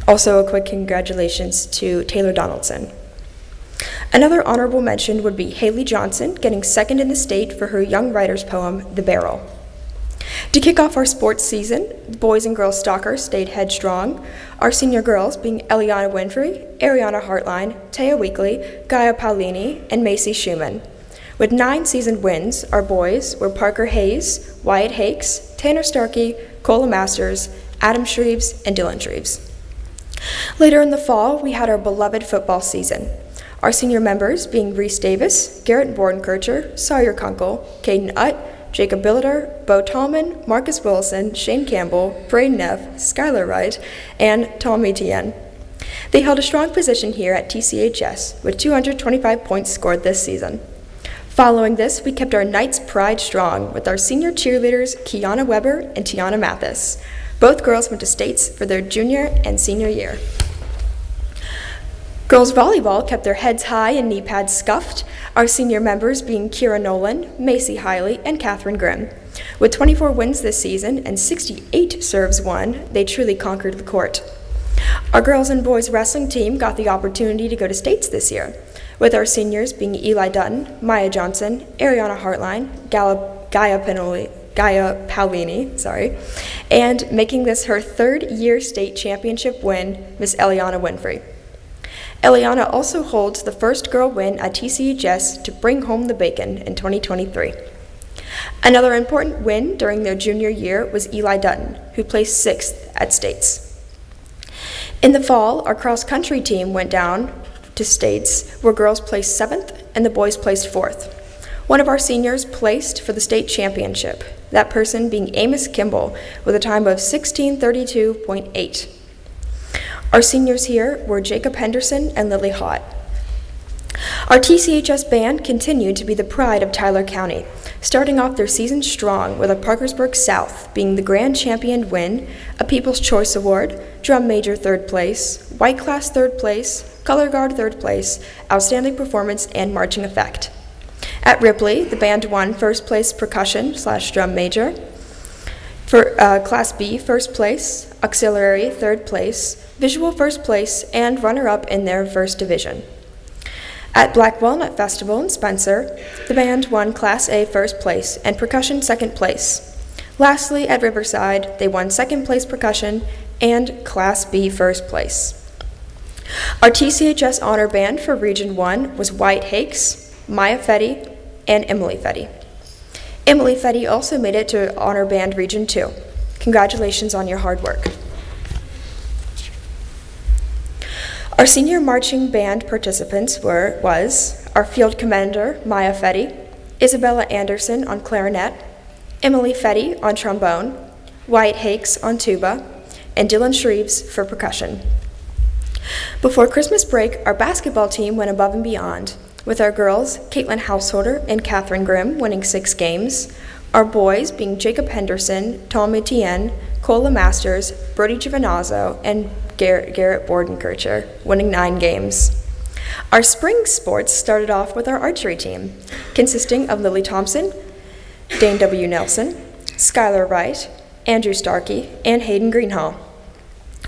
Also, a quick congratulations to Taylor Donaldson. Another honorable mention would be Haley Johnson getting second in the state for her young writer's poem, The Barrel. To kick off our sports season, boys and girls soccer stayed headstrong, our senior girls being Eliana Winfrey, Ariana Hartline, Taya Weekly, Gaia Paulini, and Macy Schumann. With 9 seasoned wins, our boys were Parker Hayes, Wyatt Hakes, Tanner Starkey, Cola Masters, Adam Shreves, and Dylan Shreves. Later in the fall, we had our beloved football season. Our senior members being Reese Davis, Garrett Bordenkircher, Sawyer Kunkel, Caden Utt, Jacob Billiter, Bo Tallman, Marcus Wilson, Shane Campbell, Braden Neff, Skylar Wright, and Tom Etienne. They held a strong position here at TCHS with 225 points scored this season. Following this, we kept our Knights' pride strong with our senior cheerleaders Kiana Weber and Tiana Mathis. Both girls went to states for their junior and senior year. Girls volleyball kept their heads high and knee pads scuffed, our senior members being Kira Nolan, Macy Hiley, and Catherine Grimm. With 24 wins this season and 68 serves won, they truly conquered the court. Our girls and boys wrestling team got the opportunity to go to states this year, with our seniors being Eli Dutton, Maya Johnson, Ariana Hartline, Gaia Gaia Paulini, and making this her third-year state championship win, Miss Eliana Winfrey. Eliana also holds the first girl win at TCHS to bring home the bacon in 2023. Another important win during their junior year was Eli Dutton, who placed 6th at states. In the fall, our cross-country team went down to states where girls placed 7th and the boys placed 4th. One of our seniors placed for the state championship, that person being Amos Kimball with a time of 16:32.8. Our seniors here were Jacob Henderson and Lily Hott. Our TCHS band continued to be the pride of Tyler County, starting off their season strong with a Parkersburg South being the grand champion win, a People's Choice Award, drum major 3rd place, white class 3rd place, color guard 3rd place, outstanding performance, and marching effect. At Ripley, the band won 1st place percussion/drum major, for Class B 1st place, auxiliary 3rd place, visual 1st place, and runner-up in their 1st division. At Black Walnut Festival in Spencer, the band won Class A 1st place and percussion 2nd place. Lastly, at Riverside, they won 2nd place percussion and Class B 1st place. Our TCHS honor band for Region 1 was Wyatt Hakes, Maya Fetty, and Emily Fetty. Emily Fetty also made it to honor band Region 2. Congratulations on your hard work. Our senior marching band participants was our field commander, Maya Fetty, Isabella Anderson on clarinet, Emily Fetty on trombone, Wyatt Hakes on tuba, and Dylan Shreves for percussion. Before Christmas break, our basketball team went above and beyond, with our girls, Caitlin Householder and Catherine Grimm, winning 6 games, our boys being Jacob Henderson, Tom Etienne, Cola Masters, Brody Giovinazzo, and Garrett Bordenkircher, winning 9 games. Our spring sports started off with our archery team, consisting of Lily Thompson, Dane W. Nelson, Skylar Wright, Andrew Starkey, and Hayden Greenhall.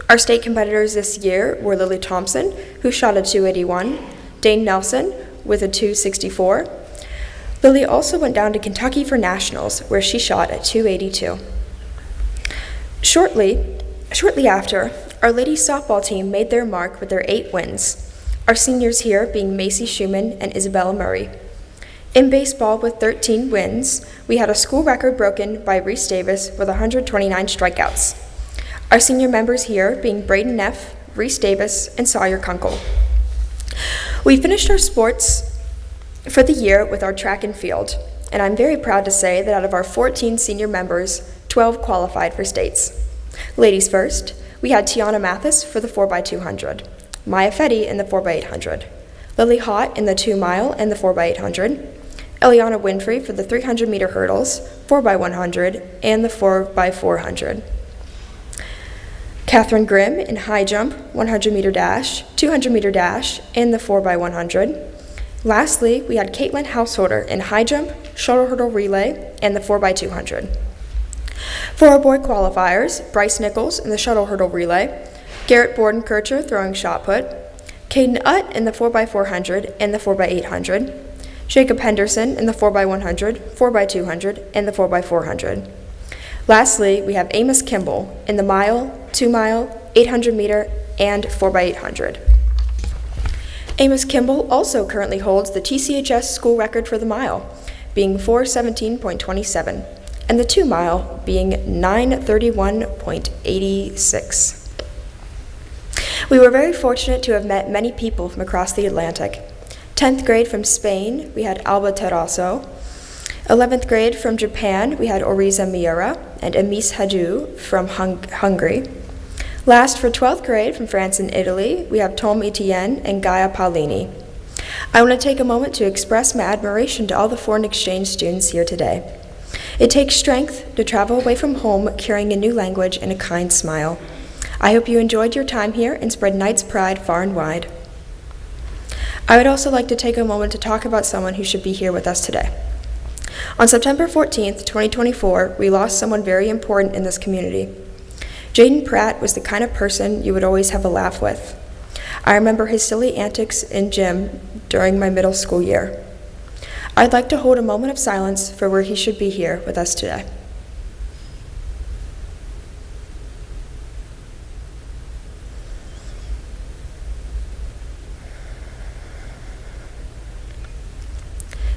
Our state competitors this year were Lily Thompson, who shot a .281, Dane Nelson with a .264. Lily also went down to Kentucky for nationals, where she shot at .282. Shortly after, our ladies softball team made their mark with their 8 wins, our seniors here being Macy Schumann and Isabella Murray. In baseball with 13 wins, we had a school record broken by Reese Davis with 129 strikeouts. Our senior members here being Braden Neff, Reese Davis, and Sawyer Kunkel. We finished our sports for the year with our track and field, and I'm very proud to say that out of our 14 senior members, 12 qualified for states. Ladies first, we had Tiana Mathis for the 4x200, Maya Fetty in the 4x800, Lily Hott in the 2-mile and the 4x800, Eliana Winfrey for the 300-meter hurdles, 4x100, and the 4x400. Catherine Grimm in high jump, 100-meter dash, 200-meter dash, and the 4x100. Lastly, we had Caitlin Householder in high jump, shuttle hurdle relay, and the 4x200. For our boy qualifiers, Bryce Nichols in the shuttle hurdle relay, Garrett Bordenkircher throwing shot put, Caden Utt in the 4x400 and the 4x800, Jacob Henderson in the 4x100, 4x200, and the 4x400. Lastly, we have Amos Kimball in the mile, 2-mile, 800-meter, and 4x800. Amos Kimball also currently holds the TCHS school record for the mile, being 4:17.27, and the 2-mile being 9:31.86. We were very fortunate to have met many people from across the Atlantic. 10th grade from Spain, we had Alba Terrasso. 11th grade from Japan, we had Oriza Miura and Amis Hadou from Hungary. Last, for 12th grade from France and Italy, we have Tom Etienne and Gaia Paulini. I want to take a moment to express my admiration to all the foreign exchange students here today. It takes strength to travel away from home carrying a new language and a kind smile. I hope you enjoyed your time here and spread Knight's pride far and wide. I would also like to take a moment to talk about someone who should be here with us today. On September 14th, 2024, we lost someone very important in this community. Jaden Pratt was the kind of person you would always have a laugh with. I remember his silly antics in gym during my middle school year. I'd like to hold a moment of silence for where he should be here with us today.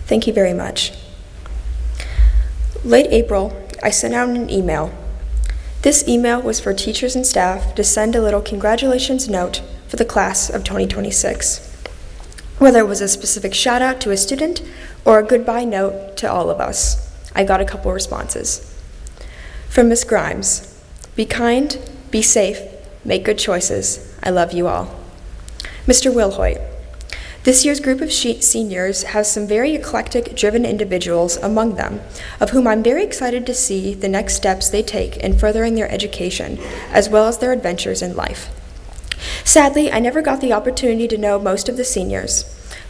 Thank you very much. Late April, I sent out an email. This email was for teachers and staff to send a little congratulations note for the class of 2026. Whether it was a specific shout out to a student or a goodbye note to all of us, I got a couple responses. From Miss Grimes, be kind, be safe, make good choices. I love you all. Mr. Wilhoit, this year's group of seniors has some very eclectic, driven individuals among them, of whom I'm very excited to see the next steps they take in furthering their education, as well as their adventures in life. Sadly, I never got the opportunity to know most of the seniors,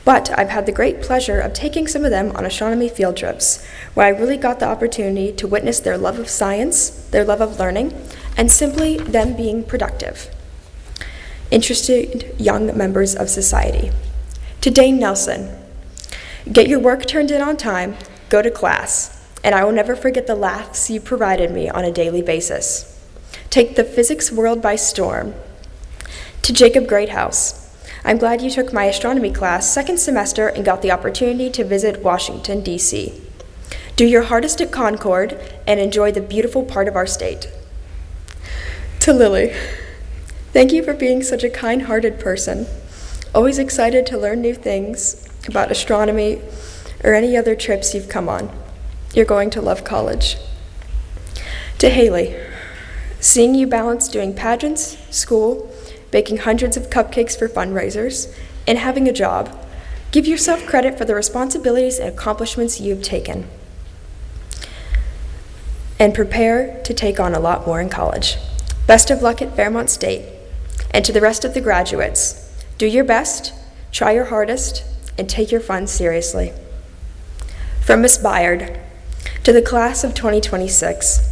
but I've had the great pleasure of taking some of them on astronomy field trips, where I really got the opportunity to witness their love of science, their love of learning, and simply them being productive, interested young members of society. To Dane Nelson, get your work turned in on time, go to class, and I will never forget the laughs you provided me on a daily basis. Take the physics world by storm. To Jacob Greathouse, I'm glad you took my astronomy class second semester and got the opportunity to visit Washington, D.C. Do your hardest at Concord and enjoy the beautiful part of our state. To Lily, thank you for being such a kind-hearted person. Always excited to learn new things about astronomy or any other trips you've come on. You're going to love college. To Haley, seeing you balance doing pageants, school, baking hundreds of cupcakes for fundraisers, and having a job, give yourself credit for the responsibilities and accomplishments you've taken. And prepare to take on a lot more in college. Best of luck at Fairmont State. And to the rest of the graduates, do your best, try your hardest, and take your fun seriously. From Miss Byard, to the class of 2026.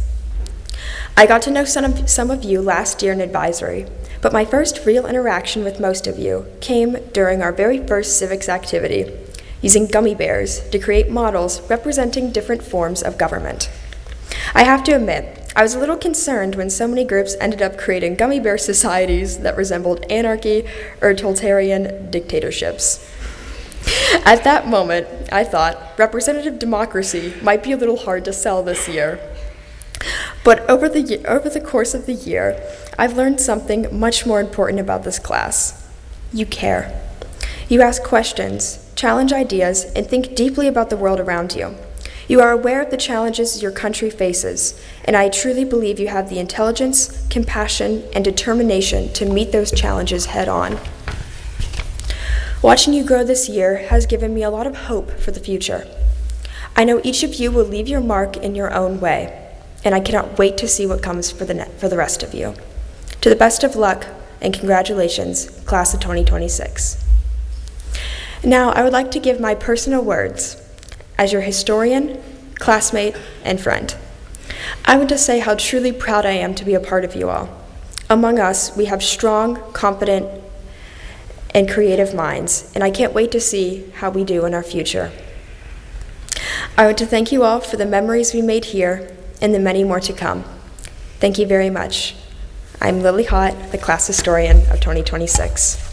I got to know some of you last year in advisory, but my first real interaction with most of you came during our very first civics activity, using gummy bears to create models representing different forms of government. I have to admit, I was a little concerned when so many groups ended up creating gummy bear societies that resembled anarchy or totalitarian dictatorships. At that moment, I thought representative democracy might be a little hard to sell this year. But over the course of the year, I've learned something much more important about this class. You care. You ask questions, challenge ideas, and think deeply about the world around you. You are aware of the challenges your country faces, and I truly believe you have the intelligence, compassion, and determination to meet those challenges head on. Watching you grow this year has given me a lot of hope for the future. I know each of you will leave your mark in your own way, and I cannot wait to see what comes for the rest of you. To the best of luck, and congratulations, class of 2026. Now, I would like to give my personal words as your historian, classmate, and friend. I want to say how truly proud I am to be a part of you all. Among us, we have strong, confident, and creative minds, and I can't wait to see how we do in our future. I want to thank you all for the memories we made here and the many more to come. Thank you very much. I'm Lily Hott, the class historian of 2026.